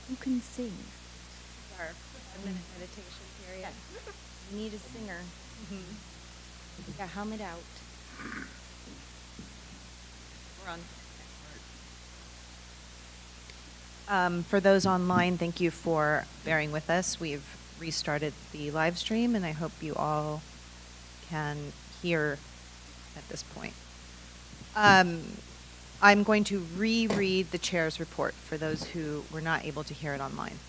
Who can sing? Our 5-minute meditation period. We need a singer. Yeah, hum it out. We're on. For those online, thank you for bearing with us. We've restarted the live stream, and I hope you all can hear at this point. I'm going to reread the chair's report for those who were not able to hear it online.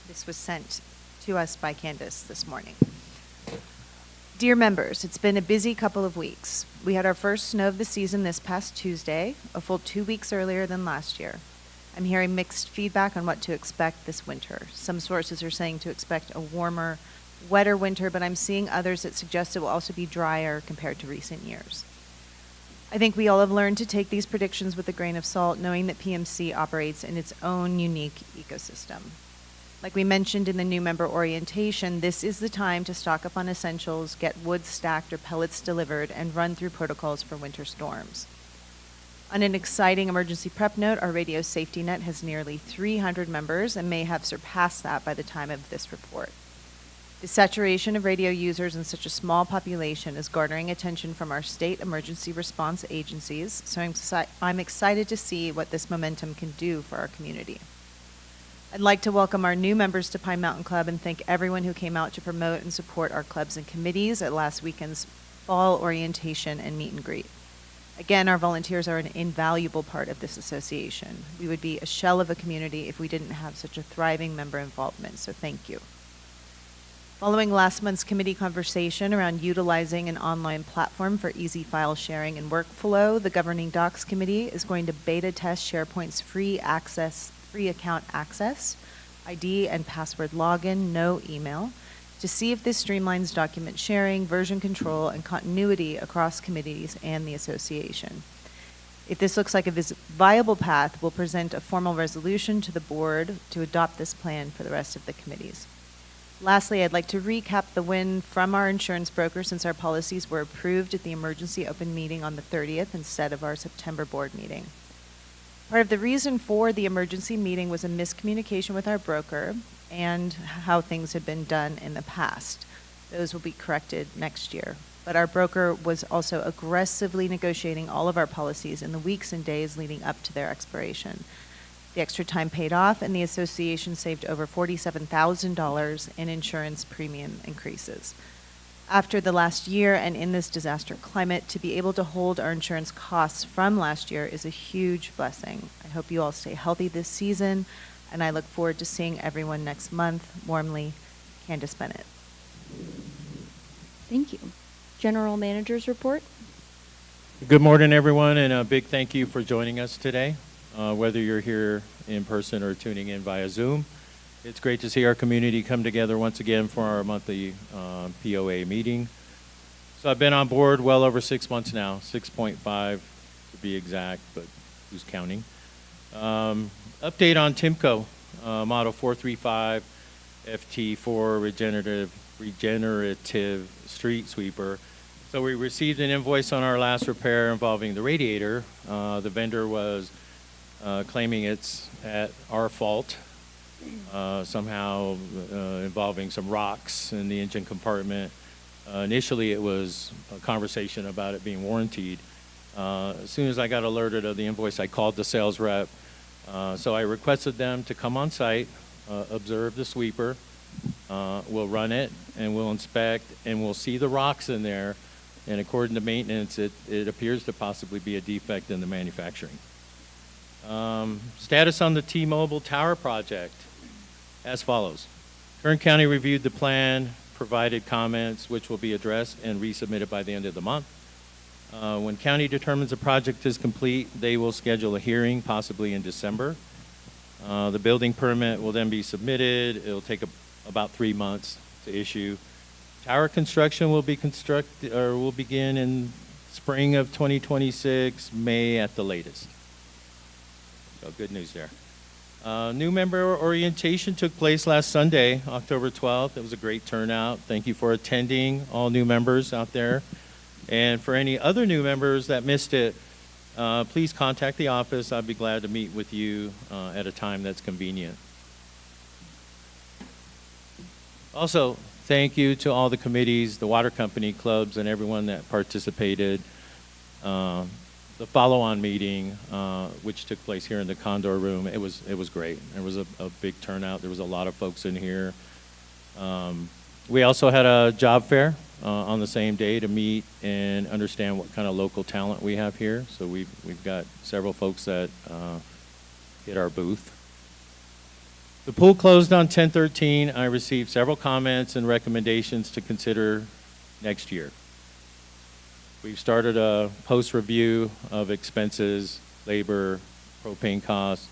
This was sent to us by Candace this morning. Dear members, it's been a busy couple of weeks. We had our first snow of the season this past Tuesday, a full 2 weeks earlier than last year. I'm hearing mixed feedback on what to expect this winter. Some sources are saying to expect a warmer, wetter winter, but I'm seeing others that suggest it will also be drier compared to recent years. I think we all have learned to take these predictions with a grain of salt, knowing that PMC operates in its own unique ecosystem. Like we mentioned in the new member orientation, this is the time to stock up on essentials, get wood stacked or pellets delivered, and run through protocols for winter storms. On an exciting emergency prep note, our radio safety net has nearly 300 members and may have surpassed that by the time of this report. The saturation of radio users in such a small population is garnering attention from our state emergency response agencies, so I'm excited to see what this momentum can do for our community. I'd like to welcome our new members to Pine Mountain Club and thank everyone who came out to promote and support our clubs and committees at last weekend's fall orientation and meet and greet. Again, our volunteers are an invaluable part of this association. We would be a shell of a community if we didn't have such a thriving member involvement, so thank you. Following last month's committee conversation around utilizing an online platform for easy file sharing and workflow, the Governing Docs Committee is going to beta test SharePoint's free account access, ID and password login, no email, to see if this streamlines document sharing, version control, and continuity across committees and the association. If this looks like a viable path, we'll present a formal resolution to the board to adopt this plan for the rest of the committees. Lastly, I'd like to recap the win from our insurance broker since our policies were approved at the emergency open meeting on the 30th instead of our September board meeting. Part of the reason for the emergency meeting was a miscommunication with our broker and how things had been done in the past. Those will be corrected next year. But our broker was also aggressively negotiating all of our policies in the weeks and days leading up to their expiration. The extra time paid off, and the association saved over $47,000 in insurance premium increases. After the last year and in this disaster climate, to be able to hold our insurance costs from last year is a huge blessing. I hope you all stay healthy this season, and I look forward to seeing everyone next month. Warmly, Candace Bennett. Thank you. General Manager's report. Good morning, everyone, and a big thank you for joining us today. Whether you're here in person or tuning in via Zoom, it's great to see our community come together once again for our monthly POA meeting. So I've been on board well over 6 months now, 6.5 to be exact, but who's counting? Update on TIMCO, Model 435 FT4 regenerative street sweeper. So we received an invoice on our last repair involving the radiator. The vendor was claiming it's at our fault, somehow involving some rocks in the engine compartment. Initially, it was a conversation about it being warranted. As soon as I got alerted of the invoice, I called the sales rep. So I requested them to come on site, observe the sweeper. We'll run it, and we'll inspect, and we'll see the rocks in there. And according to maintenance, it appears to possibly be a defect in the manufacturing. Status on the T-Mobile Tower project as follows. Kern County reviewed the plan, provided comments, which will be addressed and resubmitted by the end of the month. When county determines the project is complete, they will schedule a hearing, possibly in December. The building permit will then be submitted. It'll take about 3 months to issue. Tower construction will begin in spring of 2026, May at the latest. So good news there. New member orientation took place last Sunday, October 12th. It was a great turnout. Thank you for attending, all new members out there. And for any other new members that missed it, please contact the office. I'd be glad to meet with you at a time that's convenient. Also, thank you to all the committees, the water company clubs, and everyone that participated. The follow-on meeting, which took place here in the Condor Room, it was great. There was a big turnout. There was a lot of folks in here. We also had a job fair on the same day to meet and understand what kind of local talent we have here. So we've got several folks that hit our booth. The pool closed on 10/13. I received several comments and recommendations to consider next year. We've started a post-review of expenses, labor, propane costs,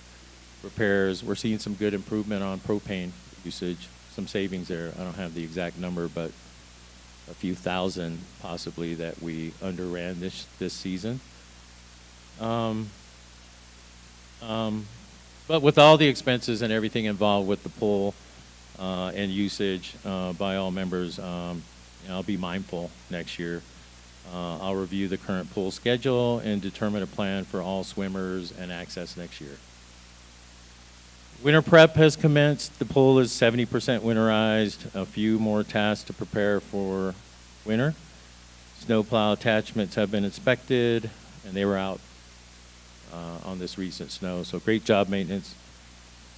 repairs. We're seeing some good improvement on propane usage, some savings there. I don't have the exact number, but a few thousand possibly that we underran this season. But with all the expenses and everything involved with the pool and usage by all members, I'll be mindful next year. I'll review the current pool schedule and determine a plan for all swimmers and access next year. Winter prep has commenced. The pool is 70% winterized. A few more tasks to prepare for winter. Snowplow attachments have been inspected, and they were out on this recent snow. So great job, maintenance.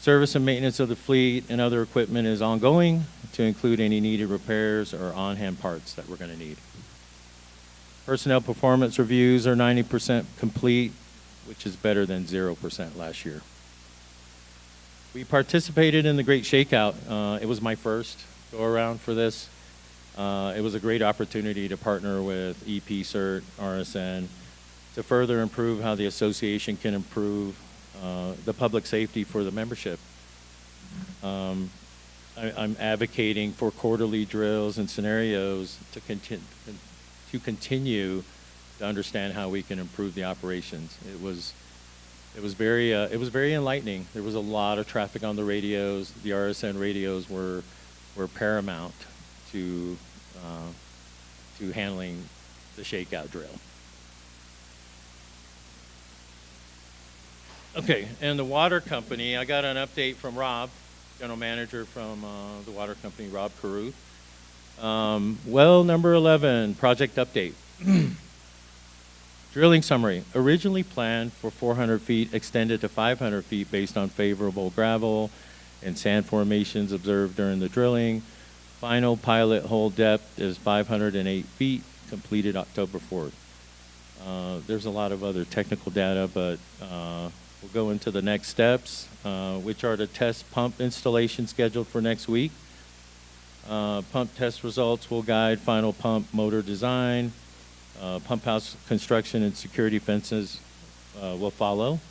Service and maintenance of the fleet and other equipment is ongoing to include any needed repairs or on-hand parts that we're going to need. Personnel performance reviews are 90% complete, which is better than 0% last year. We participated in the Great Shakeout. It was my first go-around for this. It was a great opportunity to partner with EP CERT, RSN, to further improve how the association can improve the public safety for the membership. I'm advocating for quarterly drills and scenarios to continue to understand how we can improve the operations. It was very enlightening. There was a lot of traffic on the radios. The RSN radios were paramount to handling the shakeout drill. Okay, and the water company, I got an update from Rob, general manager from the water company, Rob Caruth. Well, number 11, project update. Drilling summary. Originally planned for 400 feet, extended to 500 feet based on favorable gravel and sand formations observed during the drilling. Final pilot hole depth is 508 feet, completed October 4th. There's a lot of other technical data, but we'll go into the next steps, which are the test pump installation scheduled for next week. Pump test results will guide final pump motor design. Pump house construction and security fences will follow.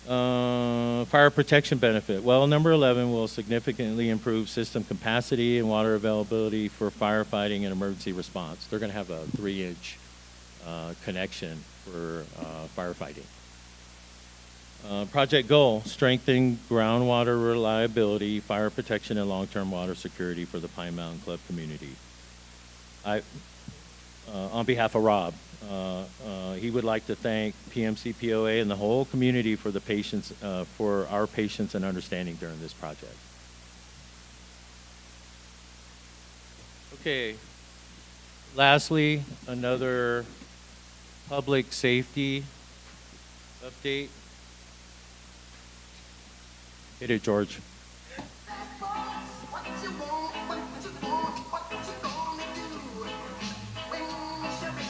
Fire protection benefit. Well, number 11 will significantly improve system capacity and water availability for firefighting and emergency response. They're going to have a 3-inch connection for firefighting. Project goal, strengthen groundwater reliability, fire protection, and long-term water security for the Pine Mountain Club community. On behalf of Rob, he would like to thank PMCPOA and the whole community for the patience, for our patience and understanding during this project. Okay. Lastly, another public safety update. Hit it, George.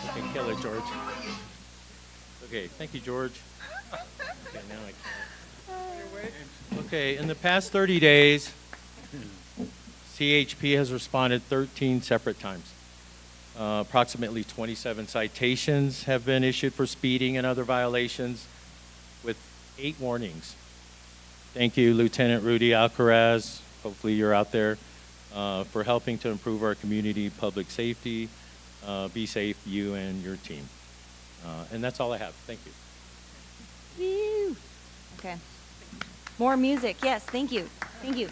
You can kill it, George. Okay, thank you, George. Okay, now I can't. Okay, in the past 30 days, CHP has responded 13 separate times. Approximately 27 citations have been issued for speeding and other violations, with 8 warnings. Thank you, Lieutenant Rudy Alcaraz, hopefully you're out there, for helping to improve our community public safety. Be safe, you and your team. And that's all I have. Thank you. Woo. Okay. More music. Yes, thank you. Thank you.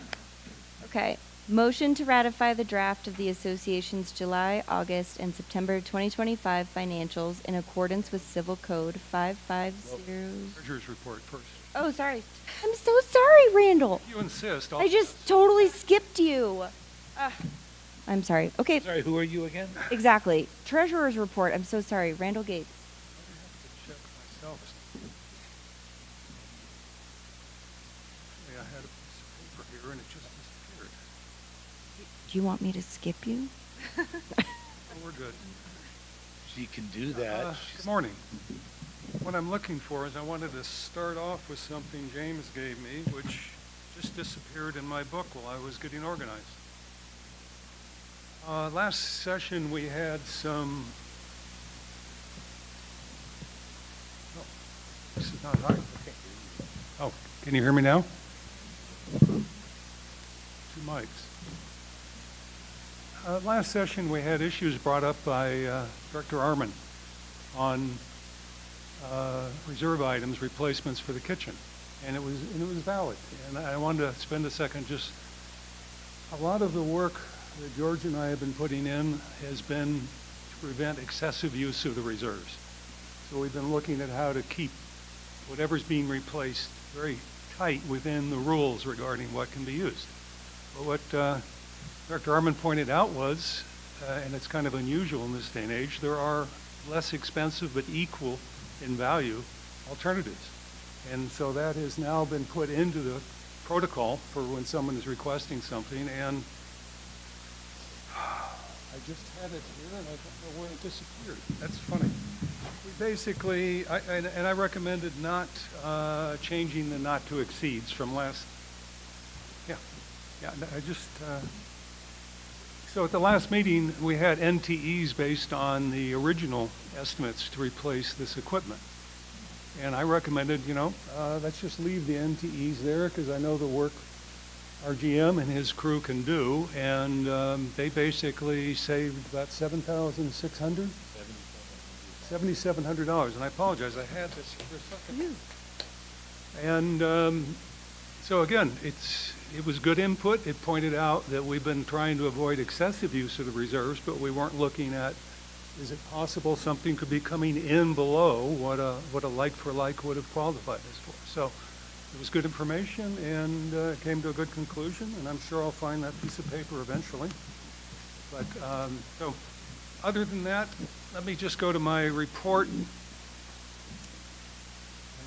Okay. Motion to ratify the draft of the association's July, August, and September 2025 financials in accordance with Civil Code 550. Treasurer's report first. Oh, sorry. I'm so sorry, Randall. If you insist, I just totally skipped you. I'm sorry. Okay, Sorry, who are you again? exactly. Treasurer's report. I'm so sorry. Randall Gates. Check myself. Actually, I had a piece of paper here and it just disappeared. Do you want me to skip you? Oh, we're good. She can do that. Good morning. What I'm looking for is I wanted to start off with something James gave me, which just disappeared in my book while I was getting organized. Last session we had some. Oh, this is not hard. Oh, can you hear me now? Two mics. Last session we had issues brought up by Director Arman on reserve items, replacements for the kitchen, and it was valid. And I wanted to spend a second. Just a lot of the work that George and I have been putting in has been to prevent excessive use of the reserves. So we've been looking at how to keep whatever's being replaced very tight within the rules regarding what can be used. But what Dr. Arman pointed out was, and it's kind of unusual in this day and age, there are less expensive but equal in value alternatives. And so that has now been put into the protocol for when someone is requesting something, and I just had it here and I don't know where it disappeared. That's funny. We basically, I recommended not changing the not to exceeds from last, so at the last meeting, we had NTEs based on the original estimates to replace this equipment. And I recommended, let's just leave the NTEs there because I know the work our GM and his crew can do. And they basically saved about $7,600? $7,700. And I apologize, I had this for a second. And so again, it was good input. It pointed out that we've been trying to avoid excessive use of the reserves, but we weren't looking at, is it possible something could be coming in below what a like for like would have qualified us for? So it was good information and came to a good conclusion, and I'm sure I'll find that piece of paper eventually. But so other than that, let me just go to my report. And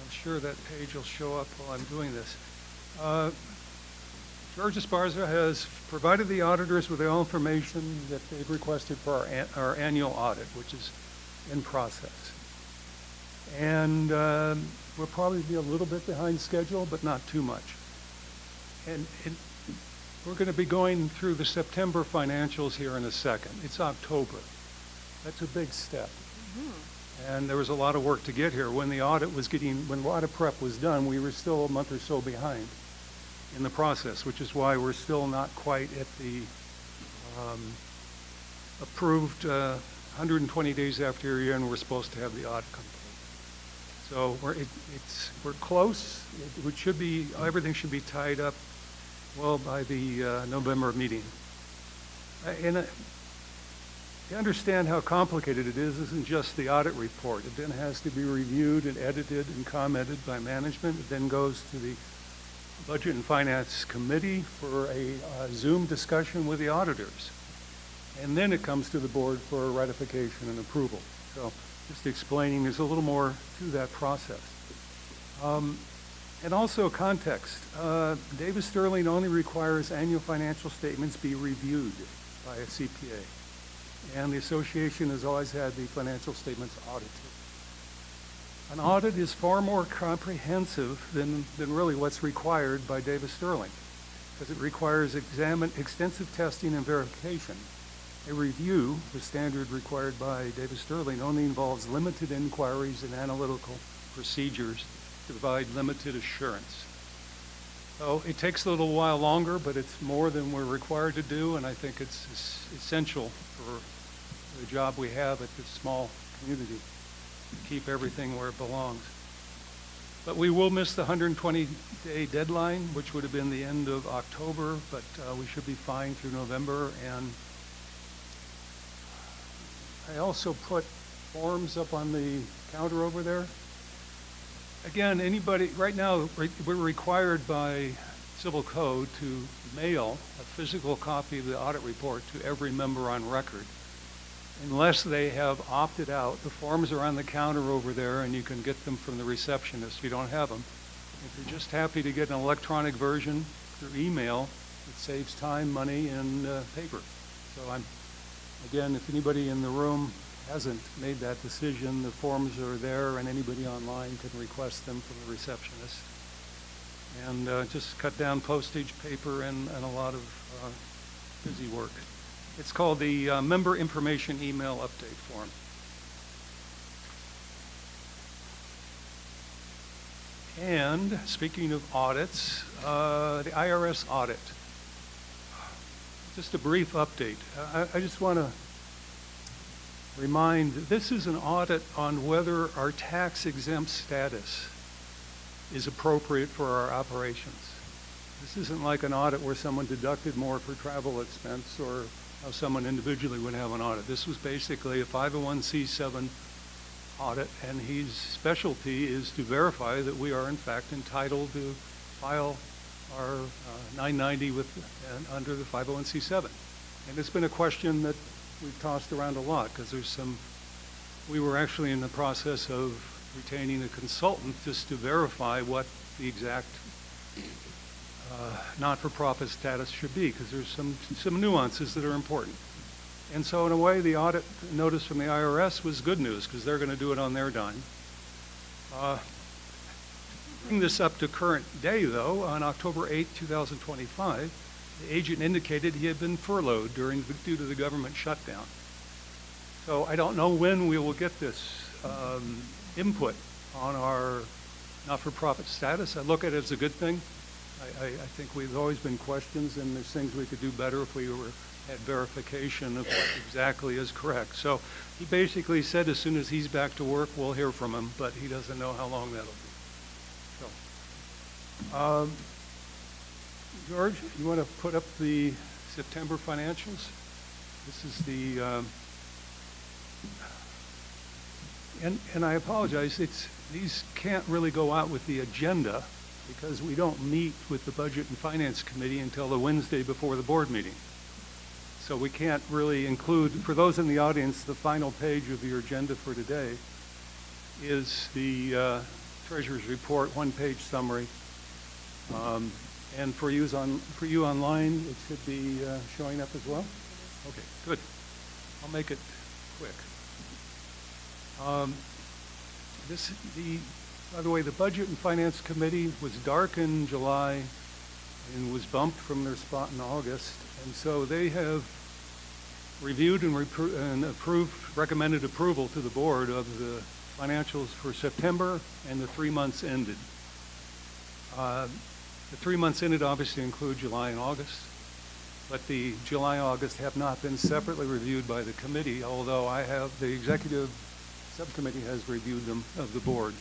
I'm sure that page will show up while I'm doing this. George Esparza has provided the auditors with all information that they've requested for our annual audit, which is in process. And we'll probably be a little bit behind schedule, but not too much. And we're going to be going through the September financials here in a second. It's October. That's a big step. And there was a lot of work to get here. When the audit prep was done, we were still a month or so behind in the process, which is why we're still not quite at the approved 120 days after your year, and we're supposed to have the audit complete. So we're close. It should be, everything should be tied up well by the November meeting. And you understand how complicated it is. This isn't just the audit report. It then has to be reviewed and edited and commented by management. It then goes to the Budget and Finance Committee for a Zoom discussion with the auditors. And then it comes to the board for ratification and approval. So just explaining, there's a little more to that process. And also context. Davis Sterling only requires annual financial statements be reviewed by a CPA. And the association has always had the financial statements audited. An audit is far more comprehensive than really what's required by Davis Sterling, because it requires extensive testing and verification. A review, the standard required by Davis Sterling, only involves limited inquiries and analytical procedures to provide limited assurance. So it takes a little while longer, but it's more than we're required to do, and I think it's essential for the job we have at this small community to keep everything where it belongs. But we will miss the 120-day deadline, which would have been the end of October, but we should be fine through November. And I also put forms up on the counter over there. Again, anybody, right now, we're required by civil code to mail a physical copy of the audit report to every member on record, unless they have opted out. The forms are on the counter over there, and you can get them from the receptionist if you don't have them. If you're just happy to get an electronic version through email, it saves time, money, and paper. So again, if anybody in the room hasn't made that decision, the forms are there, and anybody online can request them from the receptionist. And just cut down postage, paper, and a lot of busy work. It's called the Member Information Email Update Form. And speaking of audits, the IRS audit. Just a brief update. I just want to remind, this is an audit on whether our tax-exempt status is appropriate for our operations. This isn't like an audit where someone deducted more for travel expense or how someone individually would have an audit. This was basically a 501c7 audit, and his specialty is to verify that we are in fact entitled to file our 990 under the 501c7. And it's been a question that we've tossed around a lot, because we were actually in the process of retaining a consultant just to verify what the exact not-for-profit status should be, because there's some nuances that are important. And so in a way, the audit notice from the IRS was good news, because they're going to do it on their dime. Bring this up to current day, though, on October 8, 2025, the agent indicated he had been furloughed due to the government shutdown. So I don't know when we will get this input on our not-for-profit status. I look at it as a good thing. I think there's always been questions, and there's things we could do better if we had verification of what exactly is correct. So he basically said as soon as he's back to work, we'll hear from him, but he doesn't know how long that'll be. So, George, you want to put up the September financials? This is the, and I apologize, these can't really go out with the agenda, because we don't meet with the Budget and Finance Committee until the Wednesday before the board meeting. So we can't really include, for those in the audience, the final page of your agenda for today is the Treasurer's Report, one-page summary. And for you online, it should be showing up as well? Okay, good. I'll make it quick. By the way, the Budget and Finance Committee was dark in July and was bumped from their spot in August. And so they have reviewed and recommended approval to the board of the financials for September and the 3 months ended. The 3 months ended obviously include July and August, but the July-August have not been separately reviewed by the committee, although the executive subcommittee has reviewed them of the board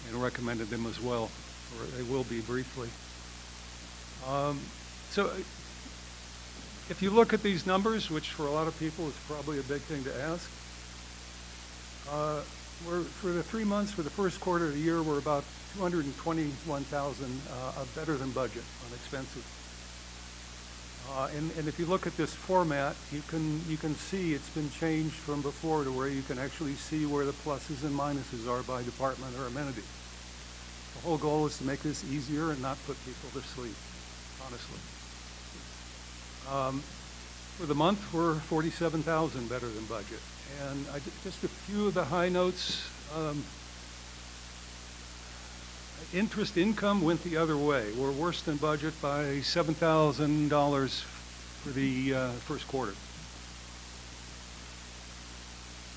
and recommended them as well, or they will be briefly. So if you look at these numbers, which for a lot of people is probably a big thing to ask, for the 3 months, for the first quarter of the year, we're about $221,000 better than budget on expenses. And if you look at this format, you can see it's been changed from before to where you can actually see where the pluses and minuses are by department or amenity. The whole goal is to make this easier and not put people to sleep, honestly. For the month, we're $47,000 better than budget. And just a few of the high notes. Interest income went the other way. We're worse than budget by $7,000 for the first quarter.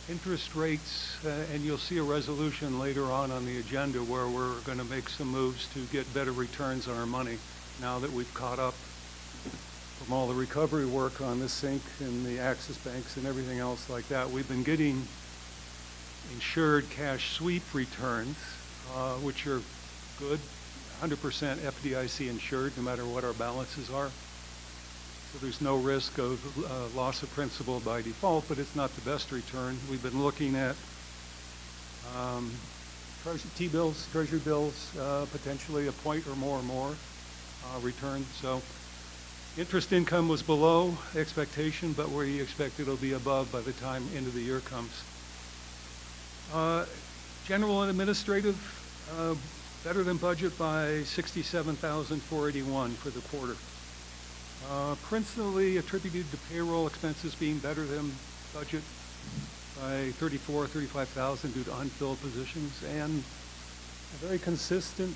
Interest rates, and you'll see a resolution later on the agenda where we're going to make some moves to get better returns on our money now that we've caught up from all the recovery work on the sink and the Axis banks and everything else like that. We've been getting insured cash sweep returns, which are good, 100% FDIC insured, no matter what our balances are. So there's no risk of loss of principal by default, but it's not the best return. We've been looking at T-bills, Treasury bills, potentially a point or more. return. So interest income was below expectation, but we expect it'll be above by the time end of the year comes. General and administrative, better than budget by $67,481 for the quarter. Principally attributed to payroll expenses being better than budget by $35,000 due to unfilled positions, and a very consistent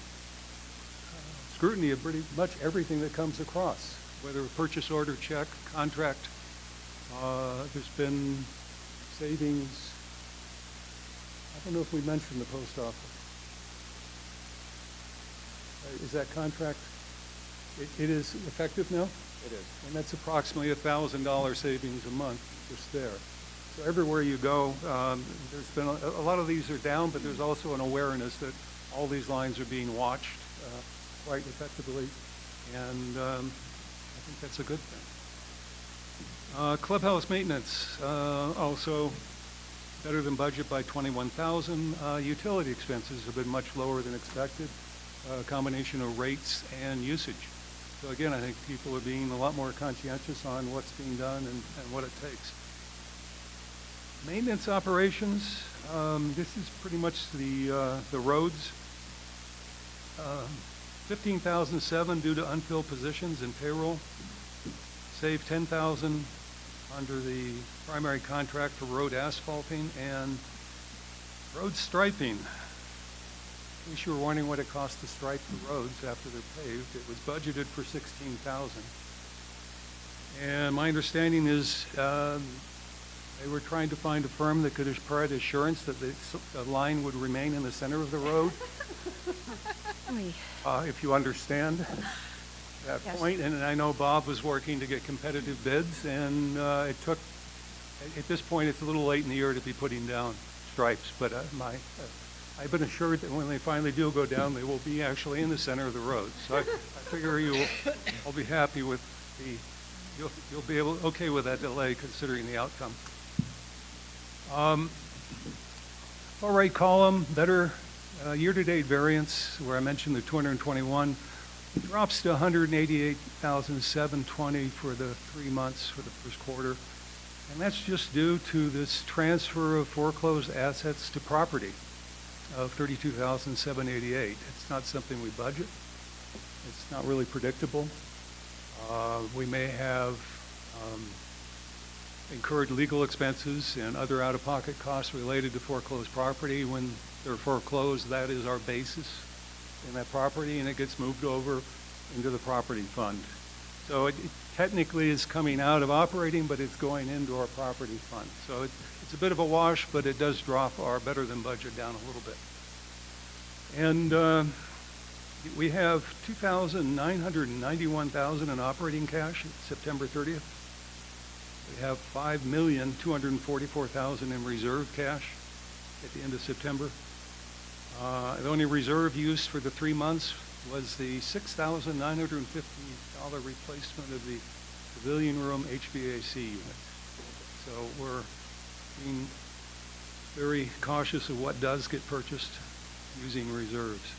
scrutiny of pretty much everything that comes across, whether a purchase order, check, contract. There's been savings. I don't know if we mentioned the post office. Is that contract, it is effective now? It is. And that's approximately $1,000 savings a month just there. So everywhere you go, there's been a lot of these are down, but there's also an awareness that all these lines are being watched quite effectively, and I think that's a good thing. Clubhouse maintenance, also better than budget by $21,000. Utility expenses have been much lower than expected, a combination of rates and usage. So again, I think people are being a lot more conscientious on what's being done and what it takes. Maintenance operations, this is pretty much the roads. $15,007 due to unfilled positions in payroll. Saved $10,000 under the primary contract for road asphalting and road striping. In case you were wondering what it costs to stripe the roads after they're paved, it was budgeted for $16,000. And my understanding is they were trying to find a firm that could provide assurance that the line would remain in the center of the road. If you understand that point. And I know Bob was working to get competitive bids, and it took, at this point, it's a little late in the year to be putting down stripes, but I've been assured that when they finally do go down, they will be actually in the center of the road. So I figure I'll be happy with you'll be okay with that delay considering the outcome. Far right column, better year-to-date variance, where I mentioned the 221, drops to 188,720 for the 3 months for the first quarter. And that's just due to this transfer of foreclosed assets to property of 32,788. It's not something we budget. It's not really predictable. We may have incurred legal expenses and other out-of-pocket costs related to foreclosed property. When they're foreclosed, that is our basis in that property, and it gets moved over into the property fund. So it technically is coming out of operating, but it's going into our property fund. So it's a bit of a wash, but it does drop our better than budget down a little bit. And we have $2,991,000 in operating cash at September 30th. We have $5,244,000 in reserve cash at the end of September. The only reserve use for the 3 months was the $6,950 replacement of the pavilion room HVAC unit. So we're being very cautious of what does get purchased using reserves.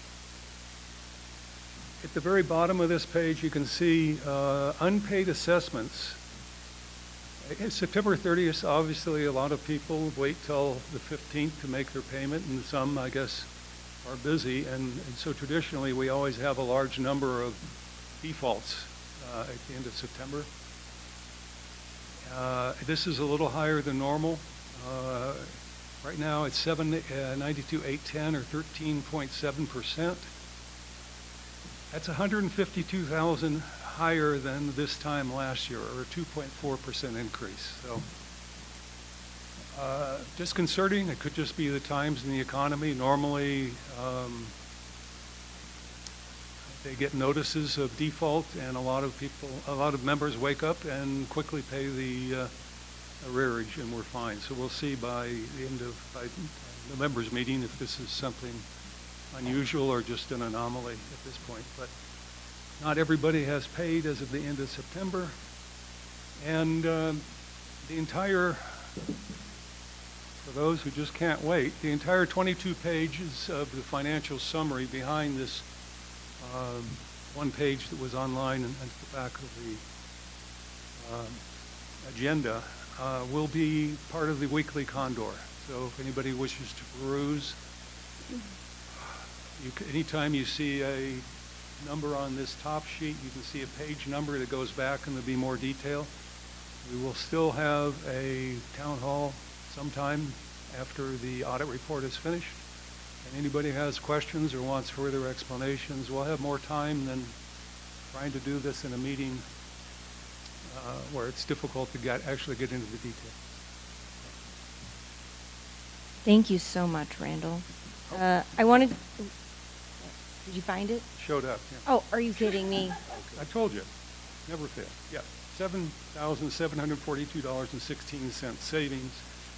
At the very bottom of this page, you can see unpaid assessments. September 30th, obviously, a lot of people wait till the 15th to make their payment, and some, I guess, are busy. And so traditionally, we always have a large number of defaults at the end of September. This is a little higher than normal. Right now, it's 792,810 or 13.7%. That's 152,000 higher than this time last year, or a 2.4% increase. So disconcerting. It could just be the times in the economy. Normally, they get notices of default, and a lot of members wake up and quickly pay the arrearage, and we're fine. So we'll see by the members' meeting if this is something unusual or just an anomaly at this point. But not everybody has paid as of the end of September. And the entire, for those who just can't wait, the entire 22 pages of the financial summary behind this one page that was online and at the back of the agenda, will be part of the weekly Condor. So if anybody wishes to peruse, anytime you see a number on this top sheet, you can see a page number that goes back and there'll be more detail. We will still have a town hall sometime after the audit report is finished. And anybody has questions or wants further explanations, we'll have more time than trying to do this in a meeting where it's difficult to actually get into the details. Thank you so much, Randall. I wanted, did you find it? Showed up, yeah. Oh, are you kidding me? I told you, never fail. Yeah, $7,742.16 savings.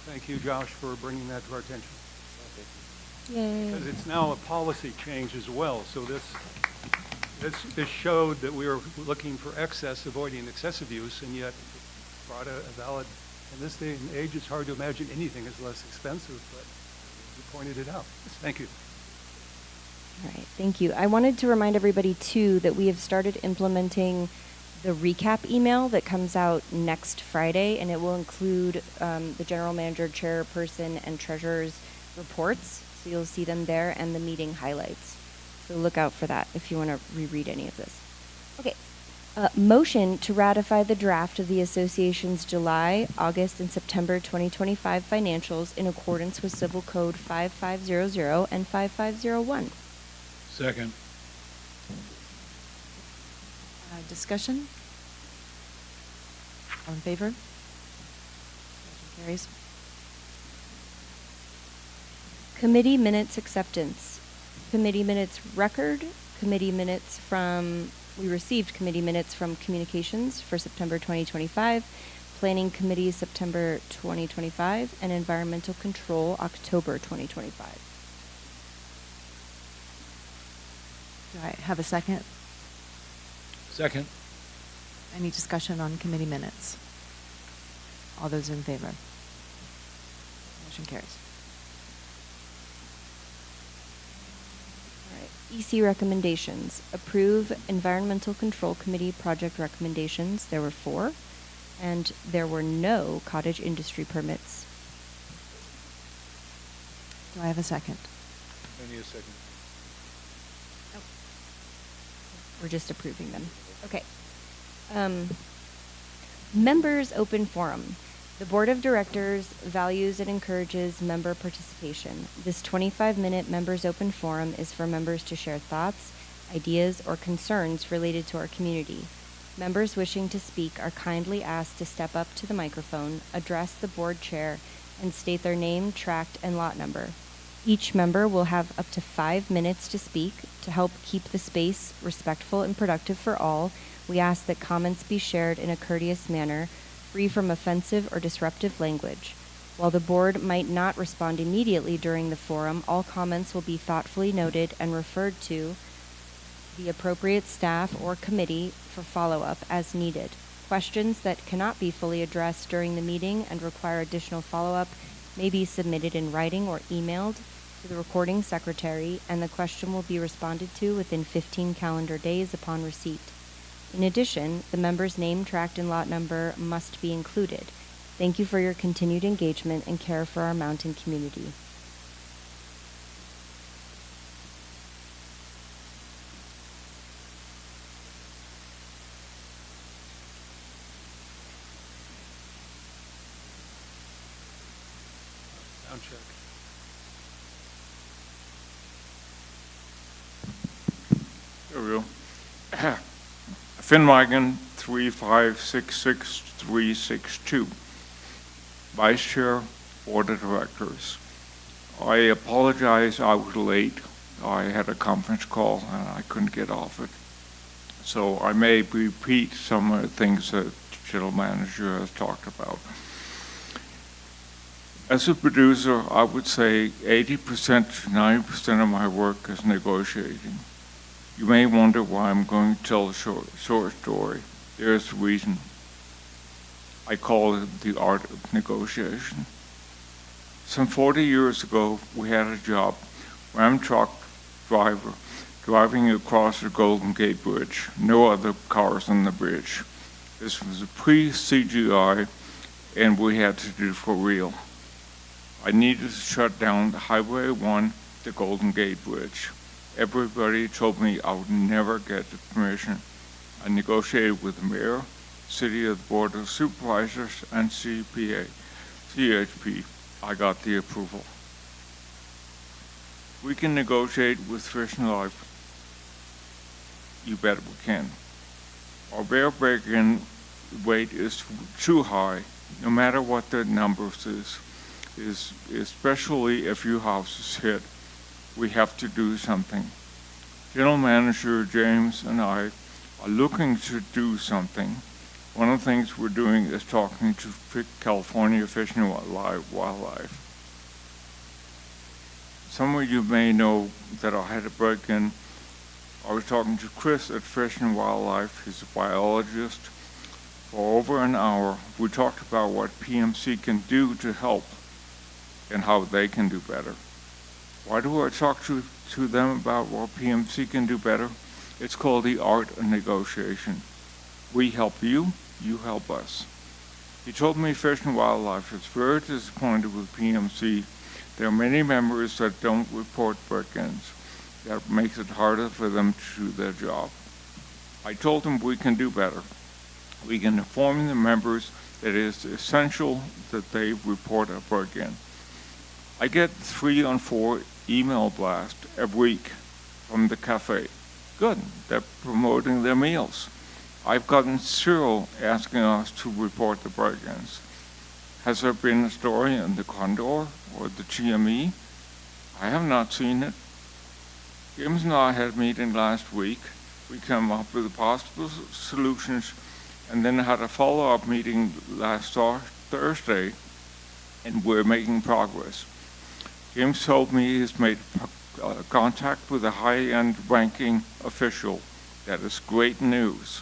Thank you, Josh, for bringing that to our attention. Yay. Because it's now a policy change as well. So this showed that we were looking for excess, avoiding excessive use, and yet brought a valid, in this day and age, it's hard to imagine anything is less expensive, but you pointed it out. Thank you. All right, thank you. I wanted to remind everybody, too, that we have started implementing the recap email that comes out next Friday, and it will include the general manager, chairperson, and treasurer's reports. So you'll see them there, and the meeting highlights. So look out for that if you want to reread any of this. Okay. Motion to ratify the draft of the association's July, August, and September 2025 financials in accordance with Civil Code 5500 and 5501. Second. Discussion? All in favor? Motion carries. Committee minutes acceptance. Committee minutes record. We received committee minutes from Communications for September 2025, Planning Committee September 2025, and Environmental Control October 2025. Do I have a second? Second. Any discussion on committee minutes? All those in favor? Motion carries. All right. EC recommendations. Approve Environmental Control Committee project recommendations. There were 4. And there were no cottage industry permits. Do I have a second? I need a second. We're just approving them. Okay. Members Open Forum. The Board of Directors values and encourages member participation. This 25-minute Members Open Forum is for members to share thoughts, ideas, or concerns related to our community. Members wishing to speak are kindly asked to step up to the microphone, address the board chair, and state their name, tract, and lot number. Each member will have up to 5 minutes to speak. To help keep the space respectful and productive for all, we ask that comments be shared in a courteous manner, free from offensive or disruptive language. While the board might not respond immediately during the forum, all comments will be thoughtfully noted and referred to the appropriate staff or committee for follow-up as needed. Questions that cannot be fully addressed during the meeting and require additional follow-up may be submitted in writing or emailed to the recording secretary, and the question will be responded to within 15 calendar days upon receipt. In addition, the member's name, tract, and lot number must be included. Thank you for your continued engagement and care for our mountain community. Sound check. There we go. Finwagen 3566362. Vice Chair, Board of Directors. I apologize I was late. I had a conference call and I couldn't get off it. So I may repeat some of the things that the General Manager has talked about. As a producer, I would say 80% to 90% of my work is negotiating. You may wonder why I'm going to tell a short story. There's a reason. I call it the art of negotiation. Some 40 years ago, we had a job, Ram truck driver, driving across the Golden Gate Bridge. No other cars on the bridge. This was a pre-CGI, and we had to do it for real. I needed to shut down the Highway 1, the Golden Gate Bridge. Everybody told me I would never get the permission. I negotiated with the mayor, City of the Board of Supervisors, and CHP. I got the approval. We can negotiate with Fish and Life. You bet we can. Our bear break-in rate is too high, no matter what the numbers is especially if your house is hit. We have to do something. General Manager James and I are looking to do something. One of the things we're doing is talking to California Fish and Wildlife. Some of you may know that I had a break-in. I was talking to Chris at Fish and Wildlife. He's a biologist. For over an hour, we talked about what PMC can do to help and how they can do better. Why do I talk to them about what PMC can do better? It's called the art of negotiation. We help you, you help us. He told me Fish and Wildlife is very disappointed with PMC. There are many members that don't report break-ins. That makes it harder for them to do their job. I told him we can do better. We can inform the members that it is essential that they report a break-in. I get 3 on 4 email blasts every week from the cafe. Good, they're promoting their meals. I've gotten 0 asking us to report the break-ins. Has there been a story in the Condor or the GME? I have not seen it. James and I had a meeting last week. We came up with possible solutions and then had a follow-up meeting last Thursday, and we're making progress. James told me he's made contact with a high-end ranking official. That is great news.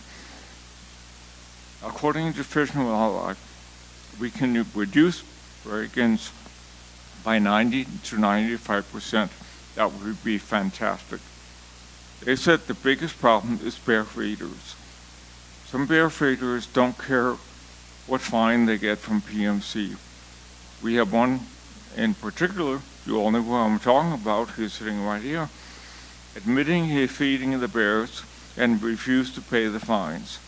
According to Fish and Wildlife, we can reduce break-ins by 90 to 95%. That would be fantastic. They said the biggest problem is bear feeders. Some bear feeders don't care what fine they get from PMC. We have one in particular, you all know who I'm talking about, he's sitting right here, admitting he's feeding the bears and refused to pay the fines.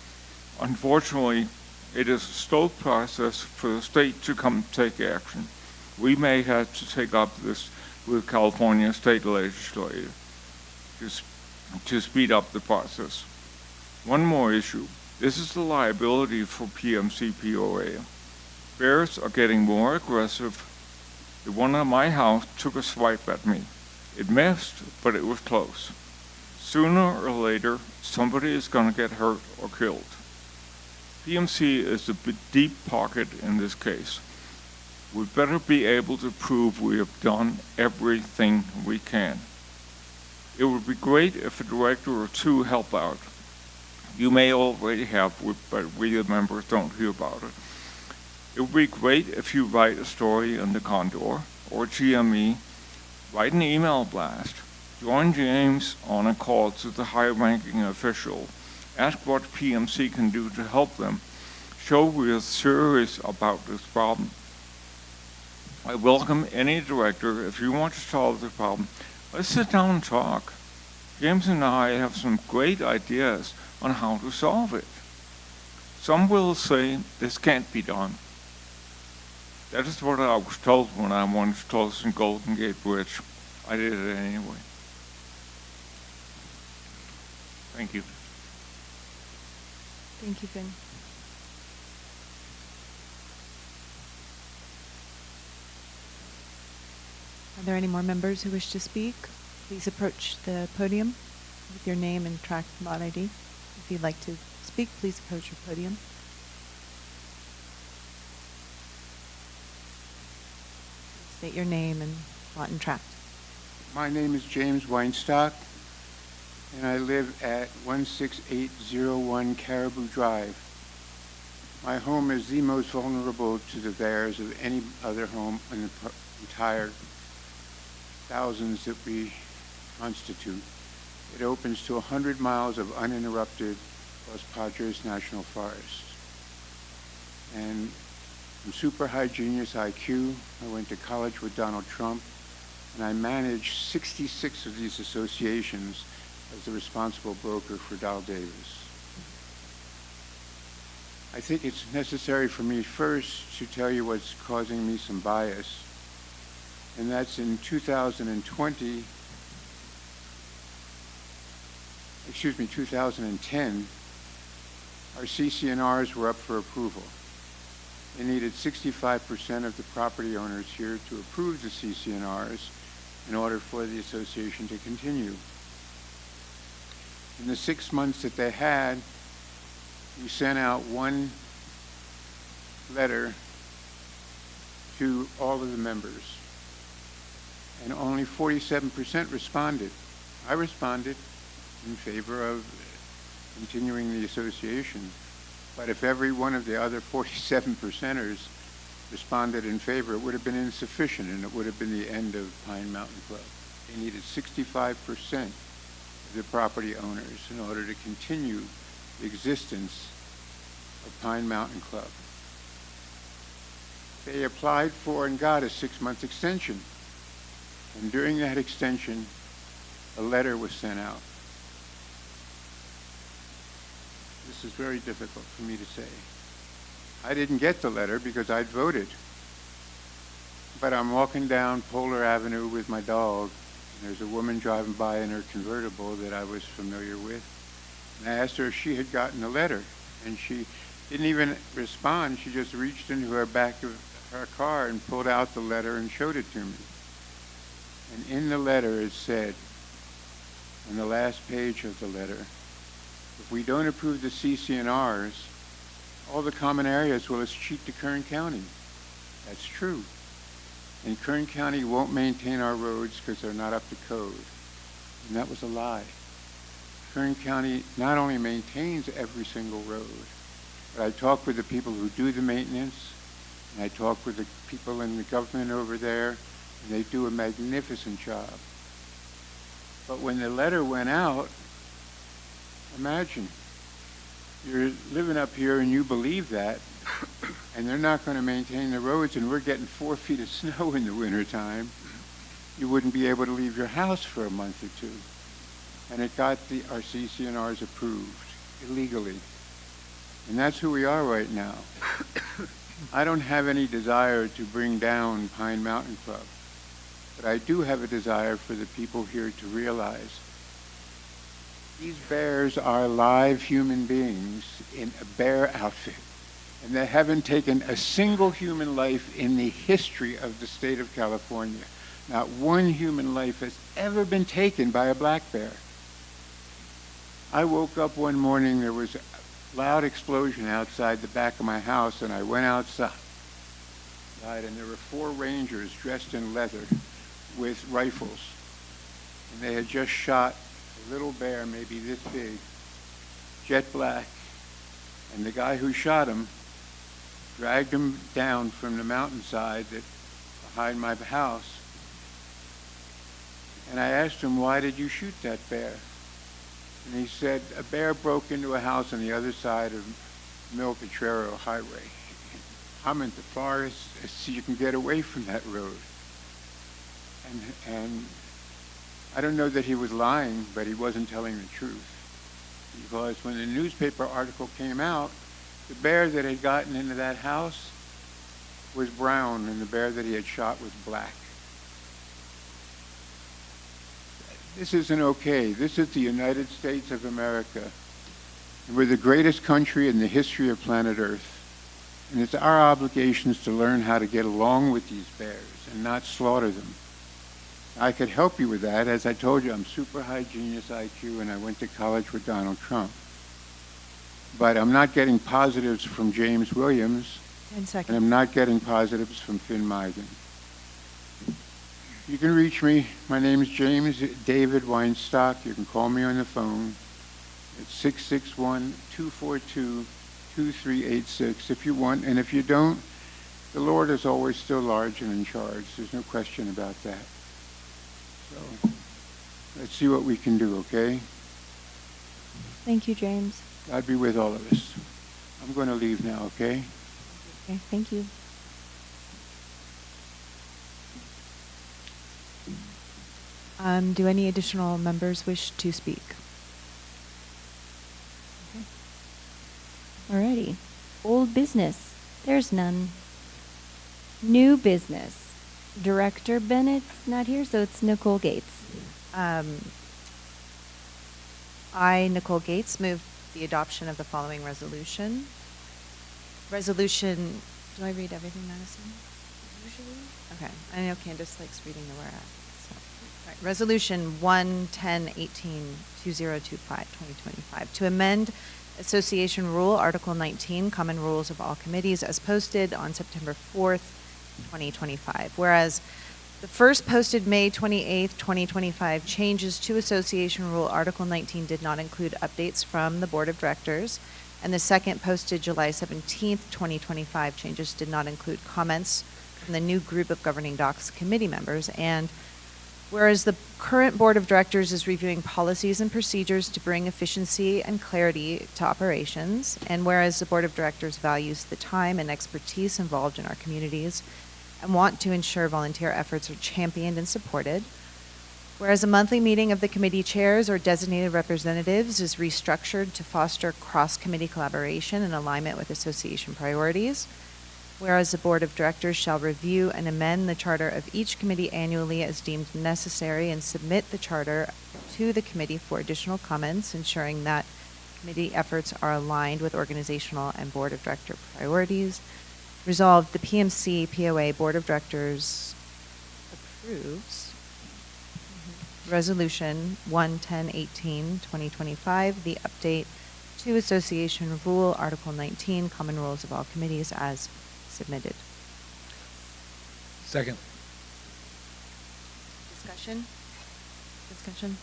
Unfortunately, it is a slow process for the state to come take action. We may have to take up this with California state legislature to speed up the process. One more issue. This is the liability for PMC POA. Bears are getting more aggressive. The one at my house took a swipe at me. It missed, but it was close. Sooner or later, somebody is going to get hurt or killed. PMC is a deep pocket in this case. We better be able to prove we have done everything we can. It would be great if a director or 2 help out. You may already have, but we the members don't hear about it. It would be great if you write a story in the Condor or GME, write an email blast, join James on a call to the high-ranking official, ask what PMC can do to help them, show we are serious about this problem. I welcome any director. If you want to solve the problem, let's sit down and talk. James and I have some great ideas on how to solve it. Some will say this can't be done. That is what I was told when I wanted to close in Golden Gate Bridge. I did it anyway. Thank you. Thank you, Finn. Are there any more members who wish to speak? Please approach the podium with your name and track lot ID. If you'd like to speak, please approach your podium. State your name and lot and tract. My name is James Weinstock, and I live at 16801 Caribou Drive. My home is the most vulnerable to the bears of any other home in the entire thousands that we constitute. it opens to 100 miles of uninterrupted Los Padres National Forest. And I'm super high genius IQ. I went to college with Donald Trump, and I managed 66 of these associations as the responsible broker for Dow Davis. I think it's necessary for me first to tell you what's causing me some bias, and that's in 2010, our CCNRs were up for approval. They needed 65% of the property owners here to approve the CCNRs in order for the association to continue. In the 6 months that they had, we sent out one letter to all of the members, and only 47% responded. I responded in favor of continuing the association, but if every one of the other 47%ers responded in favor, it would have been insufficient, and it would have been the end of Pine Mountain Club. They needed 65% of the property owners in order to continue the existence of Pine Mountain Club. They applied for and got a 6-month extension. And during that extension, a letter was sent out. This is very difficult for me to say. I didn't get the letter because I'd voted. But I'm walking down Polar Avenue with my dog, and there's a woman driving by in her convertible that I was familiar with. And I asked her if she had gotten the letter, and she didn't even respond. She just reached into her back of her car and pulled out the letter and showed it to me. And in the letter it said, on the last page of the letter, if we don't approve the CCNRs, all the common areas will escheat to Kern County. That's true. And Kern County won't maintain our roads because they're not up to code. And that was a lie. Kern County not only maintains every single road, but I talked with the people who do the maintenance, and I talked with the people in the government over there, and they do a magnificent job. But when the letter went out, imagine, you're living up here and you believe that, and they're not going to maintain the roads, and we're getting 4 feet of snow in the wintertime. You wouldn't be able to leave your house for a month or two. And it got our CCNRs approved illegally. And that's who we are right now. I don't have any desire to bring down Pine Mountain Club, but I do have a desire for the people here to realize these bears are live human beings in a bear outfit, and they haven't taken a single human life in the history of the state of California. Not one human life has ever been taken by a black bear. I woke up one morning, there was a loud explosion outside the back of my house, and I went outside, and there were 4 rangers dressed in leather with rifles, and they had just shot a little bear, maybe this big, jet black, and the guy who shot him dragged him down from the mountainside that behind my house, and I asked him, why did you shoot that bear? And he said, a bear broke into a house on the other side of Mil Potrero Highway. I'm in the forest, so you can get away from that road. And I don't know that he was lying, but he wasn't telling the truth. Because when the newspaper article came out, the bear that had gotten into that house was brown, and the bear that he had shot was black. This isn't okay. This is the United States of America. And we're the greatest country in the history of planet Earth. And it's our obligations to learn how to get along with these bears and not slaughter them. I could help you with that. As I told you, I'm super high genius IQ, and I went to college with Donald Trump. But I'm not getting positives from James Williams, 10 and seconds. I'm not getting positives from Finn Migan. You can reach me. My name is James David Weinstock. You can call me on the phone. It's 661-242-2386 if you want. And if you don't, the Lord is always still large and in charge. There's no question about that. So Let's see what we can do, okay? Thank you, James. God be with all of us. I'm going to leave now, okay? Okay, thank you. Do any additional members wish to speak? Alrighty. Old business. There's none. New business. Director Bennett's not here, so it's Nicole Gates. I, Nicole Gates, move the adoption of the following resolution. Resolution, do I read everything, Madison? Usually? Okay, I know Candace likes reading the whereas. So, all right. Resolution 1-10-18-2025, to amend Association Rule, Article 19, Common Rules of All Committees, as posted on September 4th, 2025. Whereas the first posted May 28th, 2025 changes to Association Rule Article 19 did not include updates from the Board of Directors, and the second posted July 17th, 2025 changes did not include comments from the new group of governing docs committee members. And whereas the current Board of Directors is reviewing policies and procedures to bring efficiency and clarity to operations, and whereas the Board of Directors values the time and expertise involved in our communities and want to ensure volunteer efforts are championed and supported, whereas a monthly meeting of the committee chairs or designated representatives is restructured to foster cross-committee collaboration in alignment with association priorities, whereas the Board of Directors shall review and amend the charter of each committee annually as deemed necessary and submit the charter to the committee for additional comments, ensuring that committee efforts are aligned with organizational and Board of Director priorities. Resolved, the PMC POA Board of Directors approves Resolution 1-10-18-2025, the update to Association Rule Article 19, Common Rules of All Committees, as submitted. Second. Discussion? Discussion?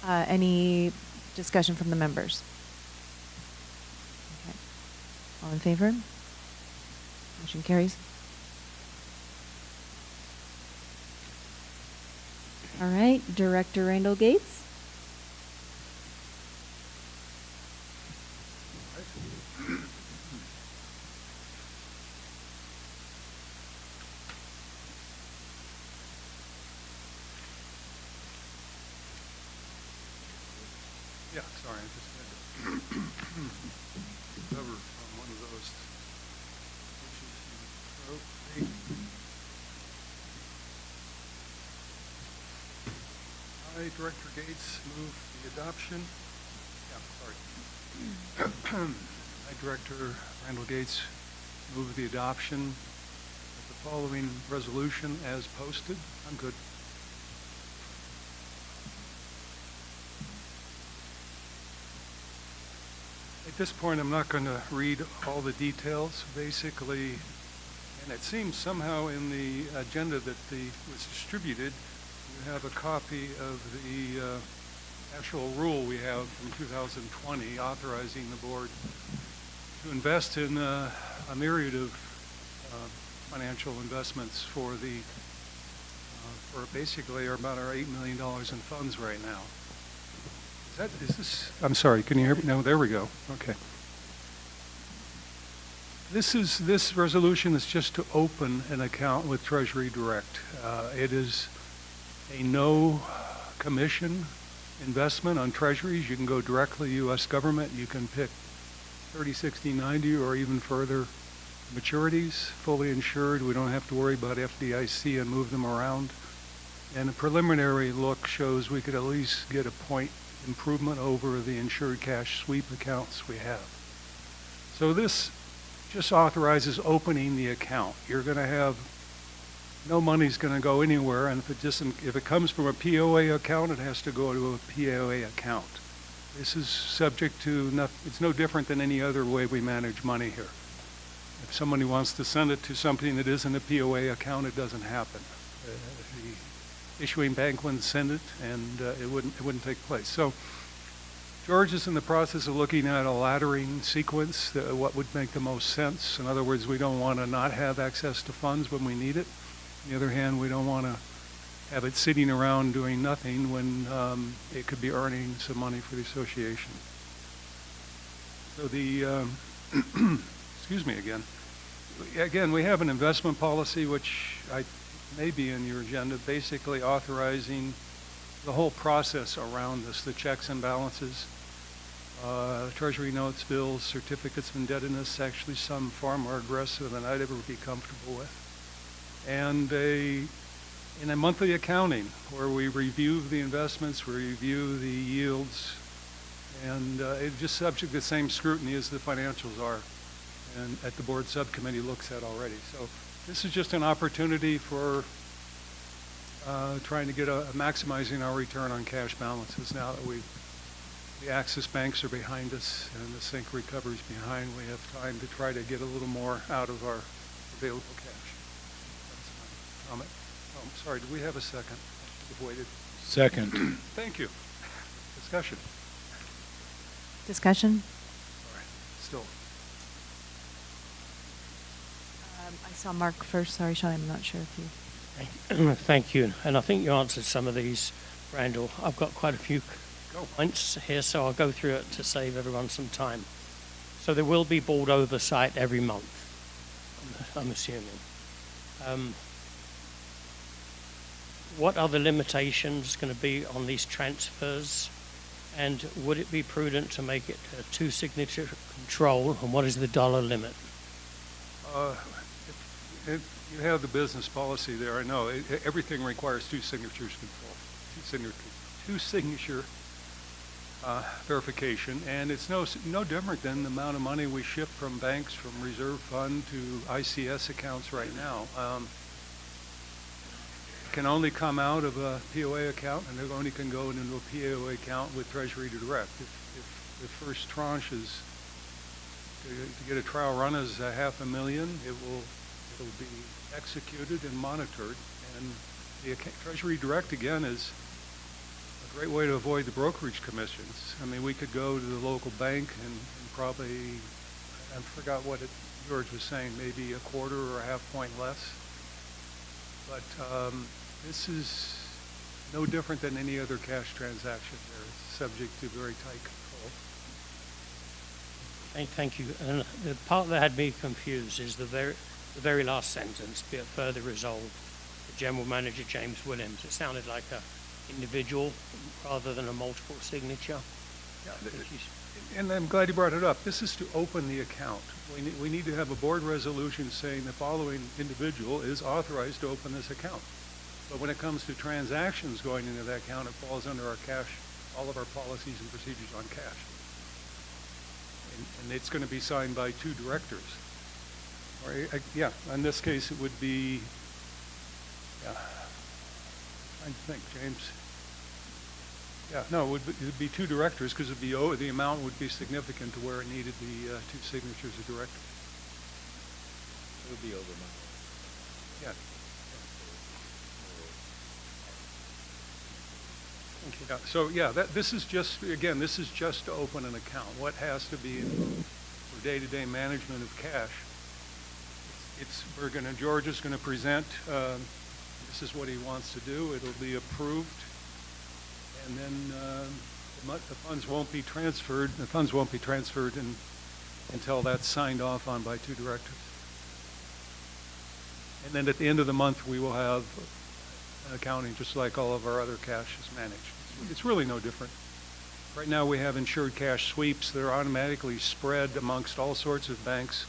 Any discussion from the members? Okay. All in favor? Motion carries. All right, Director Randall Gates. Yeah, sorry, I just had to recover from one of those issues in the throat. I, Director Gates, move the adoption. Yeah, sorry. I, Director Randall Gates, move the adoption of the following resolution as posted. I'm good. At this point, I'm not going to read all the details. Basically, and it seems somehow in the agenda that was distributed, you have a copy of the actual rule we have from 2020 authorizing the board to invest in a myriad of financial investments for basically about our $8 million in funds right now. Is this, I'm sorry, can you hear me? No, there we go. Okay. This resolution is just to open an account with Treasury Direct. It is a no commission investment on treasuries. You can go directly U.S. government. You can pick 30, 60, 90, or even further maturities, fully insured. We don't have to worry about FDIC and move them around. And a preliminary look shows we could at least get a point improvement over the insured cash sweep accounts we have. So this just authorizes opening the account. You're going to have no money's going to go anywhere, and if it comes from a POA account, it has to go to a POA account. This is subject to it's no different than any other way we manage money here. If somebody wants to send it to something that isn't a POA account, it doesn't happen. The issuing bank wouldn't send it, and it wouldn't take place. So George is in the process of looking at a laddering sequence, what would make the most sense. In other words, we don't want to not have access to funds when we need it. On the other hand, we don't want to have it sitting around doing nothing when it could be earning some money for the association. So the, excuse me again. Again, we have an investment policy, which may be in your agenda, basically authorizing the whole process around this, the checks and balances, treasury notes, bills, certificates of indebtedness, actually some far more aggressive than I'd ever be comfortable with. And in a monthly accounting where we review the investments, we review the yields, and it's just subject to the same scrutiny as the financials are, and at the board subcommittee looks at already. So this is just an opportunity for trying to get maximizing our return on cash balances. Now that the Axis banks are behind us and the Sync recovery's behind, we have time to try to get a little more out of our available cash. That's my comment. Oh, I'm sorry, do we have a second? I should have waited. Second. Thank you. Discussion. Discussion? All right, still. I saw Mark first. Sorry, Sean, I'm not sure if you... Thank you. And I think you answered some of these, Randall. I've got quite a few Go. points here, so I'll go through it to save everyone some time. So there will be board oversight every month, I'm assuming. What are the limitations going to be on these transfers? And would it be prudent to make it a two-signature control? And what is the dollar limit? You have the business policy there, I know. Everything requires two signatures control, two signature verification, and it's no different than the amount of money we shift from banks, from reserve fund to ICS accounts right now. It can only come out of a POA account, and it only can go into a POA account with Treasury Direct. If the first tranche is to get a trial run is $500,000, it'll be executed and monitored, and the Treasury Direct again is a great way to avoid the brokerage commissions. I mean, we could go to the local bank and probably, I forgot what George was saying, maybe a quarter or a half point less. But this is no different than any other cash transaction. They're subject to very tight control. Thank you. And the part that had me confused is the very last sentence, be it further resolved, the General Manager James Williams. It sounded like a individual rather than a multiple signature. Yeah, and I'm glad you brought it up. This is to open the account. We need to have a board resolution saying the following individual is authorized to open this account. But when it comes to transactions going into that account, it falls under our cash, all of our policies and procedures on cash. And it's going to be signed by two directors. Or, yeah, in this case, it would be, yeah, I'm trying to think, James. Yeah, no, it would be two directors because the amount would be significant to where it needed the two signatures of directors. It would be over my. Yeah. Thank you. Yeah, so yeah, this is just, again, this is just to open an account. What has to be in for day-to-day management of cash? George is going to present, this is what he wants to do. It'll be approved. And then the funds won't be transferred. The funds won't be transferred until that's signed off on by two directors. And then at the end of the month, we will have an accounting just like all of our other cash is managed. It's really no different. Right now, we have insured cash sweeps that are automatically spread amongst all sorts of banks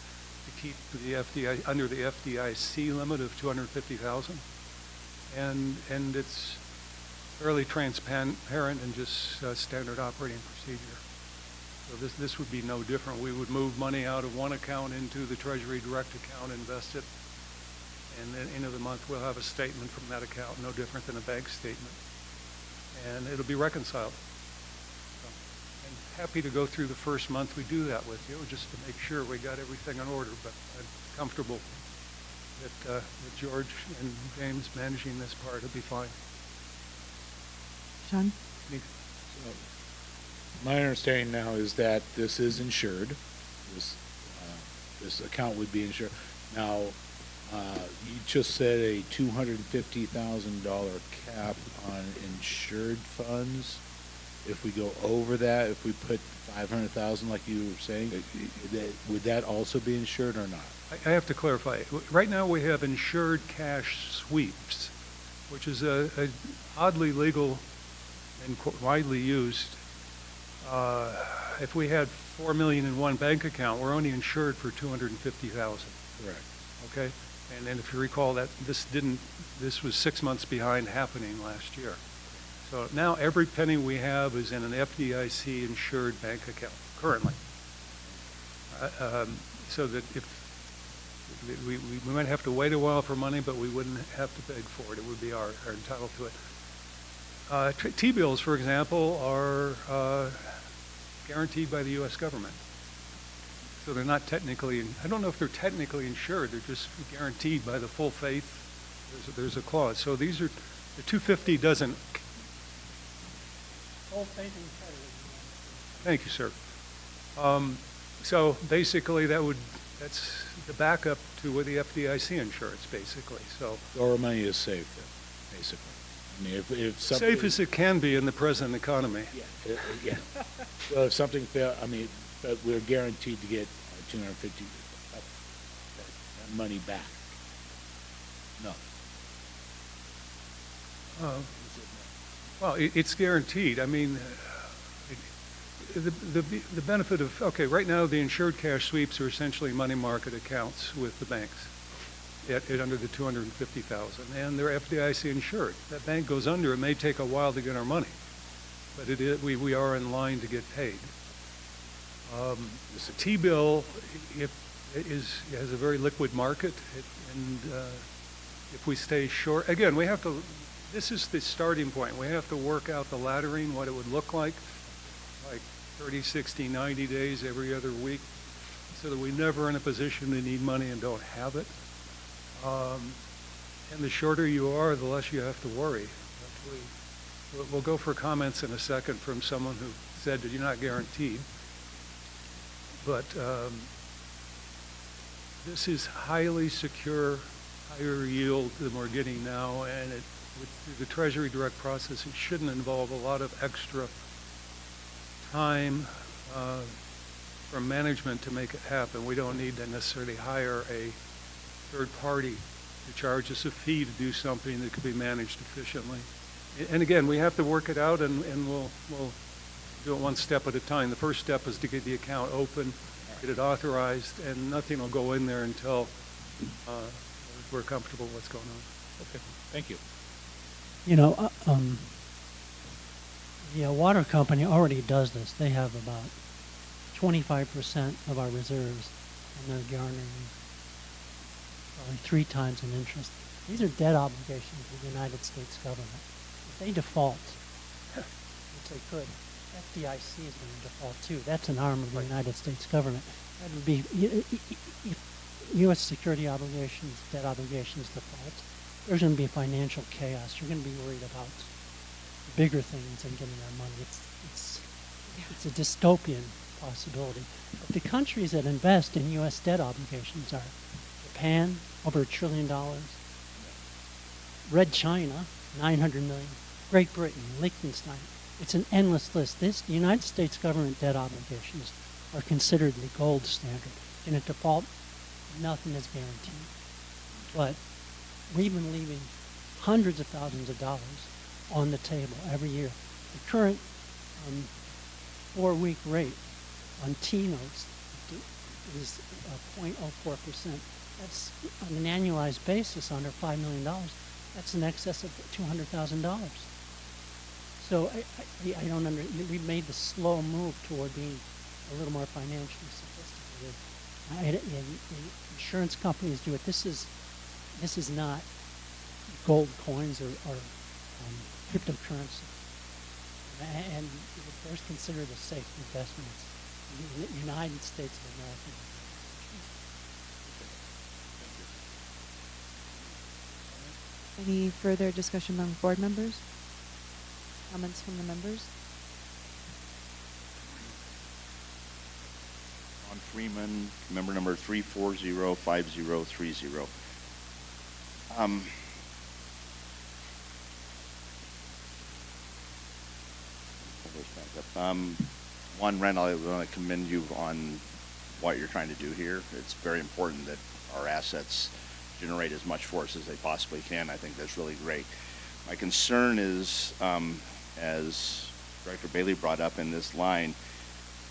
to keep the FDIC under the FDIC limit of $250,000, and it's fairly transparent and just standard operating procedure. So this would be no different. We would move money out of one account into the Treasury Direct account, invest it, and then end of the month we'll have a statement from that account, no different than a bank statement, and it'll be reconciled. So, and happy to go through the first month we do that with you, just to make sure we got everything in order. But I'm comfortable that with George and James managing this part, it'll be fine. Sean? So, my understanding now is that this is insured. This account would be insured. Now, You just said a $250,000 cap on insured funds. If we go over that, if we put 500,000 like you were saying, would that also be insured or not? I have to clarify. Right now, we have insured cash sweeps, which is a oddly legal and widely used. If we had $4 million in one bank account, we're only insured for $250,000. Correct. Okay? And then if you recall that this was 6 months behind happening last year. So now every penny we have is in an FDIC insured bank account currently. So that if we might have to wait a while for money, but we wouldn't have to beg for it. It would be our entitled to it. T-bills, for example, are guaranteed by the U.S. government. So they're not technically, I don't know if they're technically insured, they're just guaranteed by the full faith. There's a clause. So these are, the 250 doesn't. Full faith and credit. Thank you, sir. So basically that's the backup to with the FDIC insurance, basically. So Our money is safe then, basically. I mean, if something. safe as it can be in the present economy. Yeah, yeah. Well, if something fail, I mean, but we're guaranteed to get 250 that money back. No. Well, it's guaranteed. I mean, the benefit of, okay, right now the insured cash sweeps are essentially money market accounts with the banks at under the $250,000, and they're FDIC insured. That bank goes under, it may take a while to get our money, but we are in line to get paid. The T-bill has a very liquid market, and if we stay short, again, we have to, this is the starting point. We have to work out the laddering, what it would look like 30, 60, 90 days every other week, so that we're never in a position to need money and don't have it. And the shorter you are, the less you have to worry. We'll go for comments in a second from someone who said that you're not guaranteed. But this is highly secure, higher yield than we're getting now, and with the Treasury Direct process, it shouldn't involve a lot of extra time from management to make it happen. We don't need to necessarily hire a third party to charge us a fee to do something that could be managed efficiently. And again, we have to work it out, and we'll do it one step at a time. The first step is to get the account open, get it authorized, and nothing will go in there until we're comfortable with what's going on. Okay, thank you. You know, the water company already does this. They have about 25% of our reserves, and they're garnering probably 3 times in interest. These are debt obligations of the United States government. If they default, which they could, FDIC is going to default too. That's an arm of the United States government. That would be, if U.S. security obligations, debt obligations default, there's going to be financial chaos. You're going to be worried about bigger things than getting our money. It's a dystopian possibility. But the countries that invest in U.S. debt obligations are Japan, over $1 trillion, Red China, 900 million, Great Britain, Liechtenstein. It's an endless list. The United States government debt obligations are considered the gold standard. In a default, nothing is guaranteed. But we've been leaving hundreds of thousands of dollars on the table every year. The current 4-week rate on T-notes is 0.04%. That's on an annualized basis under $5 million. That's in excess of $200,000. So I don't we've made the slow move toward being a little more financially sophisticated. Insurance companies do it. This is not gold coins or cryptocurrency. And they're considered a safe investment. The United States of America. Any further discussion among board members? Comments from the members? Ron Freeman, member number 3405030. Um, pull those back up. One, Randall, I want to commend you on what you're trying to do here. It's very important that our assets generate as much for us as they possibly can. I think that's really great. My concern is, as Director Bailey brought up in this line,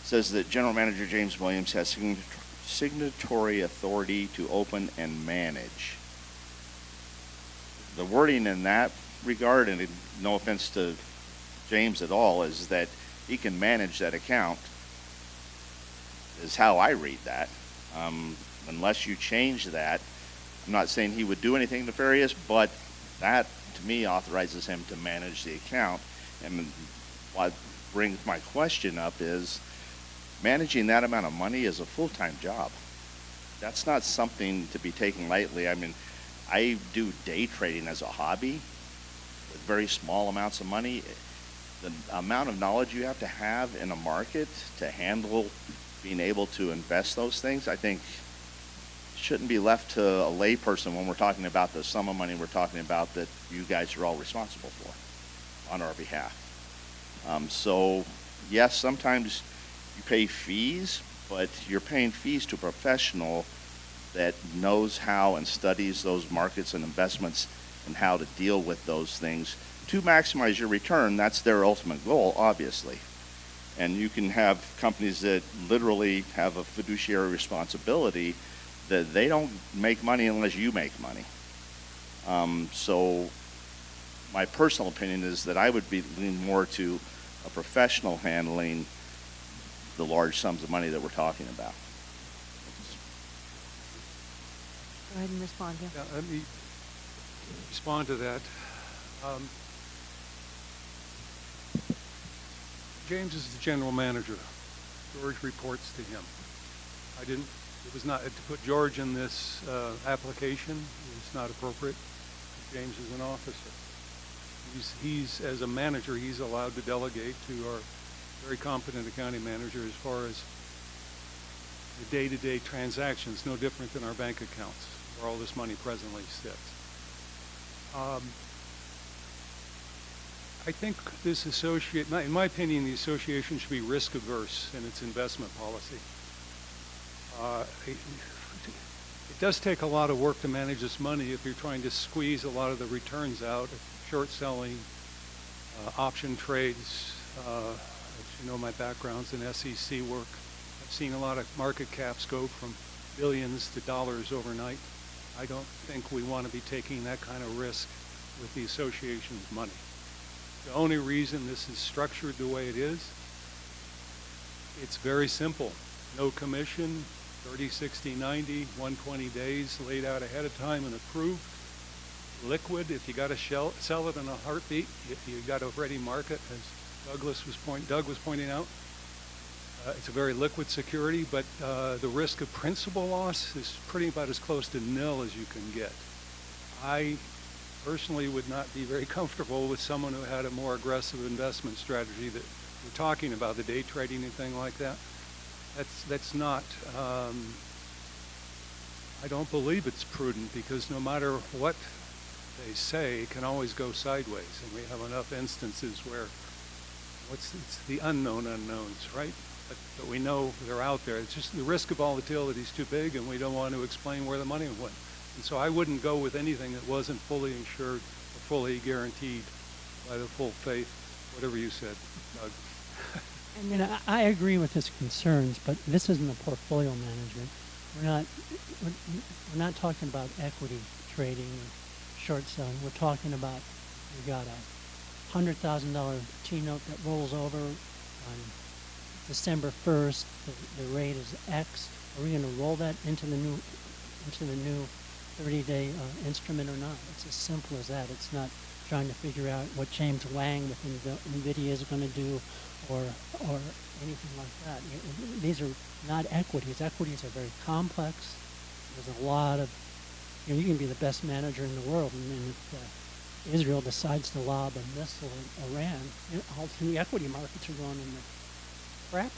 says that General Manager James Williams has signatory authority to open and manage. The wording in that regard, and no offense to James at all, is that he can manage that account, is how I read that. Unless you change that, I'm not saying he would do anything nefarious, but that, to me, authorizes him to manage the account. And what brings my question up is, managing that amount of money is a full-time job. That's not something to be taken lightly. I mean, I do day trading as a hobby with very small amounts of money. The amount of knowledge you have to have in a market to handle being able to invest those things, I think shouldn't be left to a layperson when we're talking about the sum of money we're talking about that you guys are all responsible for on our behalf. So, yes, sometimes you pay fees, but you're paying fees to a professional that knows how and studies those markets and investments and how to deal with those things to maximize your return. That's their ultimate goal, obviously. And you can have companies that literally have a fiduciary responsibility that they don't make money unless you make money. So my personal opinion is that I would be leaning more to a professional handling the large sums of money that we're talking about. Go ahead and respond, yeah. Yeah, let me respond to that. James is the general manager. George reports to him. It was not, to put George in this application is not appropriate. James is an officer. He's, as a manager, he's allowed to delegate to our very competent accounting manager as far as the day-to-day transactions, no different than our bank accounts, where all this money presently sits. I think this in my opinion, the association should be risk averse in its investment policy. It does take a lot of work to manage this money if you're trying to squeeze a lot of the returns out, short selling, option trades. As you know, my background's in SEC work. I've seen a lot of market caps go from billions to dollars overnight. I don't think we want to be taking that kind of risk with the association's money. The only reason this is structured the way it is, it's very simple. No commission, 30, 60, 90, 120 days laid out ahead of time and approved. Liquid, if you got to sell it in a heartbeat, if you got a ready market, as Doug was pointing out. It's a very liquid security, but the risk of principal loss is pretty about as close to nil as you can get. I personally would not be very comfortable with someone who had a more aggressive investment strategy that we're talking about, the day trading and thing like that. That's not, I don't believe it's prudent, because no matter what they say, it can always go sideways. And we have enough instances where it's the unknown unknowns, right? But we know they're out there. It's just the risk of volatility is too big, and we don't want to explain where the money went. And so I wouldn't go with anything that wasn't fully insured or fully guaranteed by the full faith, whatever you said, Doug. And I agree with his concerns, but this isn't a portfolio management. We're not talking about equity trading or short selling. We're talking about, we got a $100,000 T-note that rolls over on December 1st. The rate is X. Are we going to roll that into the new 30-day instrument or not? It's as simple as that. It's not trying to figure out what James Wang with NVIDIA is going to do or anything like that. These are not equities. Equities are very complex. There's a lot of, you can be the best manager in the world, and then if Israel decides to lob a missile at Iran, all the equity markets are going in the crap,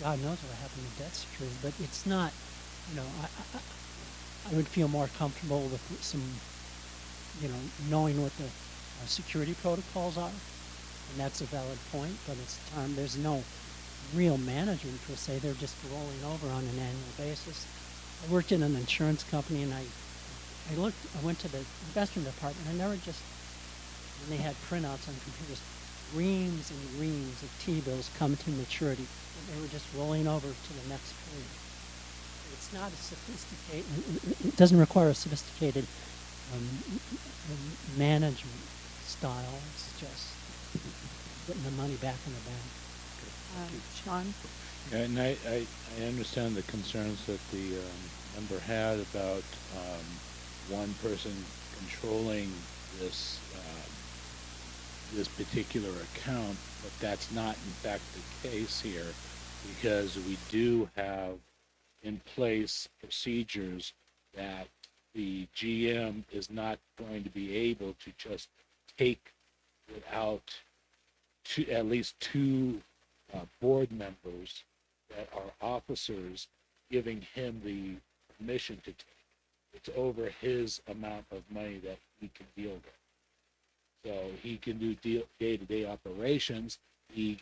God knows what happened to debt security, but it's not, I would feel more comfortable with some, knowing what the security protocols are. And that's a valid point, but it's time, there's no real management per se. They're just rolling over on an annual basis. I worked in an insurance company and I went to the investment department. I never just, when they had printouts on computers, reams and reams of T-bills come to maturity. And they were just rolling over to the next period. It's not a sophisticated, it doesn't require a sophisticated management style. It's just putting the money back in the bank. Sean? Yeah, and I understand the concerns that the member had about one person controlling this this particular account, but that's not in fact the case here, because we do have in place procedures that the GM is not going to be able to just take without at least two board members that are officers giving him the permission to take. It's over his amount of money that he can deal with. So he can do day-to-day operations. He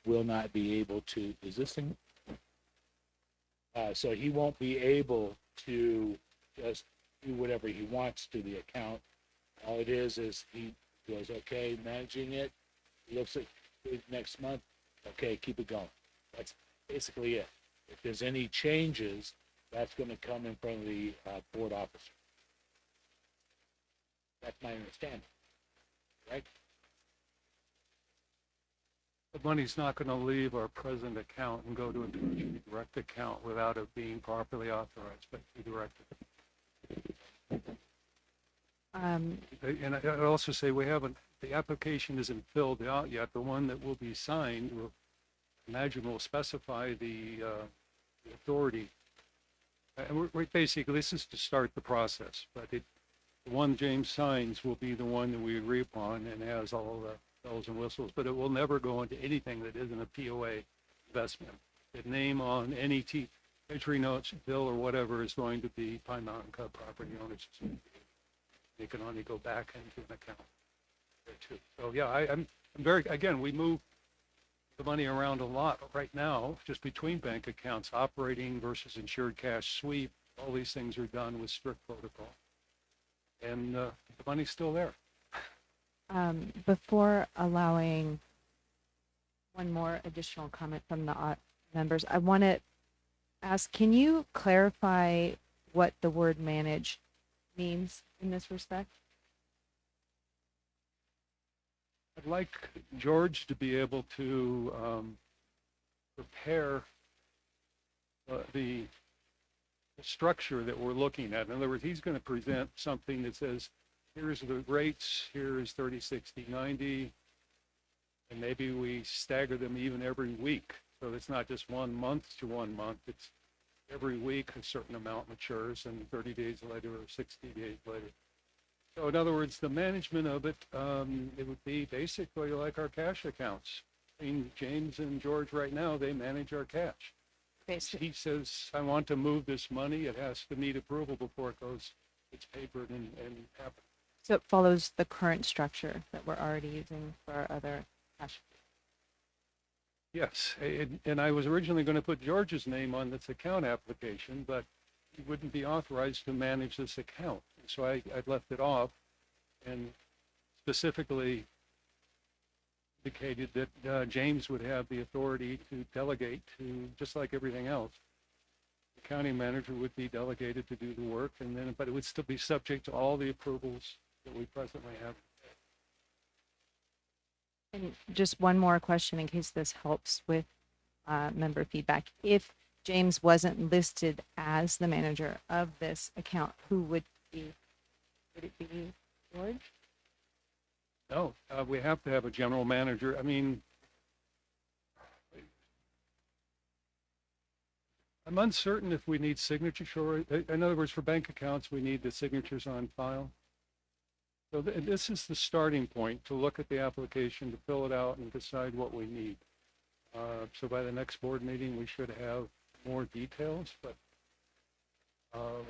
will not be able to, is this thing? So he won't be able to just do whatever he wants to the account. All it is he goes, okay, managing it, looks at it next month, okay, keep it going. That's basically it. If there's any changes, that's going to come in front of the board officer. That's my understanding, right? The money's not going to leave our present account and go to a treasury direct account without it being properly authorized by the director. And I also say the application isn't filled out yet. The one that will be signed will, imagine, will specify the authority. And we're basically, this is to start the process, but the one James signs will be the one that we agree upon and has all the bells and whistles, but it will never go into anything that isn't a POA investment. The name on any treasury notes, bill, or whatever is going to be Pine Mountain Cub property owners. It can only go back into an account there too. So yeah, I'm very, again, we move the money around a lot right now, just between bank accounts, operating versus insured cash sweep. All these things are done with strict protocol. And the money's still there. Before allowing one more additional comment from the members, I want to ask, can you clarify what the word manage means in this respect? I'd like George to be able to prepare the structure that we're looking at. In other words, he's going to present something that says, here's the rates, here's 30, 60, 90, and maybe we stagger them even every week. So it's not just 1 month to 1 month, it's every week a certain amount matures and 30 days later or 60 days later. So in other words, the management of it, it would be basically like our cash accounts. I mean, James and George right now, they manage our cash. He says, I want to move this money. It has to meet approval before it goes, it's papered and happens. So it follows the current structure that we're already using for our other cash. Yes, and I was originally going to put George's name on this account application, but he wouldn't be authorized to manage this account. So I left it off and specifically indicated that James would have the authority to delegate to, just like everything else. The county manager would be delegated to do the work, and then, but it would still be subject to all the approvals that we presently have. And just one more question in case this helps with member feedback. If James wasn't listed as the manager of this account, who would be? Would it be George? No, we have to have a general manager. I mean, I'm uncertain if we need signatures. In other words, for bank accounts, we need the signatures on file. So this is the starting point to look at the application, to fill it out and decide what we need. So by the next board meeting, we should have more details, but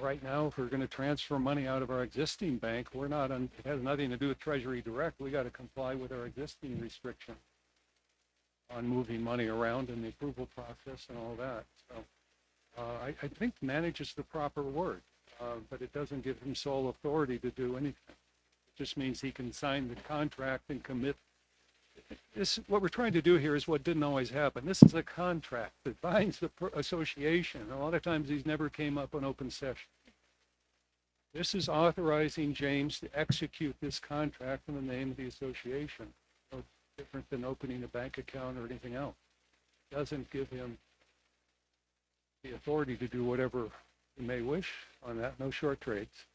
Right now, if we're going to transfer money out of our existing bank, we're not on, it has nothing to do with Treasury Direct. We got to comply with our existing restriction on moving money around in the approval process and all that. So I think manage is the proper word, but it doesn't give him sole authority to do anything. It just means he can sign the contract and commit. This, what we're trying to do here is what didn't always happen. This is a contract that binds the association. A lot of times these never came up on open session. This is authorizing James to execute this contract in the name of the association. No different than opening a bank account or anything else. Doesn't give him the authority to do whatever he may wish on that. No short trades.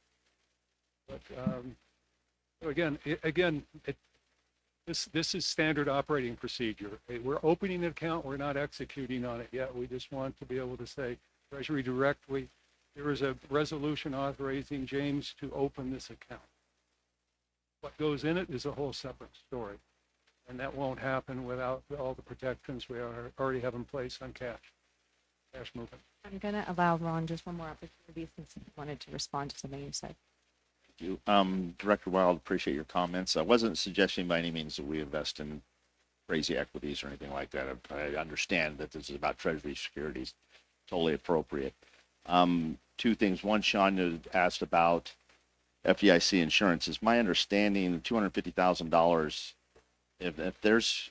But this is standard operating procedure. We're opening an account. We're not executing on it yet. We just want to be able to say, Treasury Direct, there is a resolution authorizing James to open this account. What goes in it is a whole separate story. And that won't happen without all the protections we already have in place on cash movement. I'm going to allow Ron just one more opportunity since he wanted to respond to something you said. You. Director Wild, appreciate your comments. I wasn't suggesting by any means that we invest in crazy equities or anything like that. I understand that this is about Treasury securities, totally appropriate. Two things. One, Sean had asked about FDIC insurance. It's my understanding $250,000, if there's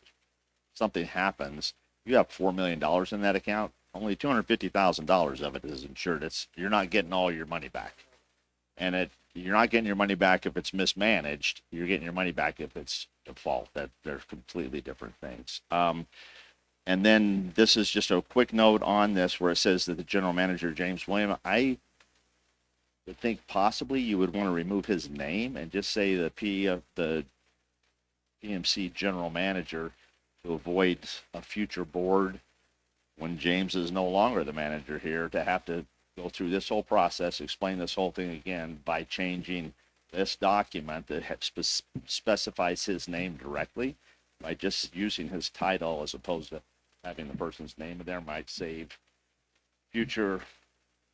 something happens, you have $4 million in that account. Only $250,000 of it is insured. You're not getting all your money back. And you're not getting your money back if it's mismanaged. You're getting your money back if it's default. They're completely different things. And then this is just a quick note on this where it says that the general manager, James William, I would think possibly you would want to remove his name and just say the PMC general manager to avoid a future board when James is no longer the manager here to have to go through this whole process, explain this whole thing again by changing this document that specifies his name directly. By just using his title as opposed to having the person's name in there might save future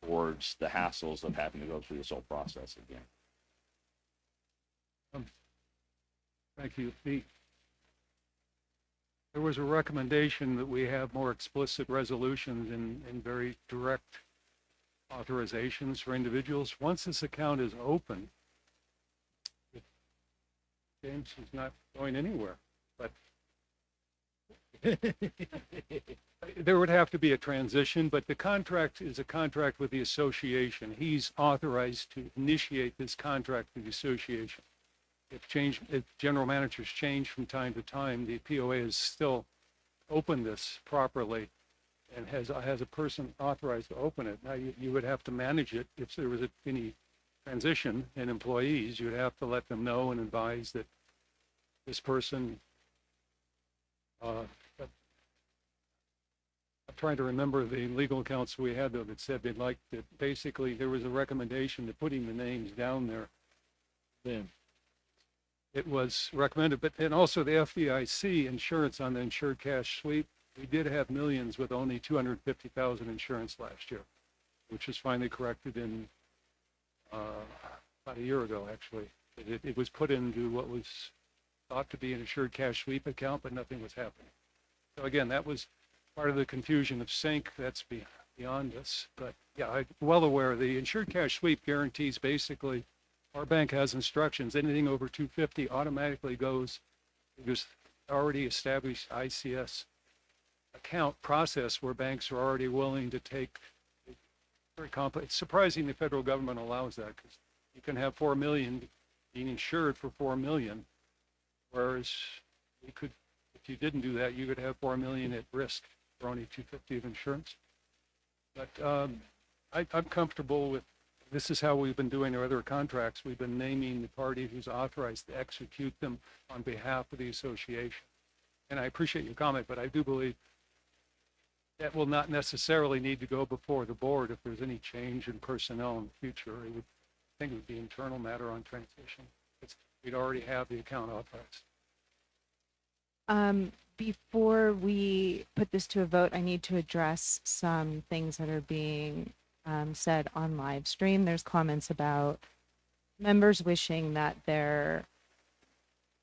boards the hassles of having to go through this whole process again. Thank you. There was a recommendation that we have more explicit resolutions and very direct authorizations for individuals. Once this account is open, James is not going anywhere. But there would have to be a transition, but the contract is a contract with the association. He's authorized to initiate this contract with the association. If general managers change from time to time, the POA has still opened this properly and has a person authorized to open it. Now, you would have to manage it. If there was any transition in employees, you would have to let them know and advise that this person, I'm trying to remember the legal counsel we had, though, that said they'd like that basically there was a recommendation to putting the names down there. Then it was recommended, but and also the FDIC insurance on the insured cash sweep. We did have millions with only 250,000 insurance last year, which was finally corrected in about a year ago, actually. It was put into what was thought to be an insured cash sweep account, but nothing was happening. So again, that was part of the confusion of sync. That's beyond us. But yeah, I'm well aware the insured cash sweep guarantees basically our bank has instructions. Anything over 250 automatically goes because already established ICS account process where banks are already willing to take very complex. It's surprising the federal government allows that because you can have 4 million being insured for 4 million, whereas you could, if you didn't do that, you could have 4 million at risk for only 250 of insurance. But I'm comfortable with this is how we've been doing our other contracts. We've been naming the party who's authorized to execute them on behalf of the association. And I appreciate your comment, but I do believe that will not necessarily need to go before the board if there's any change in personnel in the future. I think it would be internal matter on transition. We'd already have the account authorized. Before we put this to a vote, I need to address some things that are being said on live stream. There's comments about members wishing that their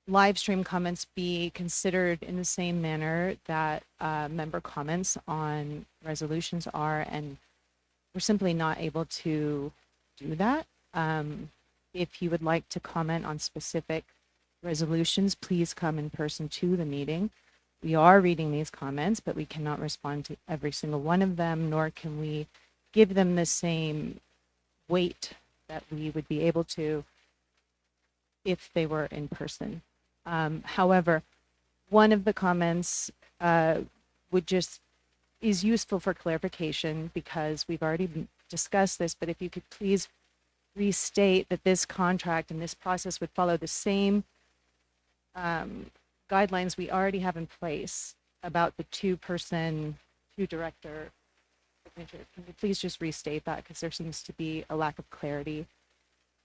live stream comments be considered in the same manner that member comments on resolutions are, and we're simply not able to do that. If you would like to comment on specific resolutions, please come in person to the meeting. We are reading these comments, but we cannot respond to every single one of them, nor can we give them the same weight that we would be able to if they were in person. However, one of the comments is useful for clarification because we've already discussed this, but if you could please restate that this contract and this process would follow the same guidelines we already have in place about the two director signature. Can you please just restate that because there seems to be a lack of clarity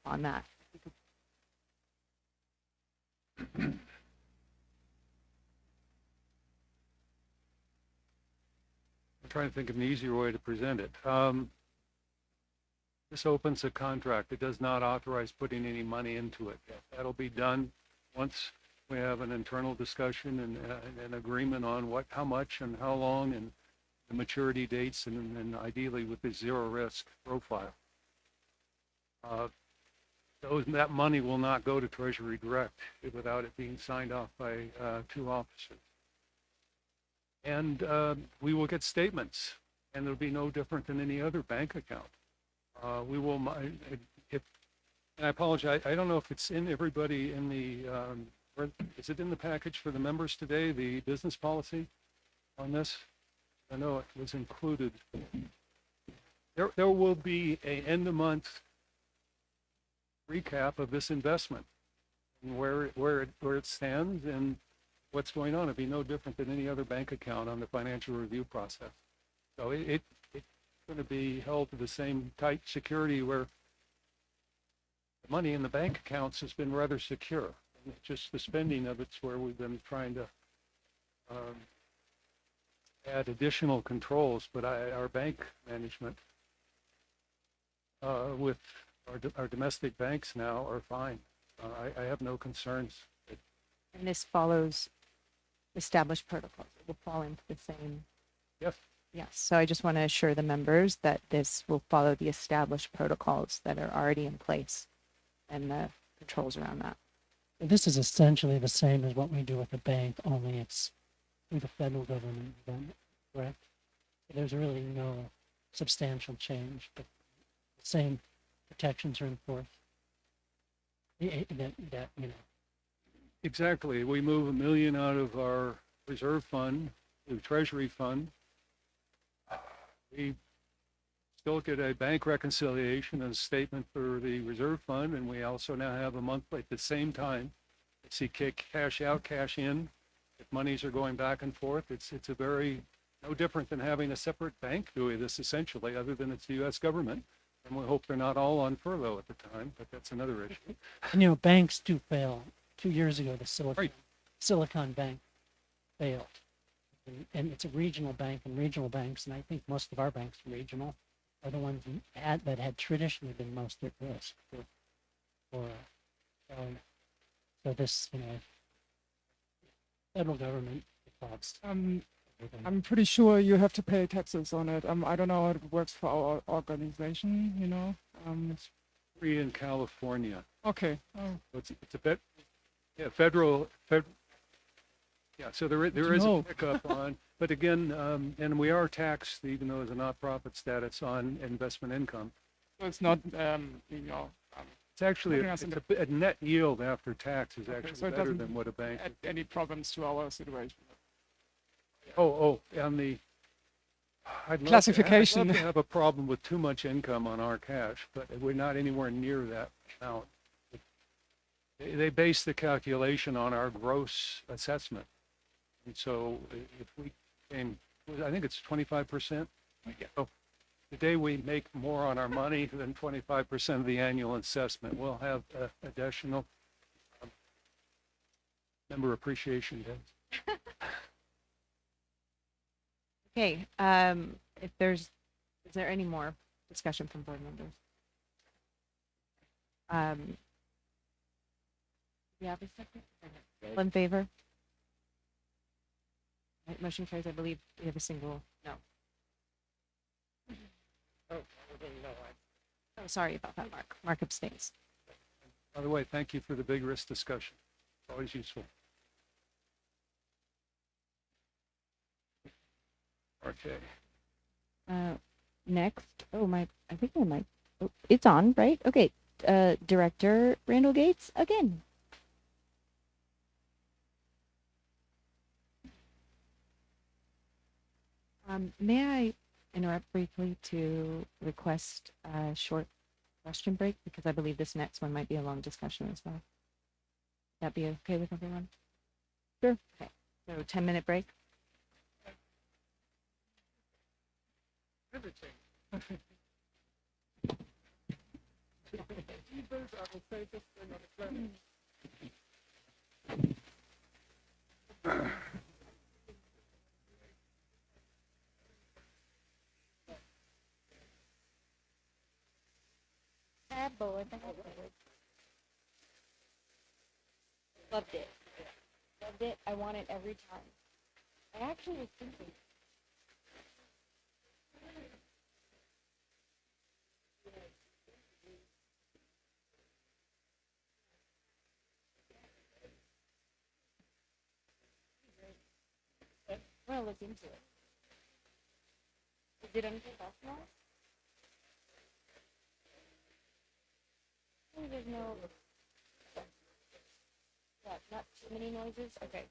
on that. I'm trying to think of an easier way to present it. This opens a contract. It does not authorize putting any money into it. That'll be done once we have an internal discussion and an agreement on how much and how long and the maturity dates and ideally with the zero risk profile. That money will not go to Treasury Direct without it being signed off by two officers. And we will get statements, and it'll be no different than any other bank account. We will, and I apologize, I don't know if it's in everybody in the, is it in the package for the members today, the business policy on this? I know it was included. There will be a end of month recap of this investment and where it stands and what's going on. It'd be no different than any other bank account on the financial review process. So it's going to be held to the same tight security where the money in the bank accounts has been rather secure. And it's just the spending of it's where we've been trying to add additional controls. But our bank management with our domestic banks now are fine. I have no concerns. And this follows established protocols. It will fall into the same. Yes. Yes. So I just want to assure the members that this will follow the established protocols that are already in place and the controls around that. This is essentially the same as what we do with the bank, only it's through the federal government, correct? There's really no substantial change, but the same protections are in force. That you know. Exactly. We move $1 million out of our reserve fund to the Treasury fund. We still get a bank reconciliation and a statement for the reserve fund, and we also now have a monthly at the same time. See cash out, cash in. If monies are going back and forth, it's a very no different than having a separate bank doing this essentially, other than it's the U.S. government. And we hope they're not all on furlough at the time, but that's another issue. And, you know, banks do fail. 2 years ago, the Silicon Bank failed. And it's a regional bank, and regional banks, and I think most of our banks are regional, are the ones that had traditionally been most at risk for so this, you know, federal government thoughts. I'm pretty sure you have to pay taxes on it. I don't know how it works for our organization, you know. It's free in California. Okay. Oh. It's a bit, yeah, federal, yeah, so there is a pickup on, but again, and we are taxed, even though it's a not-profit status, on investment income. So it's not, you know. It's actually, a net yield after tax is actually so better than what a bank. Add any problems to our situation? On the classification. I'd love to have a problem with too much income on our cash, but we're not anywhere near that amount. They base the calculation on our gross assessment. And so if we came, I think it's 25%. So the day we make more on our money than 25% of the annual assessment, we'll have additional member appreciation days. Okay. Is there any more discussion from board members. Um, you have a second? All in favor? Right, motion carries. I believe we have a single no. Oh, sorry about that, Mark. Mark abstains. By the way, thank you for the vigorous discussion. It's always useful. Okay. Next, I think my mic, oh, it's on, right? Okay, Director Randall Gates again. May I interrupt briefly to request a short question break? Because I believe this next one might be a long discussion as well. That be okay with everyone? Sure. Okay, so 10-minute break. Loved it. Loved it. I want it every time. I actually was thinking. I'm gonna look into it. Is it unprofessional? Oh, there's no. Yeah, not too many noises. Okay.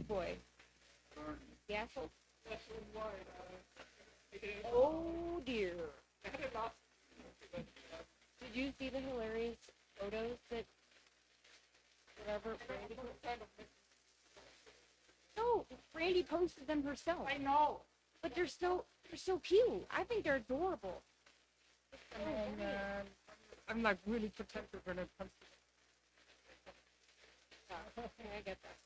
Boy. Yeah. Oh dear. Did you see the hilarious photos that whatever Brandy posted? No, Brandy posted them herself. I know. But they're so cute. I think they're adorable. I'm like really protective when it comes to Okay, I get that.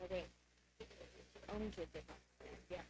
Okay. Only did it. Yeah.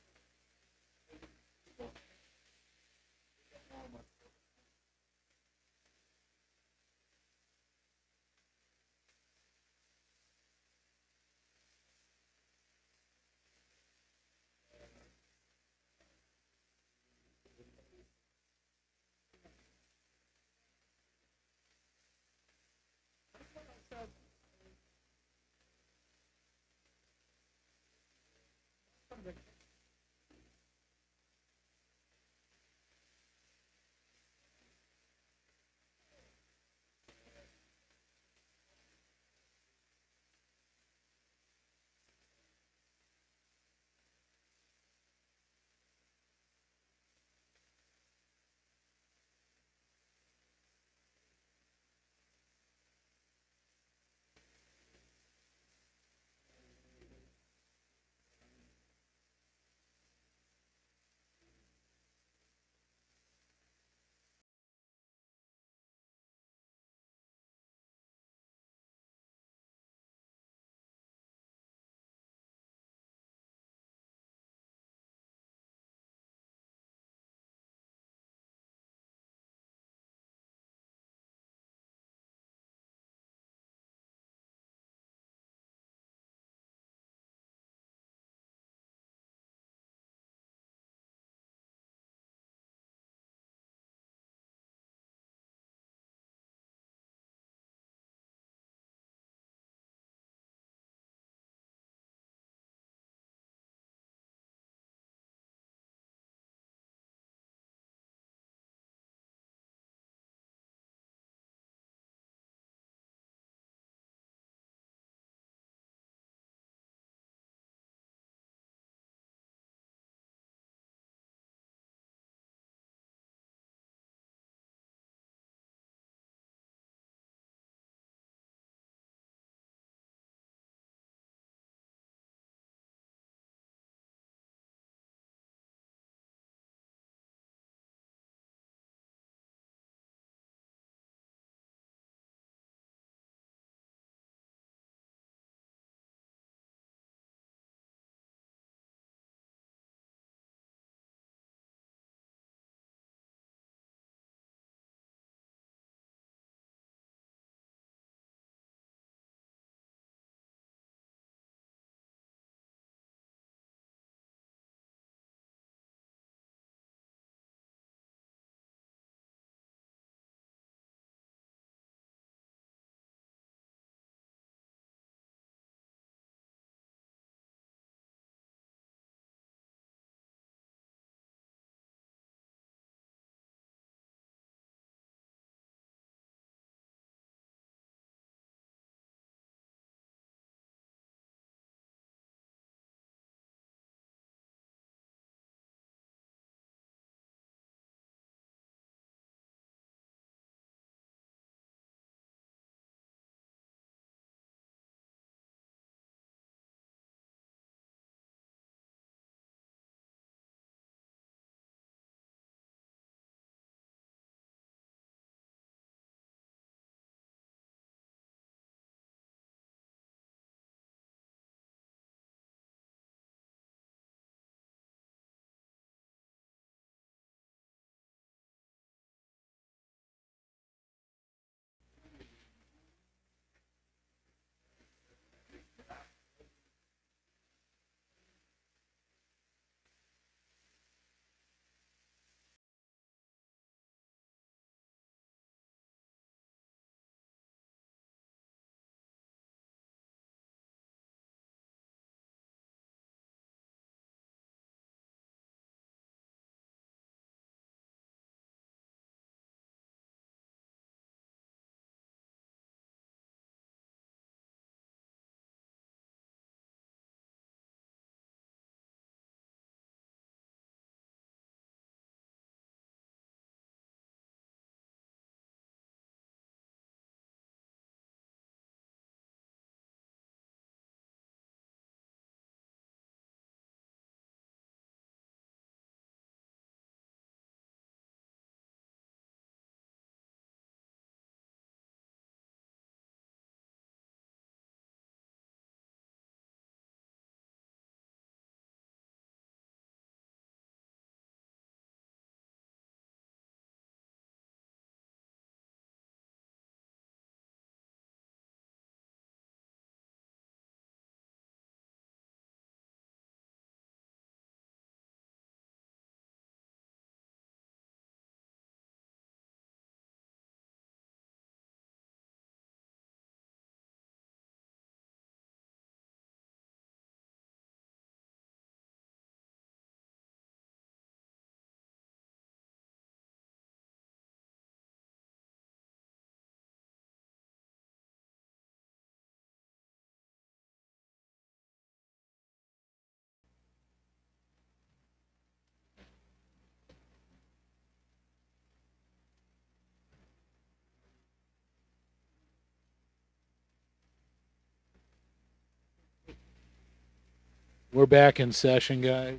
We're back in session, guys.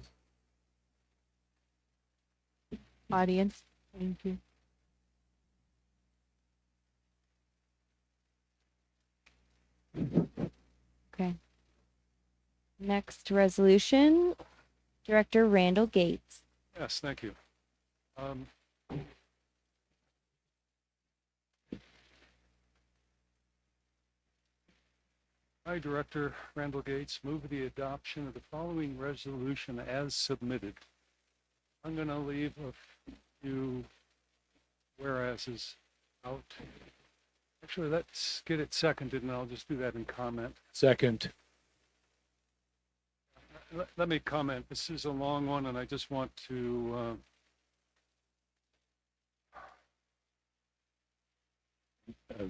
Audience, thank you. Okay. Next resolution, Director Randall Gates. Yes, thank you. I, Director Randall Gates, move the adoption of the following resolution as submitted. I'm going to leave a few whereases out. Actually, let's get it seconded, and I'll just do that in comment. Second. Let me comment. This is a long one, and I just want to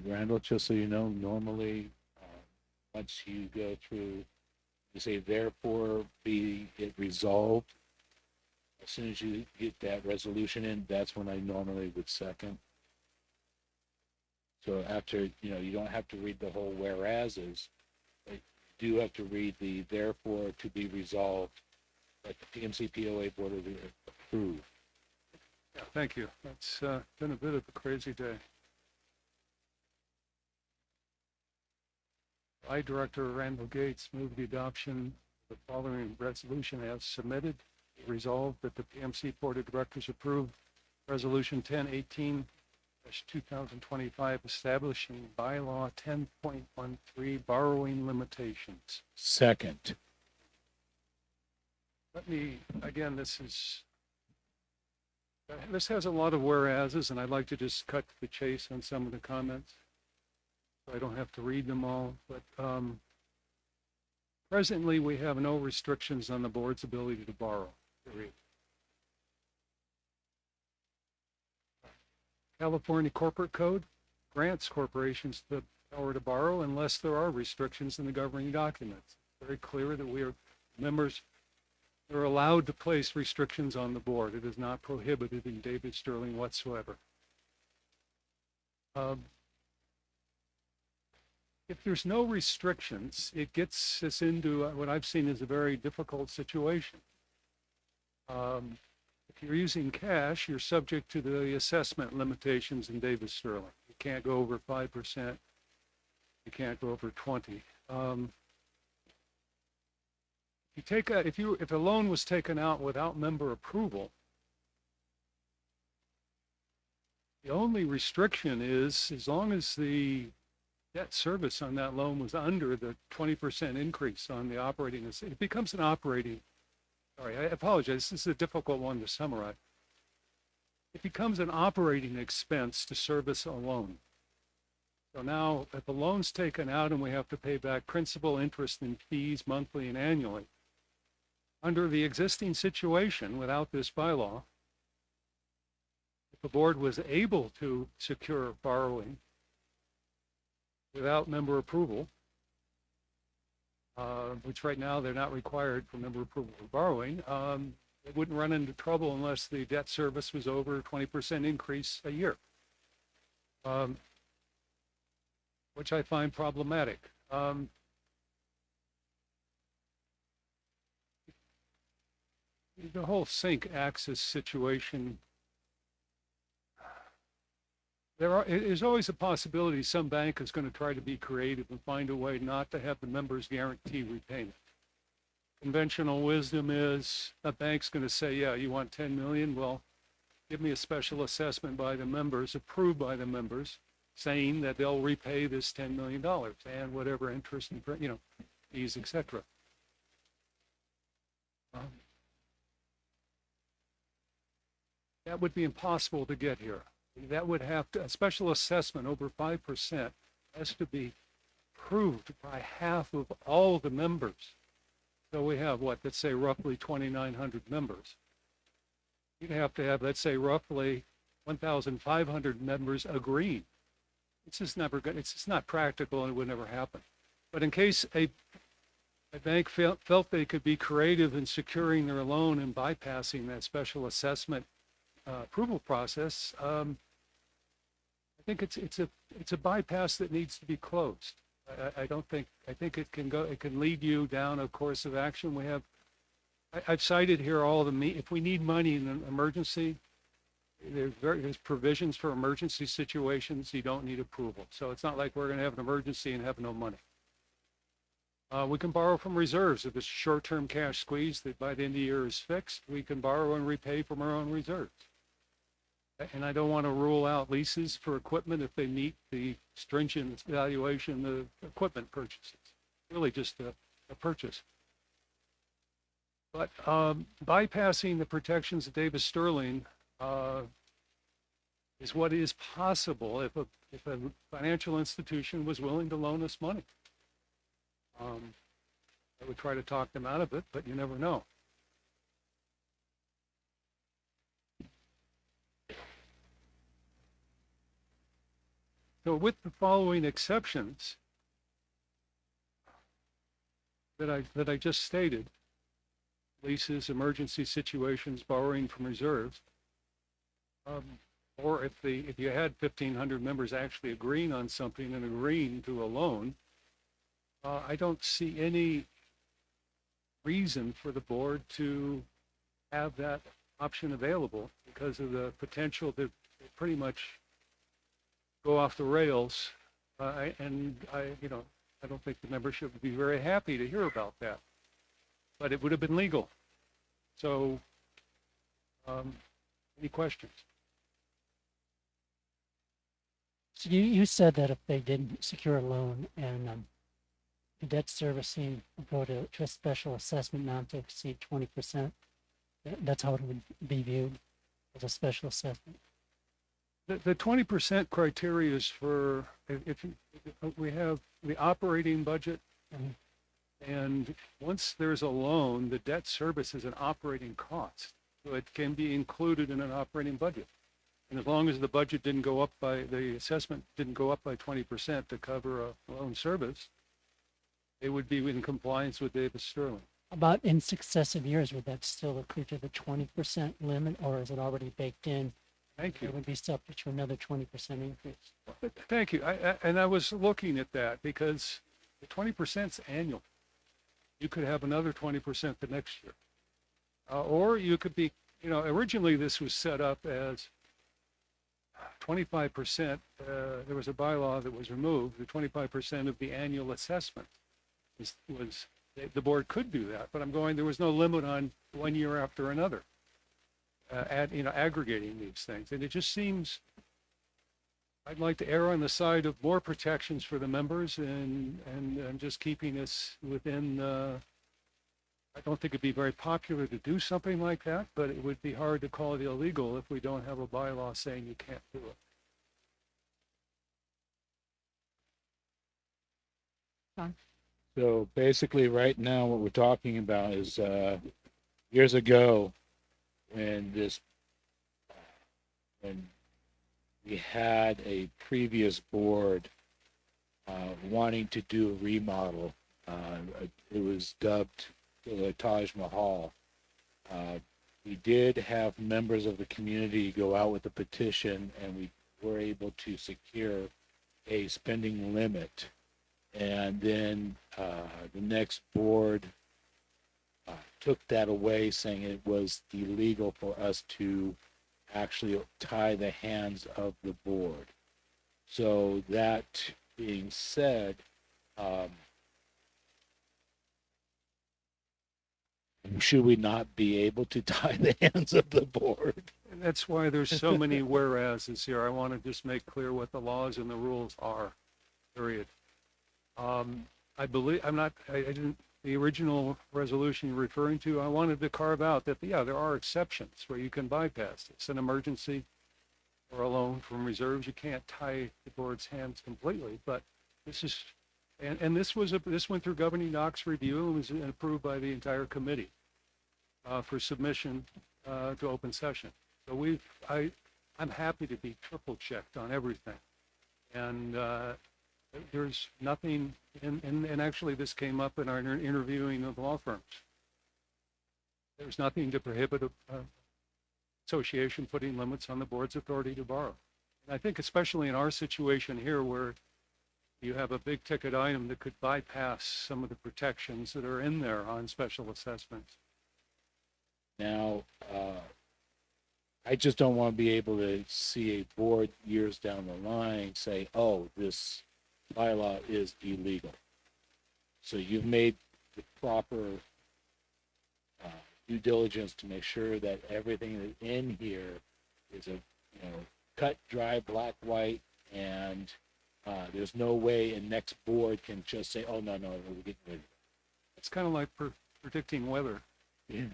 Randall, just so you know, normally, once you go through, you say therefore be it resolved. As soon as you get that resolution in, that's when I normally would second. So after, you don't have to read the whole whereases, but you do have to read the therefore to be resolved, that the PMC POA Board of approve. yeah, thank you. It's been a bit of a crazy day. I, Director Randall Gates, move the adoption of the following resolution as submitted. Resolved that the PMC Board of Directors approve Resolution 1018-2025 establishing bylaw 10.13 borrowing limitations. Second. Let me, again, this has a lot of whereases, and I'd like to just cut to the chase on some of the comments. I don't have to read them all, but presently we have no restrictions on the board's ability to borrow. Period. California Corporate Code grants corporations the power to borrow unless there are restrictions in the governing documents. It's very clear that we are members are allowed to place restrictions on the board. It is not prohibited in David Sterling whatsoever. If there's no restrictions, it gets us into what I've seen as a very difficult situation. If you're using cash, you're subject to the assessment limitations in David Sterling. You can't go over 5%. You can't go over 20. If a loan was taken out without member approval, the only restriction is as long as the debt service on that loan was under the 20% increase on the operating, it becomes an operating, sorry, I apologize, this is a difficult one to summarize. It becomes an operating expense to service a loan. So now if the loan's taken out and we have to pay back principal, interest, and fees monthly and annually, under the existing situation without this bylaw, if the board was able to secure borrowing without member approval, which right now they're not required for member approval for borrowing, they wouldn't run into trouble unless the debt service was over 20% increase a year, which I find problematic. The whole sink access situation, there's always a possibility some bank is going to try to be creative and find a way not to have the members guarantee repayment. Conventional wisdom is a bank's going to say, yeah, you want 10 million? Well, give me a special assessment by the members, approved by the members, saying that they'll repay this $10 million and whatever interest and, fees, etc. That would be impossible to get here. That would have to, a special assessment over 5% has to be approved by half of all the members. So we have let's say roughly 2,900 members. You'd have to have, let's say, roughly 1,500 members agreeing. It's just never good. It's just not practical and it would never happen. But in case a bank felt they could be creative in securing their loan and bypassing that special assessment approval process, I think it's a bypass that needs to be closed. I think it can lead you down a course of action. We have I've cited here all the, if we need money in an emergency, there's provisions for emergency situations, you don't need approval. So it's not like we're going to have an emergency and have no money. We can borrow from reserves. If it's a short-term cash squeeze that by the end of the year is fixed, we can borrow and repay from our own reserves. And I don't want to rule out leases for equipment if they meet the stringent valuation of equipment purchases. Really just a purchase. But bypassing the protections of Davis Sterling is what is possible if a financial institution was willing to loan us money. I would try to talk them out of it, but you never know. So with the following exceptions that I just stated, leases, emergency situations, borrowing from reserves, or if you had 1,500 members actually agreeing on something and agreeing to a loan, I don't see any reason for the board to have that option available because of the potential to pretty much go off the rails. And I don't think the membership would be very happy to hear about that, but it would have been legal. So, any questions? So you said that if they didn't secure a loan and the debt servicing would go to a special assessment not to exceed 20%, that's how it would be viewed, as a special assessment. The 20% criteria is for if we have the operating budget, and once there's a loan, the debt service is an operating cost, so it can be included in an operating budget. And as long as the budget didn't go up by, the assessment didn't go up by 20% to cover a loan service, it would be in compliance with Davis Sterling. About in successive years, would that still accrue to the 20% limit, or is it already baked in? Thank you. It would be subject to another 20% increase. Thank you. And I was looking at that because the 20% is annual. You could have another 20% the next year. Or you could be, originally this was set up as 25%. There was a bylaw that was removed. The 25% of the annual assessment was the board could do that. But there was no limit on 1 year after another. Aggregating these things. And it just seems, I'd like to err on the side of more protections for the members and just keeping us within, I don't think it'd be very popular to do something like that, but it would be hard to call it illegal if we don't have a bylaw saying you can't do it. John? So basically, right now, what we're talking about is years ago, when we had a previous board wanting to do a remodel. It was dubbed the Taj Mahal. We did have members of the community go out with a petition, and we were able to secure a spending limit. And then the next board took that away, saying it was illegal for us to actually tie the hands of the board. So that being said, should we not be able to tie the hands of the board? And that's why there's so many whereases here. I want to just make clear what the laws and the rules are, period. I believe, the original resolution you're referring to, I wanted to carve out that, there are exceptions where you can bypass. It's an emergency or a loan from reserves. You can't tie the board's hands completely, but this is, and this went through governing docs review and was approved by the entire committee for submission to open session. So I'm happy to be triple checked on everything. And there's nothing, and actually this came up in our interviewing of law firms. There's nothing to prohibit a association putting limits on the board's authority to borrow. And I think especially in our situation here where you have a big ticket item that could bypass some of the protections that are in there on special assessments. Now, I just don't want to be able to see a board years down the line say, oh, this bylaw is illegal. So you've made the proper due diligence to make sure that everything that's in here is cut, dry, black, white, and there's no way a next board can just say, oh, no, we're getting rid of it. It's kind of like predicting weather. Yeah.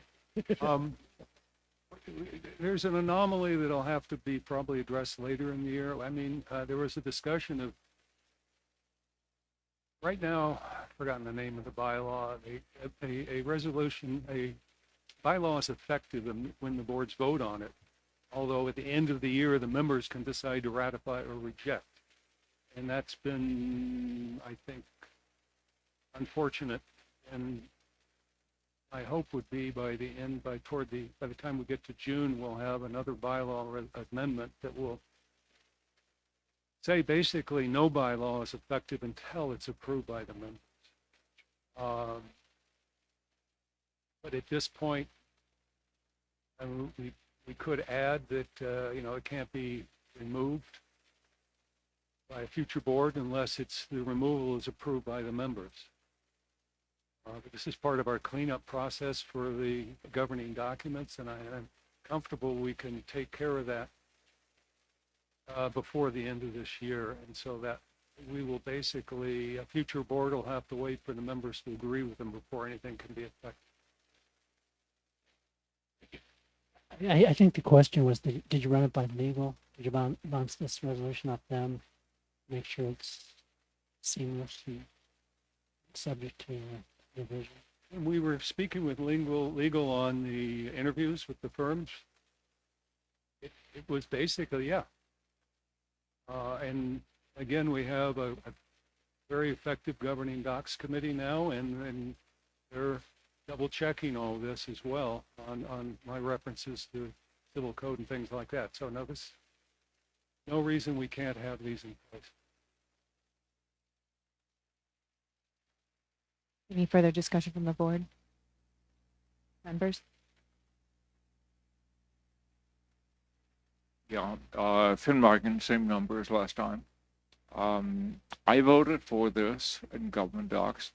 There's an anomaly that'll have to be probably addressed later in the year. I mean, there was a discussion of, right now, I've forgotten the name of the bylaw, a resolution, a bylaw is effective when the boards vote on it, although at the end of the year, the members can decide to ratify or reject. And that's been, I think, unfortunate, and my hope would be by the time we get to June, we'll have another bylaw amendment that will say basically no bylaw is effective until it's approved by the members. But at this point, we could add that, it can't be removed by a future board unless the removal is approved by the members. But this is part of our cleanup process for the governing documents, and I'm comfortable we can take care of that before the end of this year. And so that we will basically, a future board will have to wait for the members to agree with them before anything can be effective. I think the question was, did you run it by legal? Did you bounce this resolution off them? Make sure it's seamless and subject to revision. And we were speaking with legal on the interviews with the firms. It was basically, yeah. And again, we have a very effective governing docs committee now, and they're double checking all this as well on my references to civil code and things like that. So no reason we can't have these in place. Any further discussion from the board? Members? Yeah, Finmarken, same number as last time. I voted for this in government docs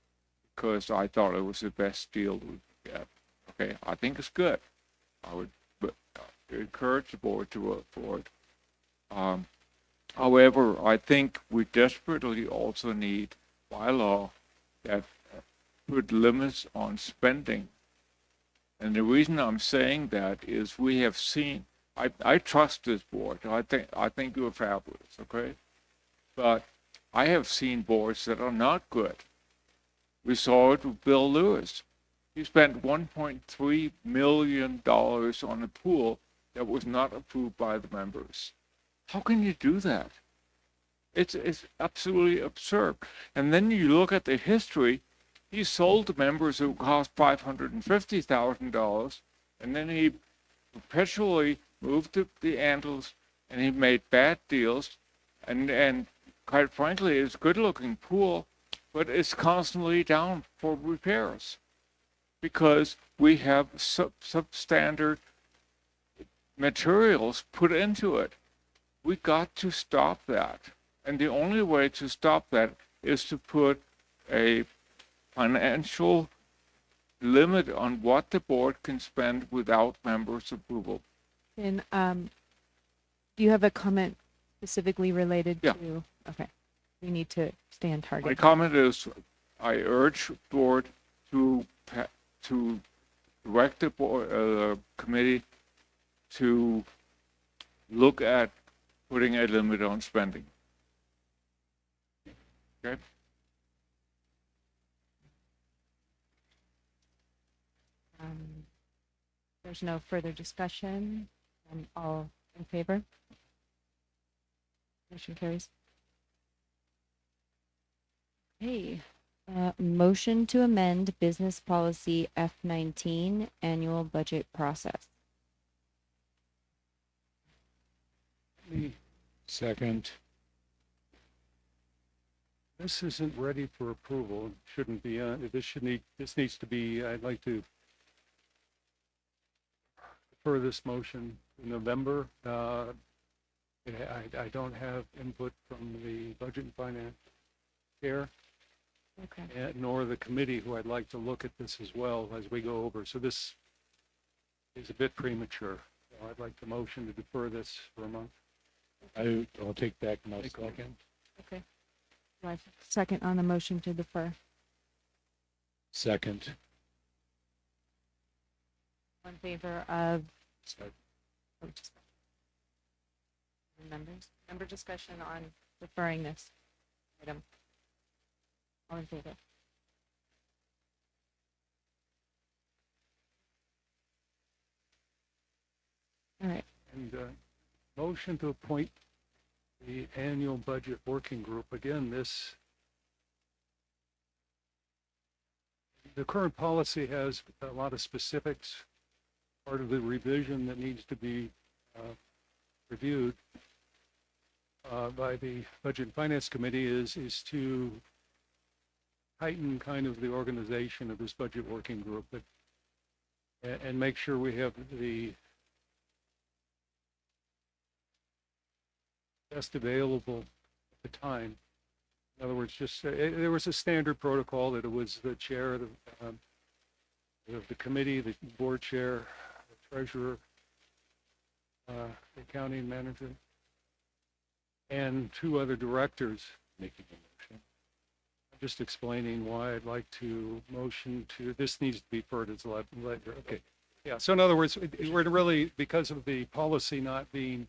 because I thought it was the best deal we could get. Okay, I think it's good. I would encourage the board to vote for it. However, I think we desperately also need bylaw that put limits on spending. And the reason I'm saying that is we have seen, I trust this board. I think you're fabulous, okay? But I have seen boards that are not good. We saw it with Bill Lewis. He spent $1.3 million on a pool that was not approved by the members. How can you do that? It's absolutely absurd. And then you look at the history. He sold to members who cost $550,000, and then he perpetually moved to the Antilles, and he made bad deals, and quite frankly, it's a good-looking pool, but it's constantly down for repairs because we have substandard materials put into it. We got to stop that, and the only way to stop that is to put a financial limit on what the board can spend without members' approval. And do you have a comment specifically related to? Okay, we need to stay on target. My comment is, I urge the board to direct the board, committee to look at putting a limit on spending. Okay. There's no further discussion. All in favor? Motion carries. Okay. Motion to amend business policy F19 annual budget process. Second. This isn't ready for approval. It shouldn't be. This needs to be. I'd like to defer this motion to November. I don't have input from the Budget and Finance Chair, Okay. nor the committee, who I'd like to look at this as well as we go over. So this is a bit premature. So I'd like the motion to defer this for a month. I'll take back my Take second. again. Okay. Do I have a second on the motion to defer? Second. All in favor of, Second. oh, just member discussion on deferring this item. All in favor? All right. And motion to appoint the annual budget working group. Again, the current policy has a lot of specifics. Part of the revision that needs to be reviewed by the Budget and Finance Committee is to heighten kind of the organization of this budget working group, and make sure we have the best available at the time. In other words, just there was a standard protocol that it was the chair of the committee, the board chair, the treasurer, the accounting manager, and two other directors making the motion. I'm just explaining why I'd like to motion to, this needs to be deferred as later. Okay. Yeah, so in other words, we're really, because of the policy not being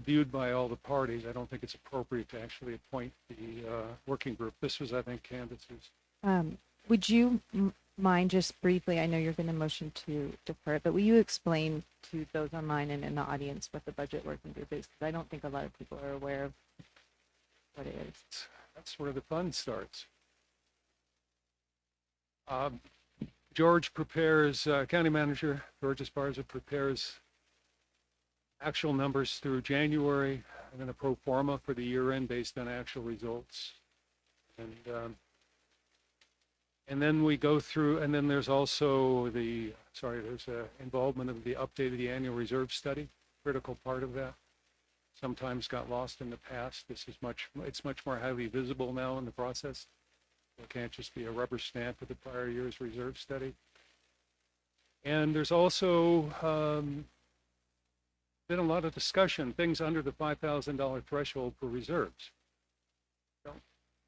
viewed by all the parties, I don't think it's appropriate to actually appoint the working group. This was, I think, Candace's. Would you mind just briefly, I know you're going to motion to defer it, but will you explain to those online and in the audience what the budget working group is? Because I don't think a lot of people are aware of what it is. That's where the fun starts. George prepares, county manager, George Esparza prepares actual numbers through January, and then a pro forma for the year end based on actual results. And then we go through, and then there's also there's involvement of the update of the annual reserve study, critical part of that. Sometimes got lost in the past. It's much more highly visible now in the process. It can't just be a rubber stamp of the prior year's reserve study. And there's also been a lot of discussion, things under the $5,000 threshold for reserves.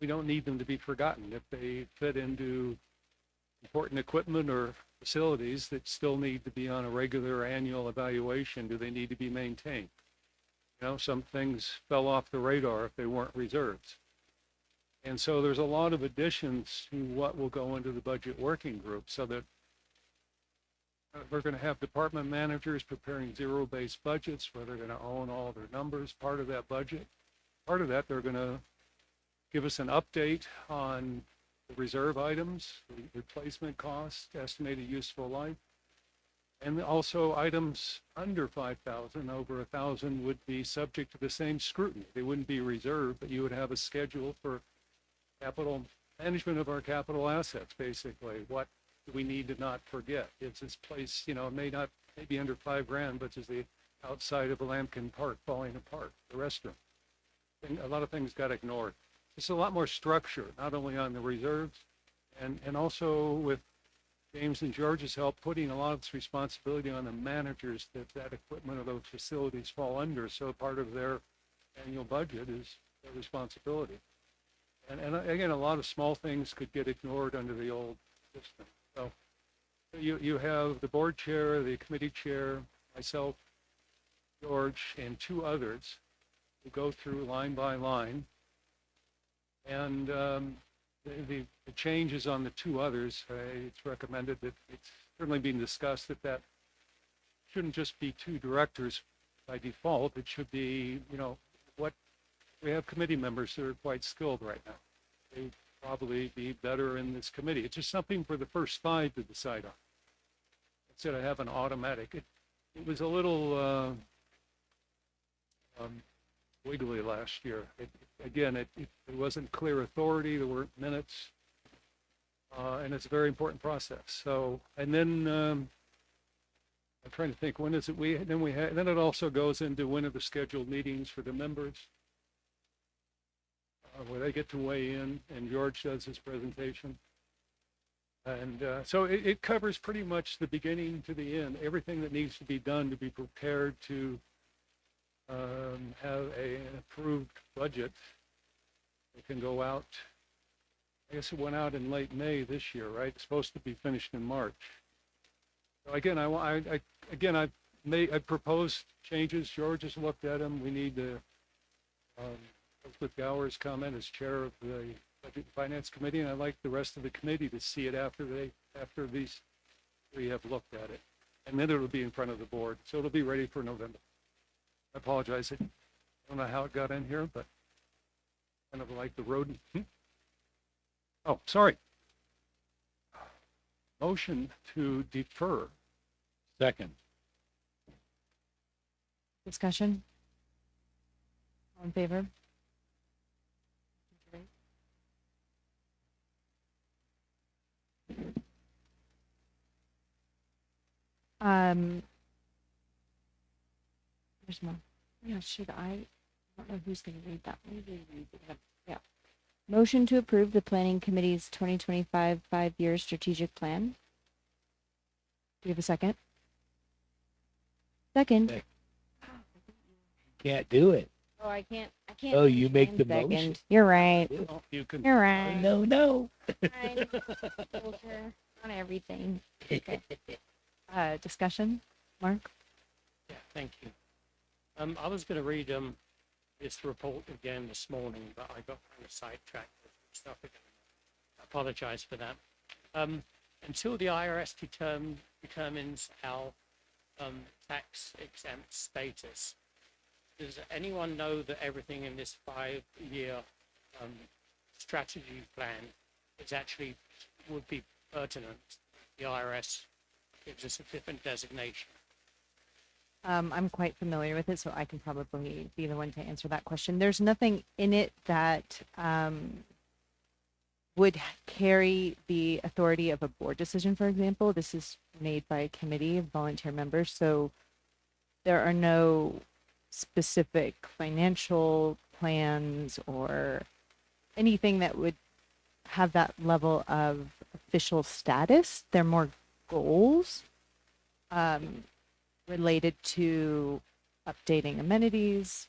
We don't need them to be forgotten. If they fit into important equipment or facilities that still need to be on a regular annual evaluation, do they need to be maintained? You know, some things fell off the radar if they weren't reserves. And so there's a lot of additions to what will go into the budget working group, so that we're going to have department managers preparing zero-based budgets where they're going to own all their numbers, part of that budget. Part of that, they're going to give us an update on the reserve items, the replacement cost, estimated useful life, and also items under 5,000, over 1,000 would be subject to the same scrutiny. They wouldn't be reserved, but you would have a schedule for capital management of our capital assets, basically. What do we need to not forget? It's this place, you know, maybe under $5,000, but is the outside of a Lambkin Park falling apart, the restroom. And a lot of things got ignored. It's a lot more structure, not only on the reserves, and also with James and George's help, putting a lot of this responsibility on the managers that equipment or those facilities fall under. So part of their annual budget is their responsibility. And again, a lot of small things could get ignored under the old system. So you have the board chair, the committee chair, myself, George, and two others who go through line by line. And the changes on the two others, it's recommended that it's certainly being discussed that shouldn't just be two directors by default. It should be, you know, we have committee members that are quite skilled right now. They'd probably be better in this committee. It's just something for the first five to decide on. Instead of having automatic. It was a little wiggly last year. It wasn't clear authority. There weren't minutes. And it's a very important process. So, and then I'm trying to think, when is it, then it also goes into when are the scheduled meetings for the members, where they get to weigh in, and George does his presentation. And so it covers pretty much the beginning to the end, everything that needs to be done to be prepared to have an approved budget. It can go out, I guess it went out in late May this year, right? It's supposed to be finished in March. So again, I proposed changes. George has looked at them. We need to, Elizabeth Gower's comment as chair of the Budget and Finance Committee, and I'd like the rest of the committee to see it after these three have looked at it. And then it'll be in front of the board, so it'll be ready for November. I apologize. I don't know how it got in here, but kind of like the road. Oh, sorry. Motion to defer. Second. Discussion? All in favor? There's more. Yeah, I don't know who's going to read that one. Yeah. Motion to approve the Planning Committee's 2025 5-year strategic plan. Do you have a second? Second. Second. Can't do it. Oh, I can't. Oh, you make the second. motion. You're right. Oh, you can. You're right. No. Fine. Filter on everything. Okay. Discussion? Mark? Yeah, thank you. I was going to read this report again this morning, but I got kind of sidetracked with some stuff again. I apologize for that. Until the IRS determines our tax exempt status, does anyone know that everything in this 5-year strategy plan is actually would be pertinent? The IRS gives us a different designation. I'm quite familiar with it, so I can probably be the one to answer that question. There's nothing in it that would carry the authority of a board decision, for example. This is made by a committee of volunteer members, so there are no specific financial plans or anything that would have that level of official status. They're more goals related to updating amenities,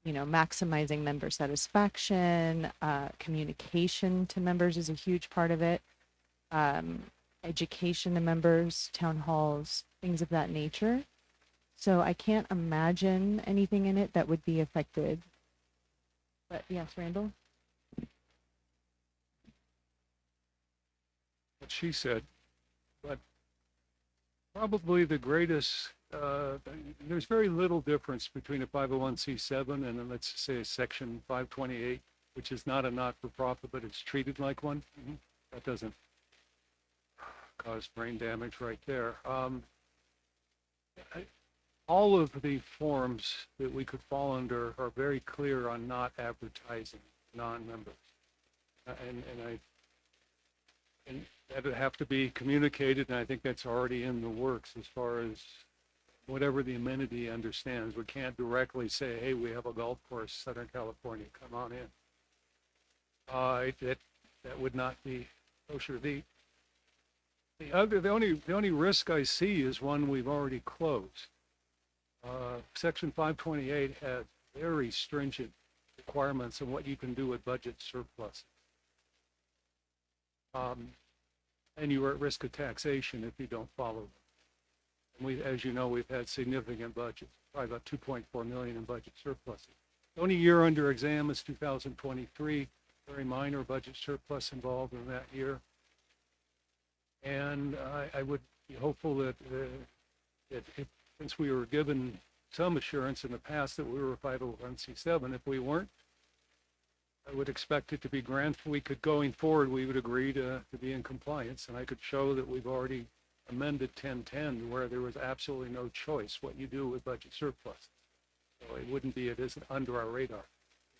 maximizing member satisfaction, communication to members is a huge part of it, education to members, town halls, things of that nature. So I can't imagine anything in it that would be affected. But yes, Randall? What she said, but probably the greatest, there's very little difference between a 501c7 and then let's say a section 528, which is not a not-for-profit, but it's treated like one. That doesn't cause brain damage right there. All of the forms that we could fall under are very clear on not advertising non-members. And that would have to be communicated, and I think that's already in the works as far as whatever the amenity understands. We can't directly say, hey, we have a golf course, Southern California, come on in. That would not be kosher. The only risk I see is one we've already closed. Section 528 has very stringent requirements on what you can do with budget surplus. And you are at risk of taxation if you don't follow them. As you know, we've had significant budgets, probably about 2.4 million in budget surpluses. The only year under exam is 2023, very minor budget surplus involved in that year. And I would be hopeful that since we were given some assurance in the past that we were a 501c7, if we weren't, I would expect it to be we could, going forward, we would agree to be in compliance, and I could show that we've already amended 1010 where there was absolutely no choice what you do with budget surplus. So it wouldn't be, it isn't under our radar.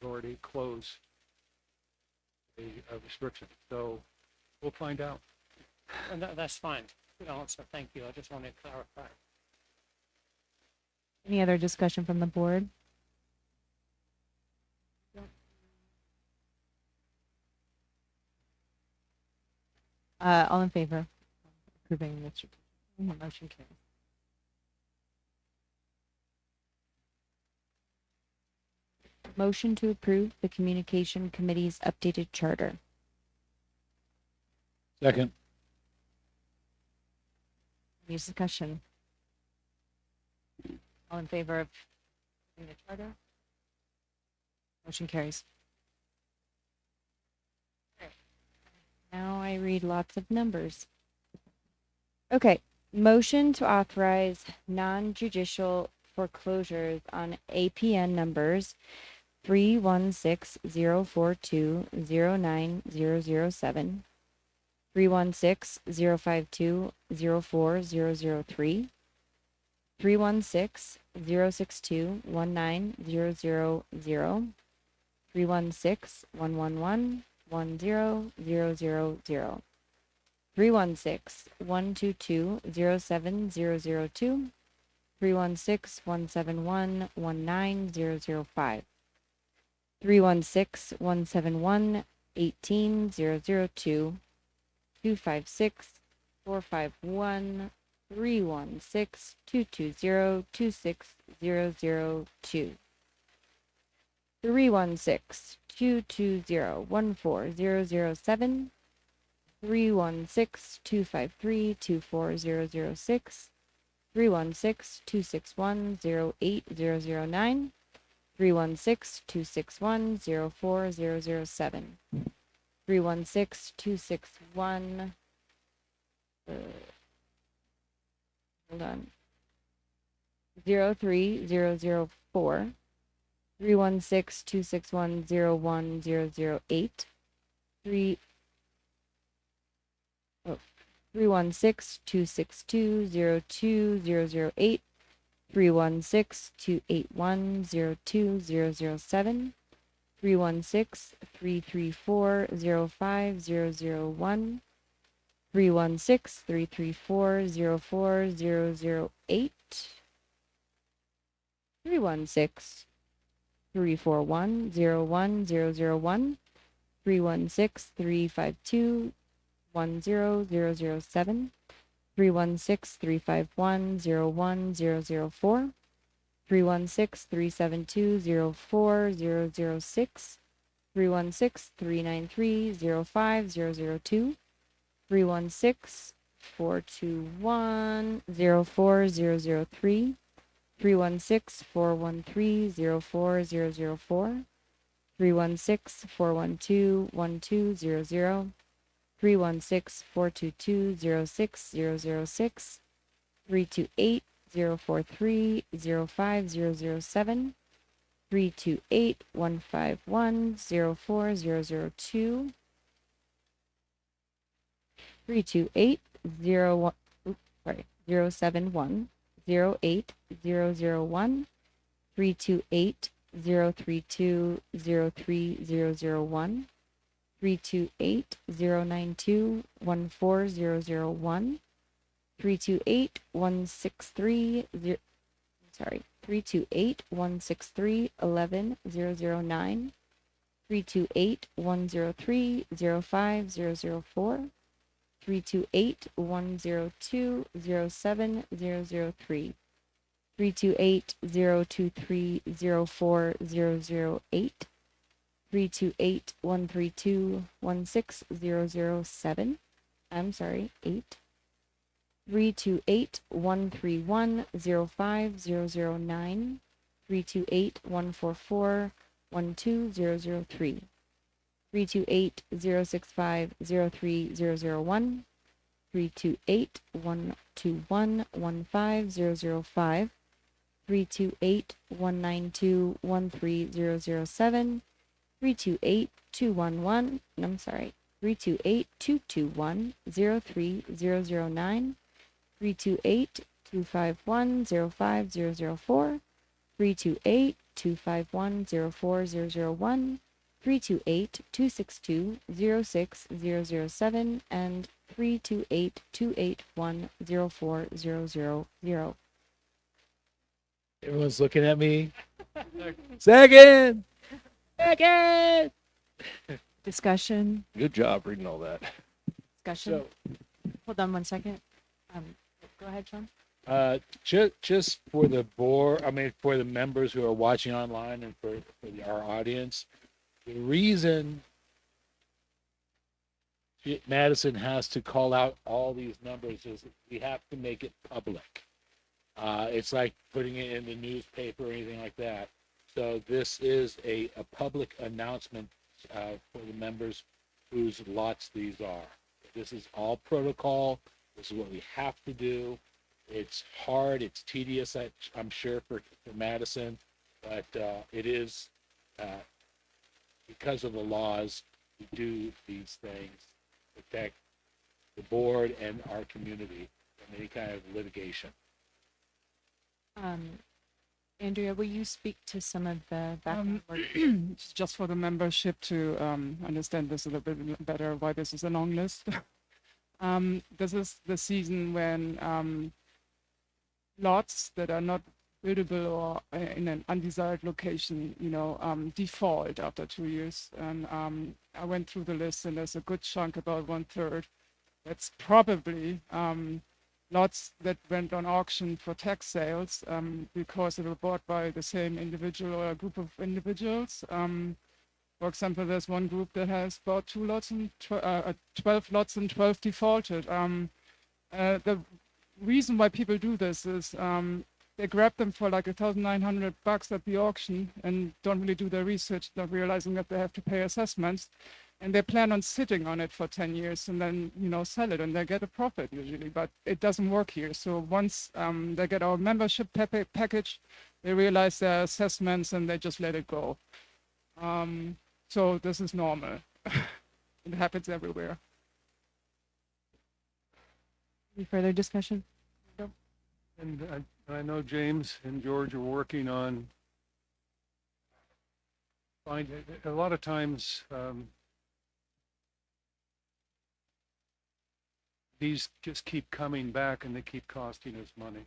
We've already closed a restriction. So we'll find out. And that's fine. Good answer, thank you. I just wanted to clarify. Any other discussion from the board? All in favor of approving the motion carries. Motion to approve the communication committee's updated charter. Second. Any discussion? All in favor of approving the charter? Motion carries. Now I read lots of numbers. Okay, motion to authorize non-judicial foreclosures on APN numbers 316-042-09007, 316-052-04003, 316-062-19000, 316-111-10000, 316-122-07002, 316-171-19005, 316-171-18002, 256-451, 316-220-26002, 316-220-14007, 316-253-24006, 316-261-08009, 316-261-04007, 316-261, hold on, 03004, 316-261-01008, 316-262-02008, 316-281-02007, 316-334-05001, 316-334-04008, 316-341-01001, 316-352-10007, 316-351-01004, 316-372-04006, 316-393-05002, 316-421-04003, 316-413-04004, 316-412-1200, 316-422-06006, 328-043-05007, 328-151-04002, 328-071, 08001, 328-032-03001, 328-092-14001, 328-163, 328-163-11009, 328-103-05004, 328-102-07003, 328-023-04008, 328-132-16007, I'm sorry, 8, 328-131-05009, 328-144-12003, 328-065-03001, 328-121-15005, 328-192-13007, 328-211, I'm sorry, 328-221-03009, 328-251-05004, 328-251-04001, 328-262-06007, and 328-281-0400. Everyone's looking at me. Second. Second. Discussion, Good job reading all that. discussion. So, Hold on one second. Go ahead, Sean. just for the board, I mean, for the members who are watching online and for our audience, the reason Madison has to call out all these numbers is we have to make it public. It's like putting it in the newspaper or anything like that. So this is a public announcement for the members whose lots these are. This is all protocol. This is what we have to do. It's hard. It's tedious, I'm sure, for Madison, but it is because of the laws. We do these things to protect the board and our community from any kind of litigation. Andrea, will you speak to some of the background? Just for the membership to understand this a little bit better, why this is a long list. This is the season when lots that are not buildable or in an undesired location, default after 2 years. And I went through the list, and there's a good chunk, about 1/3. That's probably lots that went on auction for tax sales because they were bought by the same individual or a group of individuals. For example, there's one group that has bought 2 lots and 12 lots and 12 defaulted. The reason why people do this is they grab them for like $1,900 at the auction and don't really do their research, not realizing that they have to pay assessments. And they plan on sitting on it for 10 years and then, sell it, and they get a profit usually, but it doesn't work here. So once they get our membership package, they realize their assessments and they just let it go. So this is normal. It happens everywhere. Any further discussion? And I know James and George are working on a lot of times these just keep coming back and they keep costing us money.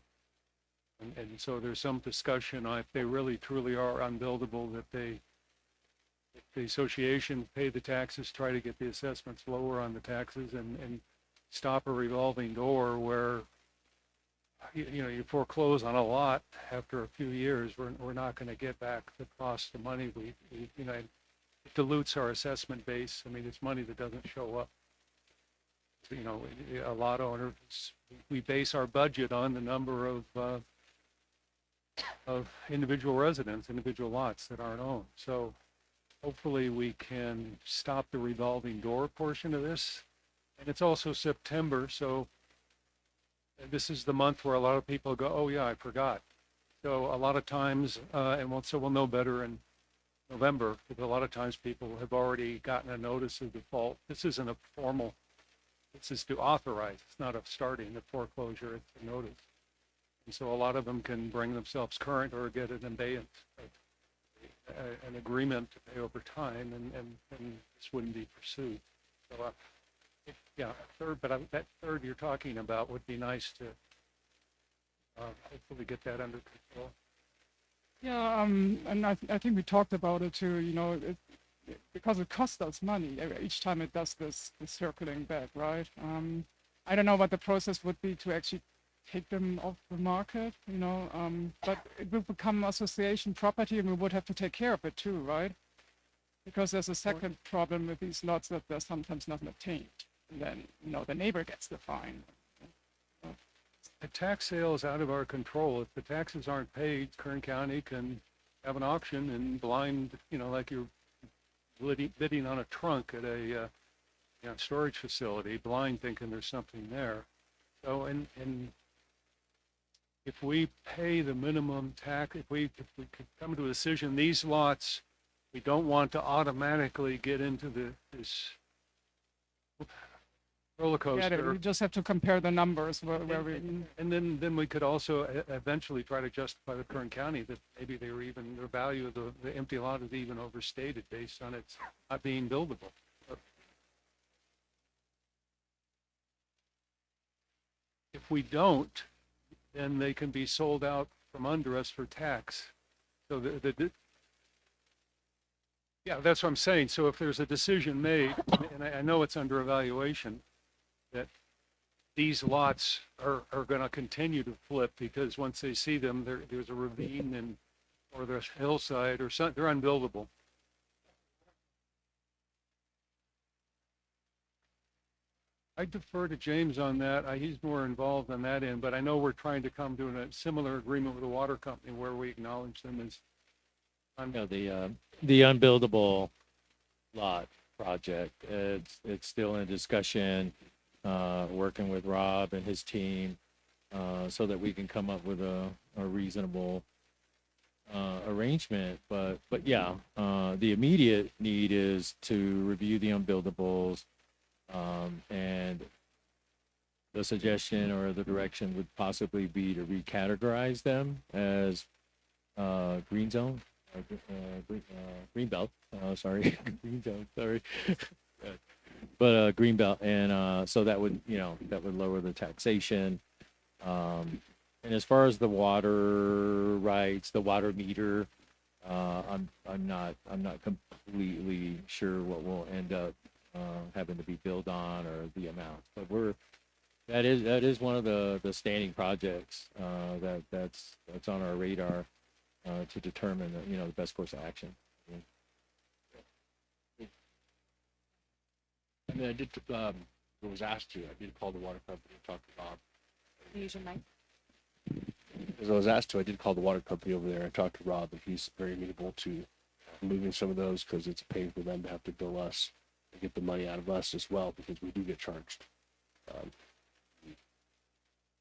And so there's some discussion on if they really truly are unbuildable, that the association pay the taxes, try to get the assessments lower on the taxes, and stop a revolving door where you foreclose on a lot after a few years. We're not going to get back the cost of money. It dilutes our assessment base. I mean, it's money that doesn't show up. A lot of owners, we base our budget on the number of individual residents, individual lots that aren't owned. So hopefully we can stop the revolving door portion of this. And it's also September, so this is the month where a lot of people go, oh yeah, I forgot. So a lot of times, we'll know better in November, because a lot of times people have already gotten a notice of default. This isn't a formal, this is to authorize. It's not a starting the foreclosure, it's a notice. And so a lot of them can bring themselves current or get an abeyance, an agreement to pay over time, and this wouldn't be pursued. So yeah, a third, but that third you're talking about would be nice to hopefully get that under control. Yeah, and I think we talked about it too, because it costs us money each time it does this circling back, right? I don't know what the process would be to actually take them off the market, but it will become association property and we would have to take care of it too, right? Because there's a second problem with these lots, that they're sometimes not obtained. And then, the neighbor gets the fine. The tax sale is out of our control. If the taxes aren't paid, Kern County can have an auction and blind, like you're bidding on a trunk at a storage facility, blind thinking there's something there. So, and if we pay the minimum tax, if we could come to a decision, these lots, we don't want to automatically get into this roller coaster. Yeah, we just have to compare the numbers And then we could also eventually try to justify with Kern County that maybe the value of the empty lot is even overstated based on its not being buildable. if we don't, then they can be sold out from under us for tax. So yeah, that's what I'm saying. So if there's a decision made, and I know it's under evaluation, that these lots are going to continue to flip because once they see them, there's a ravine and, or there's hillside or something, they're unbuildable. I defer to James on that. He's more involved on that end, but I know we're trying to come to a similar agreement with the water company where we acknowledge them as. The unbuildable lot project, it's still in discussion, working with Rob and his team, so that we can come up with a reasonable arrangement. But yeah, the immediate need is to review the unbuildables, and the suggestion or the direction would possibly be to recategorize them as green zone. Green belt, sorry, green zone, sorry. But green belt, and so that would, that would lower the taxation. And as far as the water rights, the water meter, I'm not completely sure what will end up having to be billed on or the amount. But that is one of the standing projects that's on our radar. To determine the best course of action. I mean, was asked to. I did call the water company and talk to Rob. Use your mic. As I was asked to, I did call the water company over there and talk to Rob, and he's very amenable to moving some of those because it's a pain for them to have to bill us and get the money out of us as well because we do get charged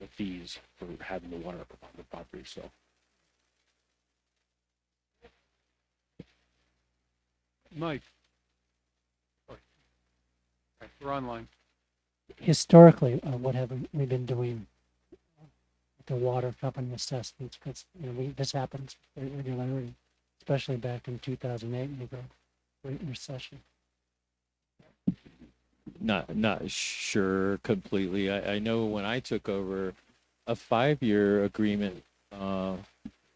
the fees for having the water on the property. So. Mike. We're online. Historically, what have we been doing with the water company assessments? Because this happens regularly, especially back in 2008 with the Great Recession. Not sure completely. I know when I took over, a 5-year agreement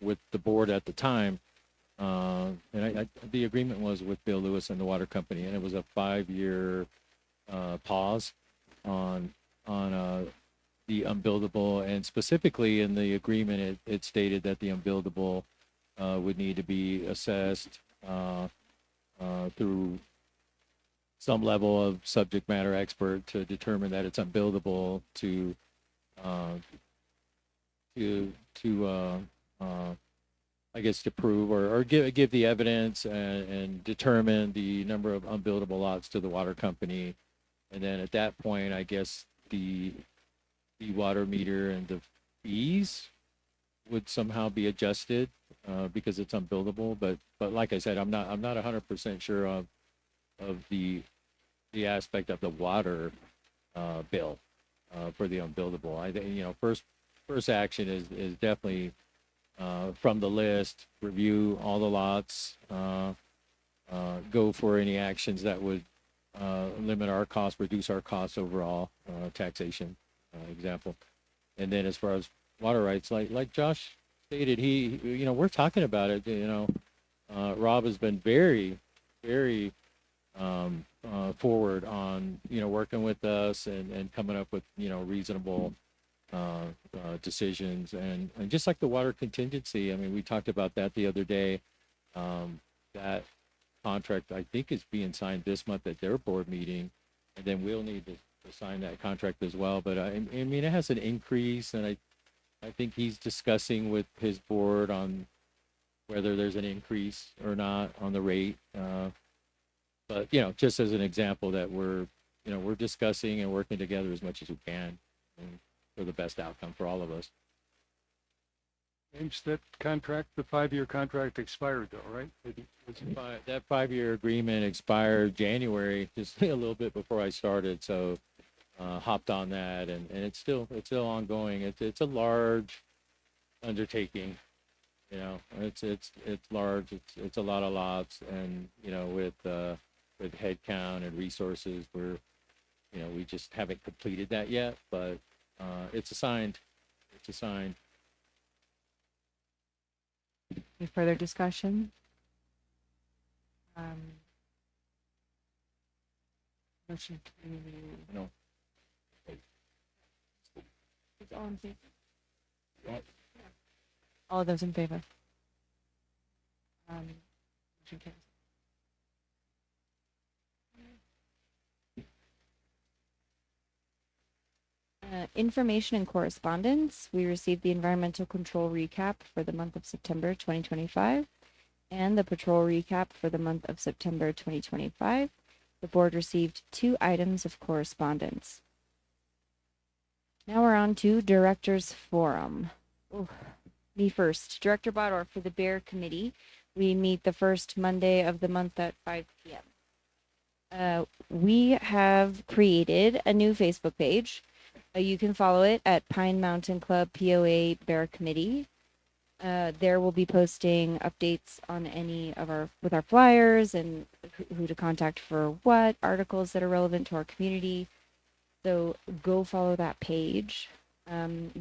with the board at the time. And the agreement was with Bill Lewis and the water company, and it was a 5-year pause on the unbuildable, and specifically in the agreement, it stated that the unbuildable would need to be assessed through some level of subject matter expert to determine that it's unbuildable to I guess to prove or give the evidence and determine the number of unbuildable lots to the water company. And then at that point, I guess the water meter and the fees would somehow be adjusted because it's unbuildable. But like I said, I'm not 100% sure of the aspect of the water bill for the unbuildable. I think first action is definitely from the list, review all the lots, go for any actions that would limit our costs, reduce our costs overall, taxation example. And then as far as water rights, like Josh stated, we're talking about it. Rob has been very, very forward on working with us and coming up with reasonable decisions, and just like the water contingency. I mean, we talked about that the other day. That contract, I think, is being signed this month at their board meeting, and then we'll need to sign that contract as well. But I mean, it has an increase, and I think he's discussing with his board on whether there's an increase or not on the rate. But just as an example that we're discussing and working together as much as we can for the best outcome for all of us. James, that contract, the 5-year contract expired though, right? That 5-year agreement expired January, just a little bit before I started. So hopped on that, and it's still ongoing. It's a large undertaking. It's large. It's a lot of lots, and with head count and resources, we just haven't completed that yet. But It's assigned. It's assigned. Any further discussion? Motion to. No. All in favor? All those in favor? Motion carries. Information and correspondence. We received the environmental control recap for the month of September 2025 and the patrol recap for the month of September 2025. The board received 2 items of correspondence. Now we're on to Directors Forum. Ooh, me first. Director Bodor for the Bear Committee. We meet the first Monday of the month at 5 p.m. We have created a new Facebook page. You can follow it at Pine Mountain Club POA Bear Committee. There we'll be posting updates on any of our flyers and who to contact for what, articles that are relevant to our community. So go follow that page.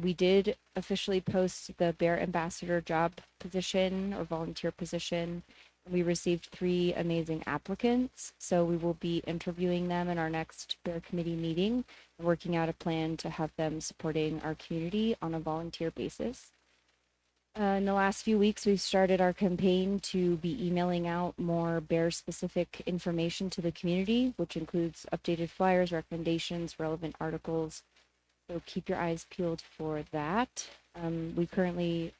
We did officially post the Bear Ambassador job position or volunteer position. We received 3 amazing applicants, so we will be interviewing them in our next Bear Committee meeting and working out a plan to have them supporting our community on a volunteer basis. In the last few weeks, we've started our campaign to be emailing out more bear-specific information to the community, which includes updated flyers, recommendations, relevant articles. So keep your eyes peeled for that. We currently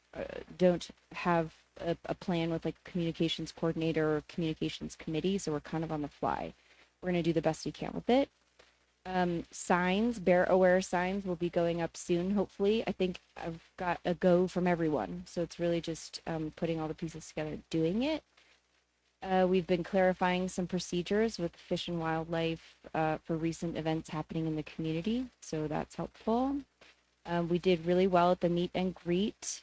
don't have a plan with like a communications coordinator or communications committee, so we're kind of on the fly. We're going to do the best we can with it. Signs, Bear Aware signs will be going up soon, hopefully. I think I've got a go from everyone, so it's really just putting all the pieces together, doing it. We've been clarifying some procedures with Fish and Wildlife for recent events happening in the community, so that's helpful. We did really well at the meet and greet.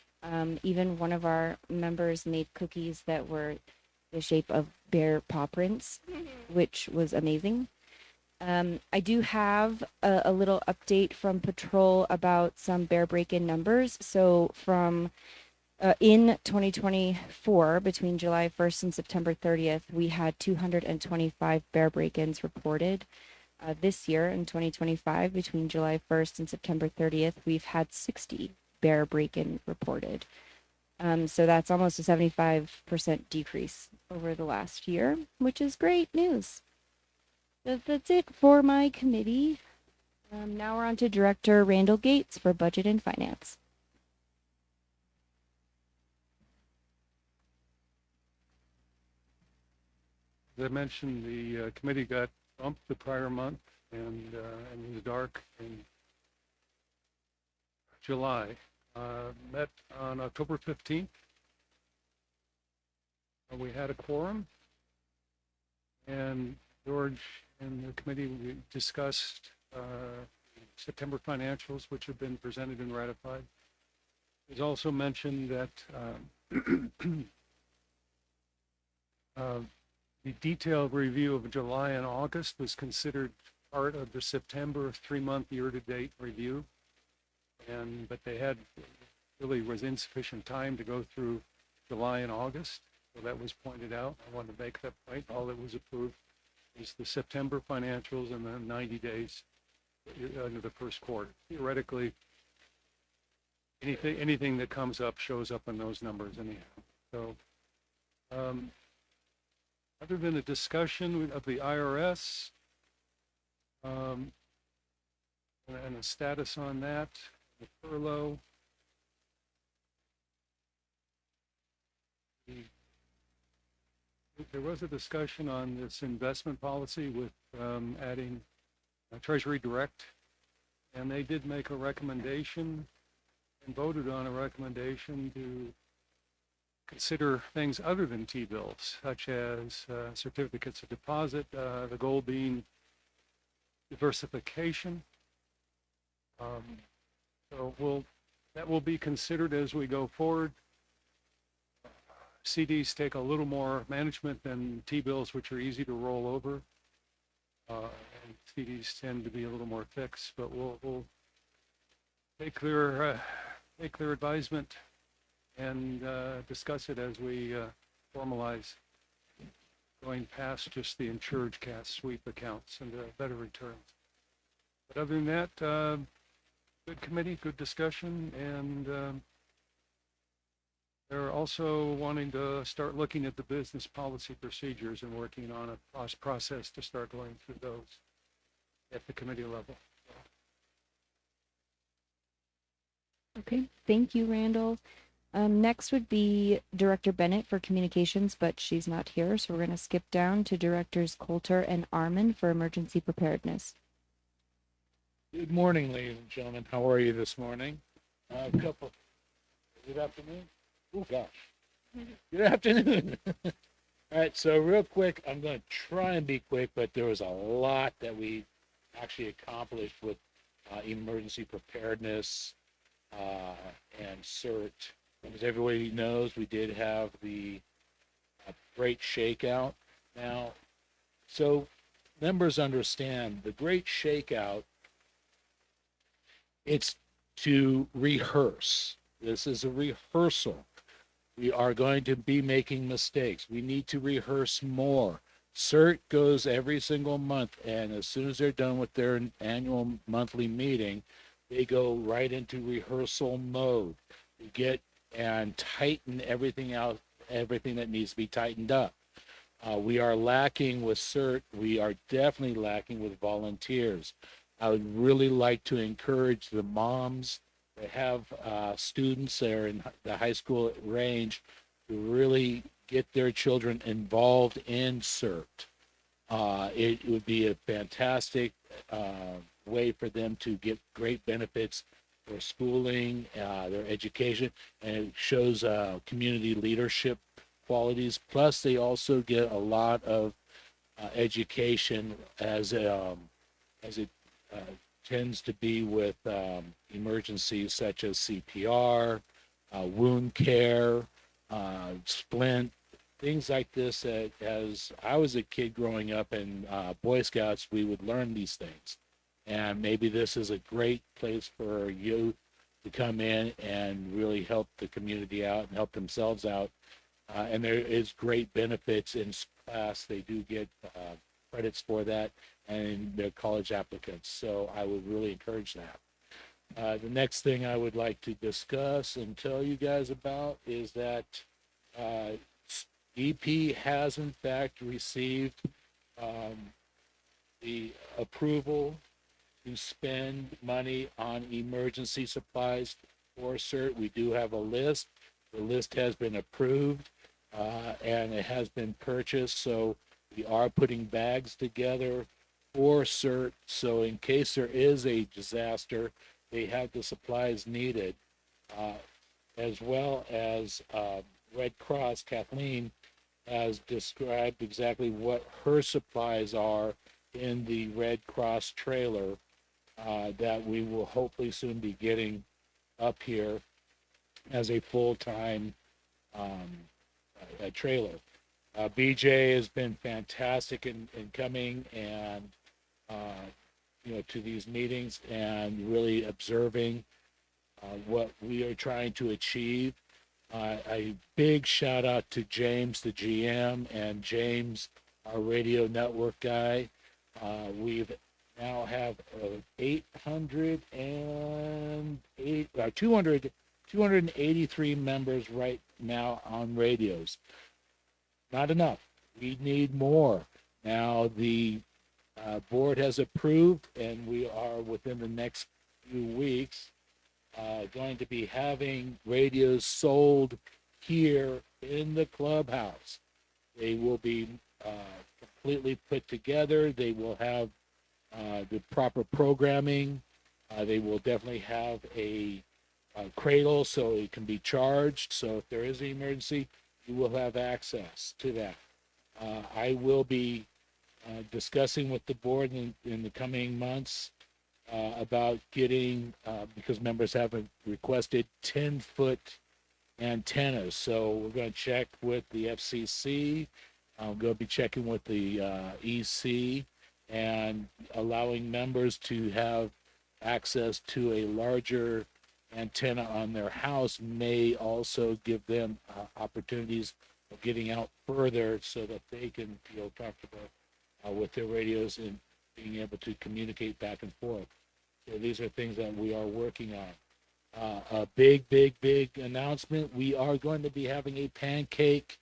Even one of our members made cookies that were the shape of bear paw prints, which was amazing. I do have a little update from Patrol about some bear break-in numbers. So from in 2024, between July 1st and September 30th, we had 225 bear break-ins reported. This year, in 2025, between July 1st and September 30th, we've had 60 bear break-in reported. So that's almost a 75% decrease over the last year, which is great news. That's it for my committee. Now we're on to Director Randall Gates for Budget and Finance. As I mentioned, the committee got bumped the prior month and it was dark in July. Met on October 15th. We had a quorum, and George and the committee we discussed September financials, which have been presented and ratified. It was also mentioned that the detailed review of July and August was considered part of the September 3-month year-to-date review. But they had really was insufficient time to go through July and August. So that was pointed out. I wanted to make that point. All that was approved is the September financials and the 90 days under the first quarter. Theoretically, anything that comes up shows up in those numbers anyhow. So other than a discussion of the IRS and a status on that, the furlough, there was a discussion on this investment policy with adding Treasury Direct, and they did make a recommendation and voted on a recommendation to consider things other than T-bills, such as certificates of deposit, the goal being diversification. So that will be considered as we go forward. CDs take a little more management than T-bills, which are easy to roll over. And CDs tend to be a little more fixed, but we'll take their advisement and discuss it as we formalize going past just the insured cash sweep accounts and better returns. But other than that, good committee, good discussion, and they're also wanting to start looking at the business policy procedures and working on a process to start going through those at the committee level. Okay, thank you, Randall. Next would be Director Bennett for communications, but she's not here, so we're going to skip down to Directors Coulter and Arman for emergency preparedness. Good morning, ladies and gentlemen. How are you this morning? Good afternoon? Oh, gosh. Good afternoon. All right, so real quick, I'm going to try and be quick, but there was a lot that we actually accomplished with emergency preparedness and CERT. As everybody knows, we did have the Great Shakeout. Now, so members understand the Great Shakeout, it's to rehearse. This is a rehearsal. We are going to be making mistakes. We need to rehearse more. CERT goes every single month, and as soon as they're done with their annual monthly meeting, they go right into rehearsal mode. We get and tighten everything out, everything that needs to be tightened up. We are lacking with CERT. We are definitely lacking with volunteers. I would really like to encourage the moms that have students that are in the high school range to really get their children involved in CERT. It would be a fantastic way for them to get great benefits for schooling, their education, and it shows community leadership qualities. Plus, they also get a lot of education as it tends to be with emergencies such as CPR, wound care, splint, things like this. That as I was a kid growing up in Boy Scouts, we would learn these things. And maybe this is a great place for youth to come in and really help the community out and help themselves out. And there is great benefits in class. They do get credits for that and they're college applicants. So I would really encourage that. The next thing I would like to discuss and tell you guys about is that EP has in fact received the approval to spend money on emergency supplies for CERT. We do have a list. The list has been approved and it has been purchased. So we are putting bags together for CERT. So in case there is a disaster, they have the supplies needed, as well as Red Cross. Kathleen has described exactly what her supplies are in the Red Cross trailer that we will hopefully soon be getting up here as a full-time trailer. BJ has been fantastic in coming and to these meetings and really observing what we are trying to achieve. A big shout out to James, the GM, and James, our radio network guy. We've now have 283 members right now on radios. Not enough. We need more. Now the board has approved, and we are within the next few weeks going to be having radios sold here in the clubhouse. They will be completely put together. They will have the proper programming. They will definitely have a cradle so it can be charged. So if there is an emergency, you will have access to that. I will be discussing with the board in the coming months about getting, because members have requested 10-foot antennas. So we're going to check with the FCC. I'm going to be checking with the EC and allowing members to have access to a larger antenna on their house may also give them opportunities of getting out further so that they can feel comfortable with their radios and being able to communicate back and forth. So these are things that we are working on. A big announcement. We are going to be having a pancake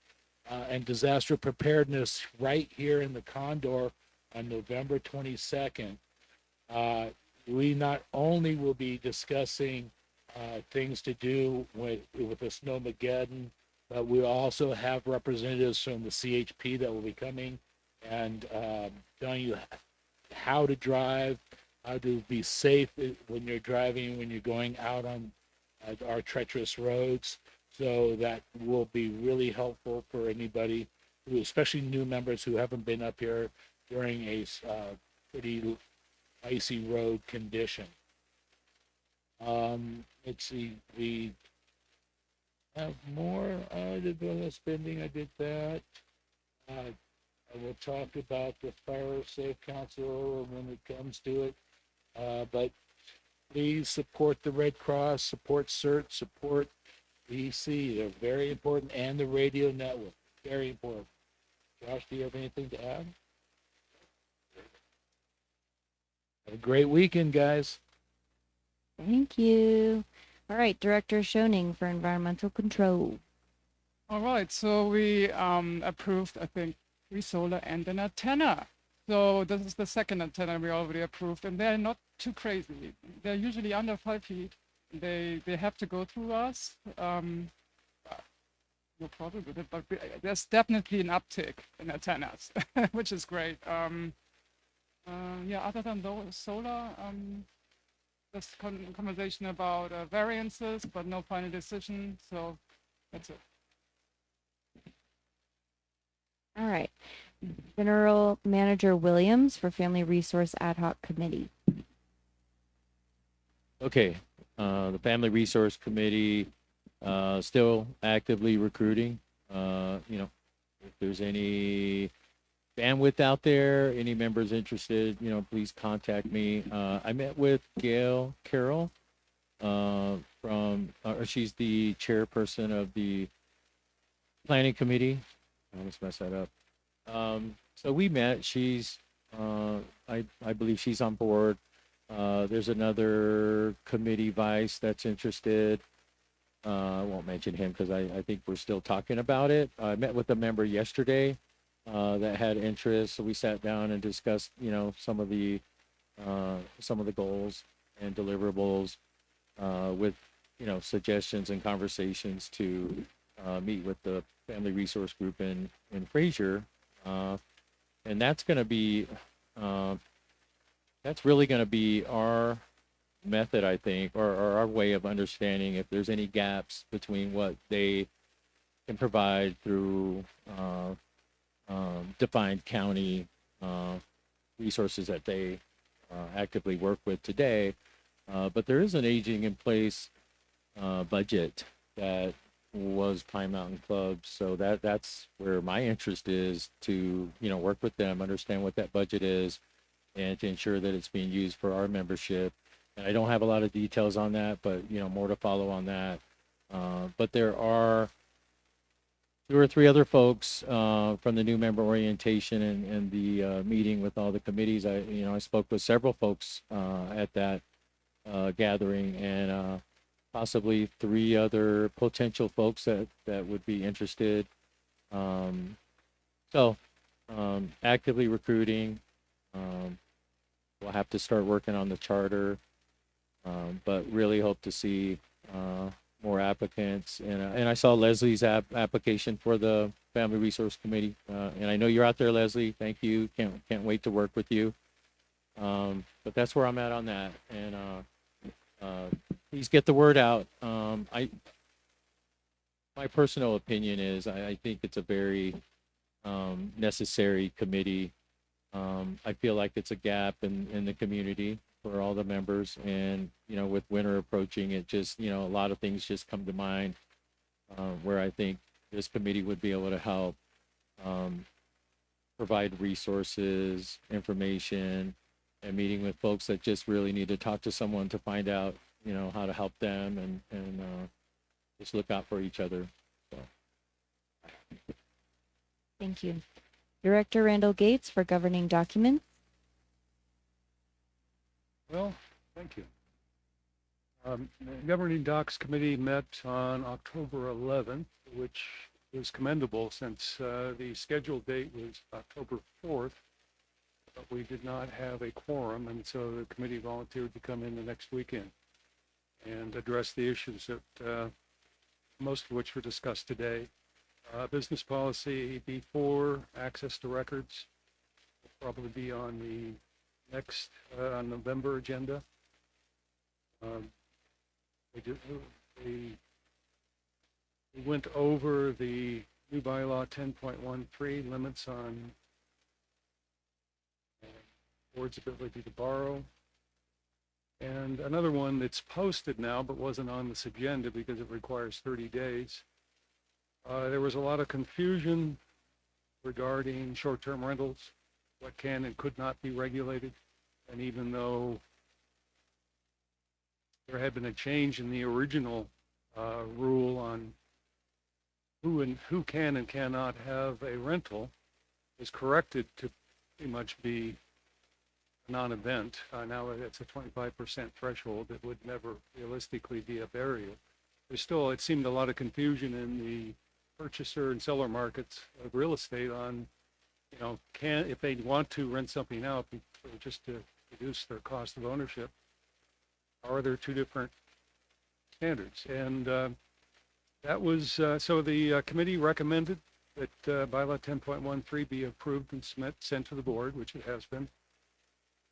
and disaster preparedness right here in the Condor on November 22nd. We not only will be discussing things to do with the Snowmageddon, but we also have representatives from the CHP that will be coming and telling you how to drive, how to be safe when you're driving, when you're going out on our treacherous roads. So that will be really helpful for anybody, who, especially new members who haven't been up here during a pretty icy road condition. Let's see, we have more spending. I did that. I will talk about the Fire Safe Council when it comes to it. But please support the Red Cross, support CERT, support VC. They're very important, and the radio network, very important. Josh, do you have anything to add? Have a great weekend, guys. Thank you. All right, Director Schoening for Environmental Control. All right, so we approved, I think, 3 solar and an antenna. So this is the second antenna we already approved, and they're not too crazy. They're usually under 5 feet. They have to go through us. No problem with it, but there's definitely an uptick in antennas, which is great. Yeah, other than those solar, just conversation about variances, but no final decision. So that's it. All right. General Manager Williams for Family Resource Ad Hoc Committee. Okay, the Family Resource Committee, still actively recruiting. If there's any bandwidth out there, any members interested, please contact me. I met with Gail Carroll she's the chairperson of the Planning Committee. I almost messed that up. So we met. She's, I believe she's on board. There's another committee vice that's interested. I won't mention him because I think we're still talking about it. I met with a member yesterday that had interest. So we sat down and discussed, some of the goals and deliverables with, suggestions and conversations to meet with the Family Resource Group in Fraser. And that's going to be, that's really going to be our method, I think, or our way of understanding if there's any gaps between what they can provide through defined county resources that they actively work with today. But there is an aging in place budget that was Pine Mountain Club, so that's where my interest is to work with them, understand what that budget is, and to ensure that it's being used for our membership. And I don't have a lot of details on that, but more to follow on that. But there are 2 or 3 other folks from the new member orientation and the meeting with all the committees. I spoke with several folks at that gathering, and possibly 3 other potential folks that would be interested. Actively recruiting. We'll have to start working on the charter, but really hope to see more applicants. And I saw Leslie's application for the Family Resource Committee, and I know you're out there, Leslie. Thank you. Can't wait to work with you. But that's where I'm at on that. And please get the word out. My personal opinion is I think it's a very necessary committee. I feel like it's a gap in the community for all the members, and with winter approaching, it just a lot of things just come to mind where I think this committee would be able to help provide resources, information, and meeting with folks that just really need to talk to someone to find out, you know, how to help them and just look out for each other. So. Thank you. Director Randall Gates for governing documents. Well, thank you. The Governing Docs Committee met on October 11th, which was commendable since the scheduled date was October 4th, but we did not have a quorum, and so the committee volunteered to come in the next weekend and address the issues that most of which were discussed today. Business policy B4, access to records, will probably be on the next November agenda. We went over the new bylaw 10.13 limits on board's ability to borrow. And another one that's posted now but wasn't on this agenda because it requires 30 days. There was a lot of confusion regarding short-term rentals, what can and could not be regulated. And even though there had been a change in the original rule on who can and cannot have a rental, is corrected to pretty much be a non-event. Now it's a 25% threshold that would never realistically be a barrier. There's still, it seemed, a lot of confusion in the purchaser and seller markets of real estate on, you know, if they want to rent something out just to reduce their cost of ownership, are there two different standards? And that was, so the committee recommended that bylaw 10.13 be approved and sent to the board, which it has been.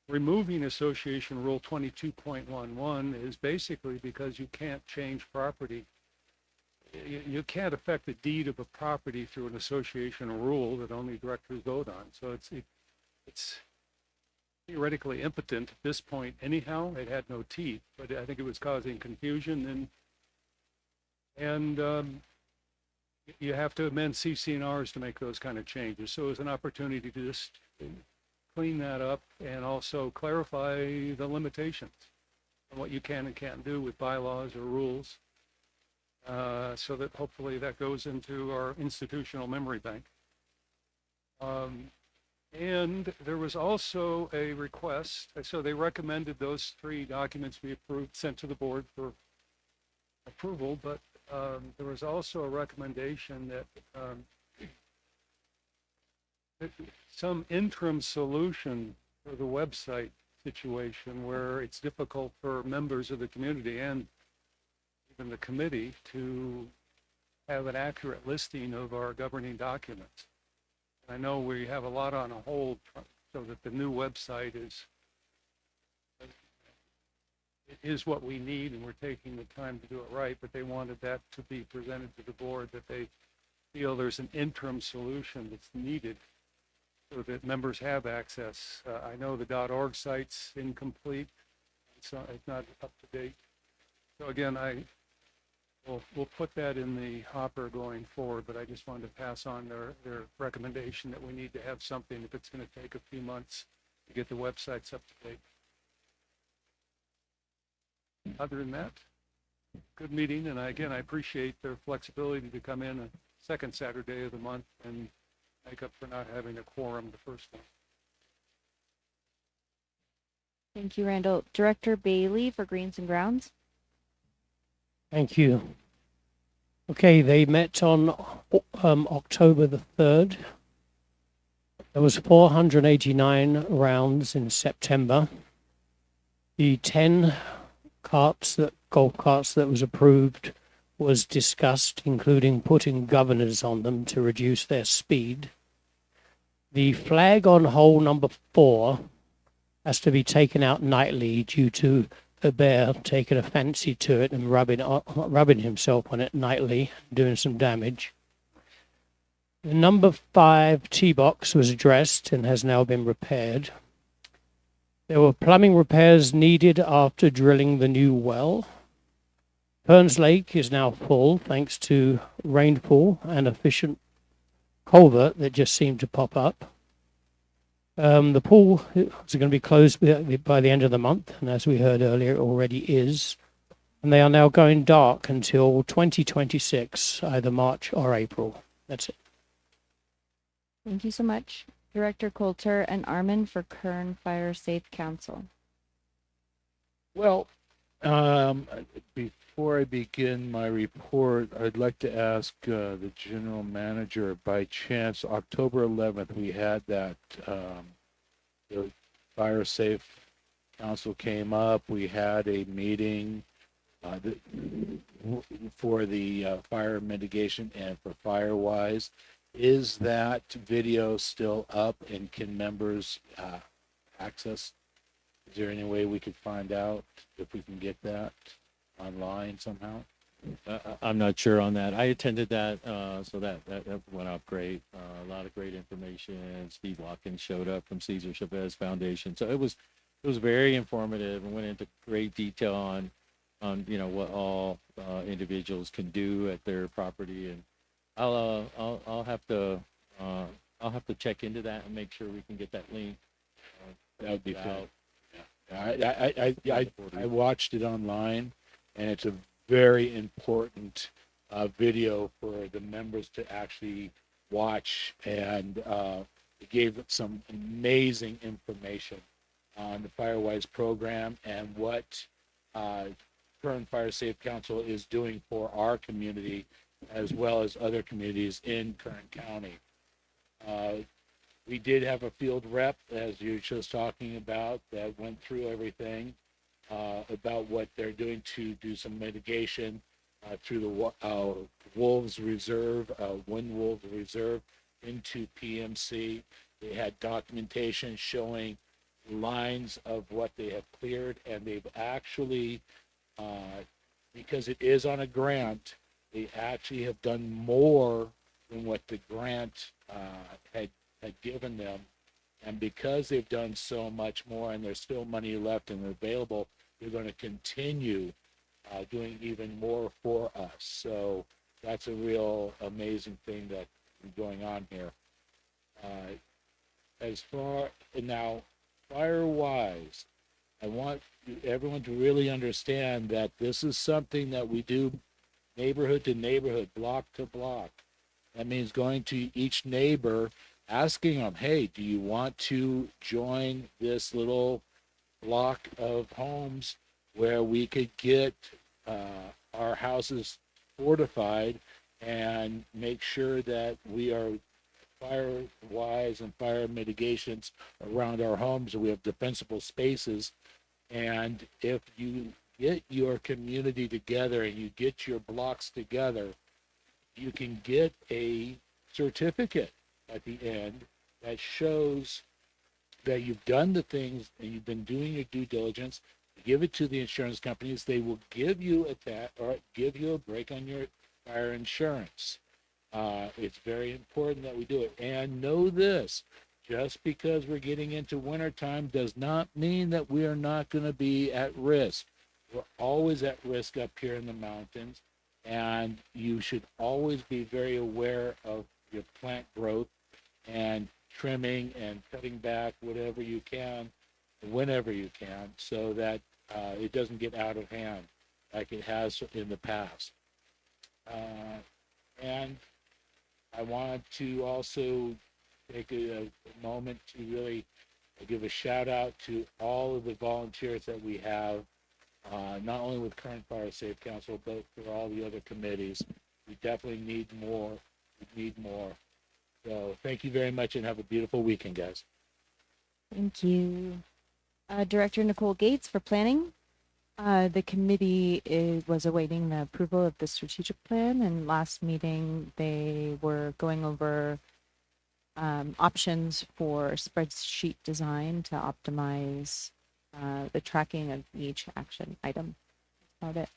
Removing association rule 22.11 is basically because you can't change property. You can't affect the deed of a property through an association rule that only directors vote on. So it's theoretically impotent at this point anyhow. It had no teeth, but I think it was causing confusion, and you have to amend CC&Rs to make those kind of changes. So it was an opportunity to just clean that up and also clarify the limitations on what you can and can't do with bylaws or rules, so that hopefully that goes into our institutional memory bank. And there was also a request, so they recommended those three documents be approved, sent to the board for approval, but there was also a recommendation that some interim solution for the website situation where it's difficult for members of the community and even the committee to have an accurate listing of our governing documents. I know we have a lot on hold so that the new website is what we need, and we're taking the time to do it right, but they wanted that to be presented to the board, that they feel there's an interim solution that's needed so that members have access. I know the .org site's incomplete, it's not up to date. So again, we'll put that in the hopper going forward, but I just wanted to pass on their recommendation that we need to have something if it's going to take a few months to get the websites up to date. Other than that, good meeting, and again, I appreciate their flexibility to come in a second Saturday of the month and make up for not having a quorum the first one. Thank you, Randall. Director Bailey for Greens and Grounds. Thank you. Okay, they met on October the 3rd. There was 489 rounds in September. The 10 golf carts that was approved was discussed, including putting governors on them to reduce their speed. The flag on hole number 4 has to be taken out nightly due to a bear taking a fancy to it and rubbing himself on it nightly, doing some damage. The number 5 tee box was addressed and has now been repaired. There were plumbing repairs needed after drilling the new well. Burns Lake is now full thanks to rainfall and efficient culvert that just seemed to pop up. The pool is going to be closed by the end of the month, and as we heard earlier, it already is. And they are now going dark until 2026, either March or April. That's it. Thank you so much. Director Coulter and Armin for Kern Fire Safe Council. Well, before I begin my report, I'd like to ask the general manager, by chance, October 11th, we had that, the Fire Safe Council came up, we had a meeting for the fire mitigation and for Firewise. Is that video still up, and can members access? Is there any way we could find out if we can get that online somehow? I'm not sure on that. I attended that, so that went out great. A lot of great information. Steve Watkins showed up from Cesar Chavez Foundation, so it was very informative and went into great detail on what all individuals can do at their property. And I'll have to check into that and make sure we can get that link. That would be good. I watched it online, and it's a very important video for the members to actually watch, and it gave some amazing information on the Firewise program and what Kern Fire Safe Council is doing for our community as well as other communities in Kern County. We did have a field rep, as you were just talking about, that went through everything about what they're doing to do some mitigation through the Wolves Reserve, Wind Wolves Reserve into PMC. They had documentation showing lines of what they have cleared, and they've actually, because it is on a grant, they actually have done more than what the grant had given them. And because they've done so much more and there's still money left and available, they're going to continue doing even more for us. So that's a real amazing thing that's going on here. As far now, Firewise, I want everyone to really understand that this is something that we do neighborhood to neighborhood, block to block. That means going to each neighbor, asking them, hey, do you want to join this little block of homes where we could get our houses fortified and make sure that we are fire-wise and fire mitigations around our homes, and we have defensible spaces. And if you get your community together and you get your blocks together, you can get a certificate at the end that shows that you've done the things and you've been doing your due diligence. Give it to the insurance companies. They will give you give you a break on your fire insurance. It's very important that we do it. And know this, just because we're getting into wintertime does not mean that we are not going to be at risk. We're always at risk up here in the mountains, and you should always be very aware of your plant growth and trimming and cutting back whatever you can, whenever you can, so that it doesn't get out of hand like it has in the past. And I want to also take a moment to really give a shout out to all of the volunteers that we have, not only with Kern Fire Safe Council, but for all the other committees. We definitely need more. We need more. So thank you very much and have a beautiful weekend, guys. Thank you. Director Nicole Gates for planning. The committee was awaiting the approval of the strategic plan, and last meeting they were going over options for spreadsheet design to optimize the tracking of each action item. That's about it.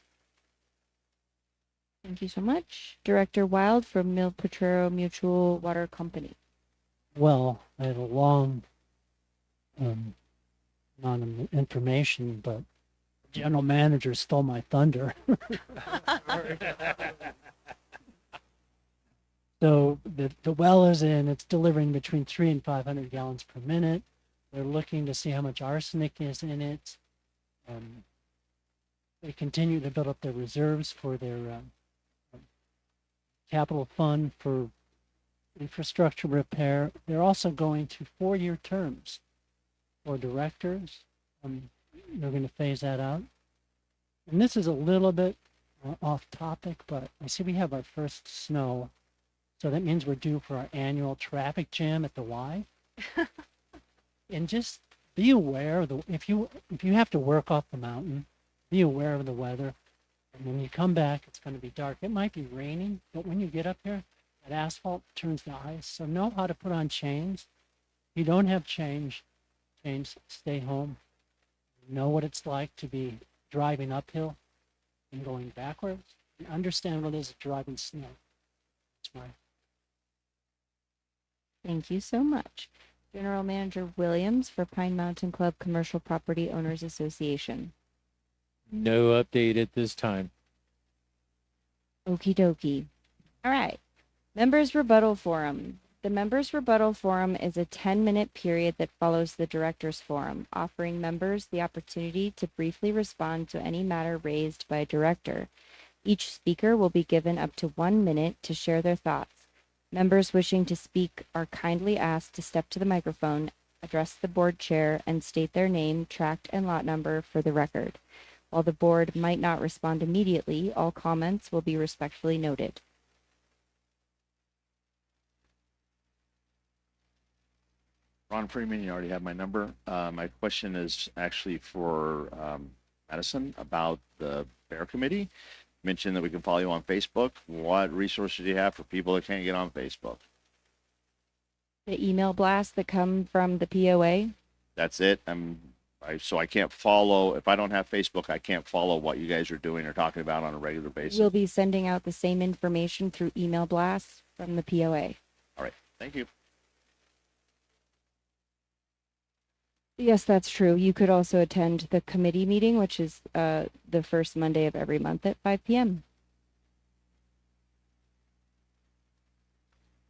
Thank you so much. Director Wild from Mill Potrero Mutual Water Company. Well, I had a long amount of information, but the general manager stole my thunder. So the well is in, it's delivering between 300 and 500 gallons per minute. They're looking to see how much arsenic is in it. They continue to build up their reserves for their capital fund for infrastructure repair. They're also going to 4-year terms for directors. They're going to phase that out. And this is a little bit off topic, but I see we have our first snow. So that means we're due for our annual traffic jam at the Y. And just be aware of if you have to work off the mountain, be aware of the weather. And when you come back, it's going to be dark. It might be raining, but when you get up here, that asphalt turns to ice. So know how to put on chains. If you don't have chains, stay home. Know what it's like to be driving uphill and going backwards. And understand what it is to drive in snow. That's my. Thank you so much. General Manager Williams for Pine Mountain Club Commercial Property Owners Association. No update at this time. Okie dokie. All right. Members Rebuttal Forum. The Members Rebuttal Forum is a 10-minute period that follows the Directors Forum, offering members the opportunity to briefly respond to any matter raised by a director. Each speaker will be given up to 1 minute to share their thoughts. Members wishing to speak are kindly asked to step to the microphone, address the board chair, and state their name, tract, and lot number for the record. While the board might not respond immediately, all comments will be respectfully noted. Ron Freeman, you already have my number. My question is actually for Madison about the Bear Committee. You mentioned that we can follow you on Facebook. What resources do you have for people that can't get on Facebook? The email blasts that come from the POA. That's it. So I can't follow, if I don't have Facebook, I can't follow what you guys are doing or talking about on a regular basis. We'll be sending out the same information through email blasts from the POA. All right. Thank you. Yes, that's true. You could also attend the committee meeting, which is the first Monday of every month at 5 p.m.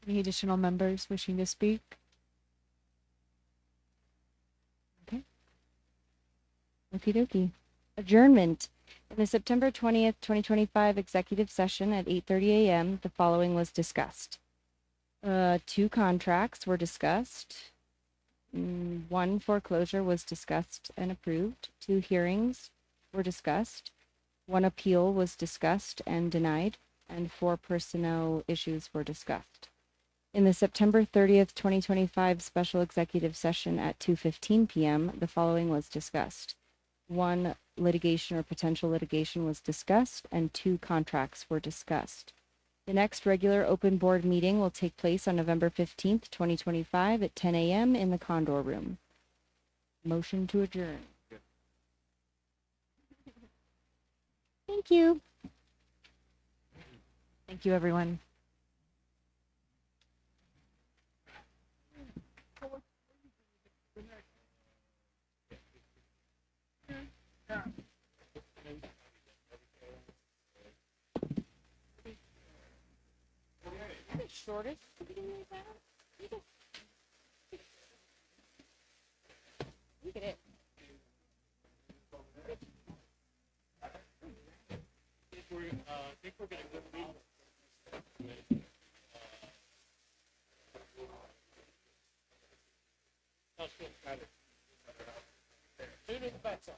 Any additional members wishing to speak? Okay. Okie dokie. Adjournment. In the September 20th, 2025 executive session at 8:30 a.m., the following was discussed. 2 contracts were discussed. 1 foreclosure was discussed and approved. 2 hearings were discussed. 1 appeal was discussed and denied, and 4 personnel issues were discussed. In the September 30th, 2025 special executive session at 2:15 p.m., the following was discussed. 1 litigation or potential litigation was discussed, and 2 contracts were discussed. The next regular open board meeting will take place on November 15th, 2025 at 10 a.m. in the Condor Room. Motion to adjourn. Thank you. Thank you, everyone. Shortest. Look at it. I think we're going to go read. That's better.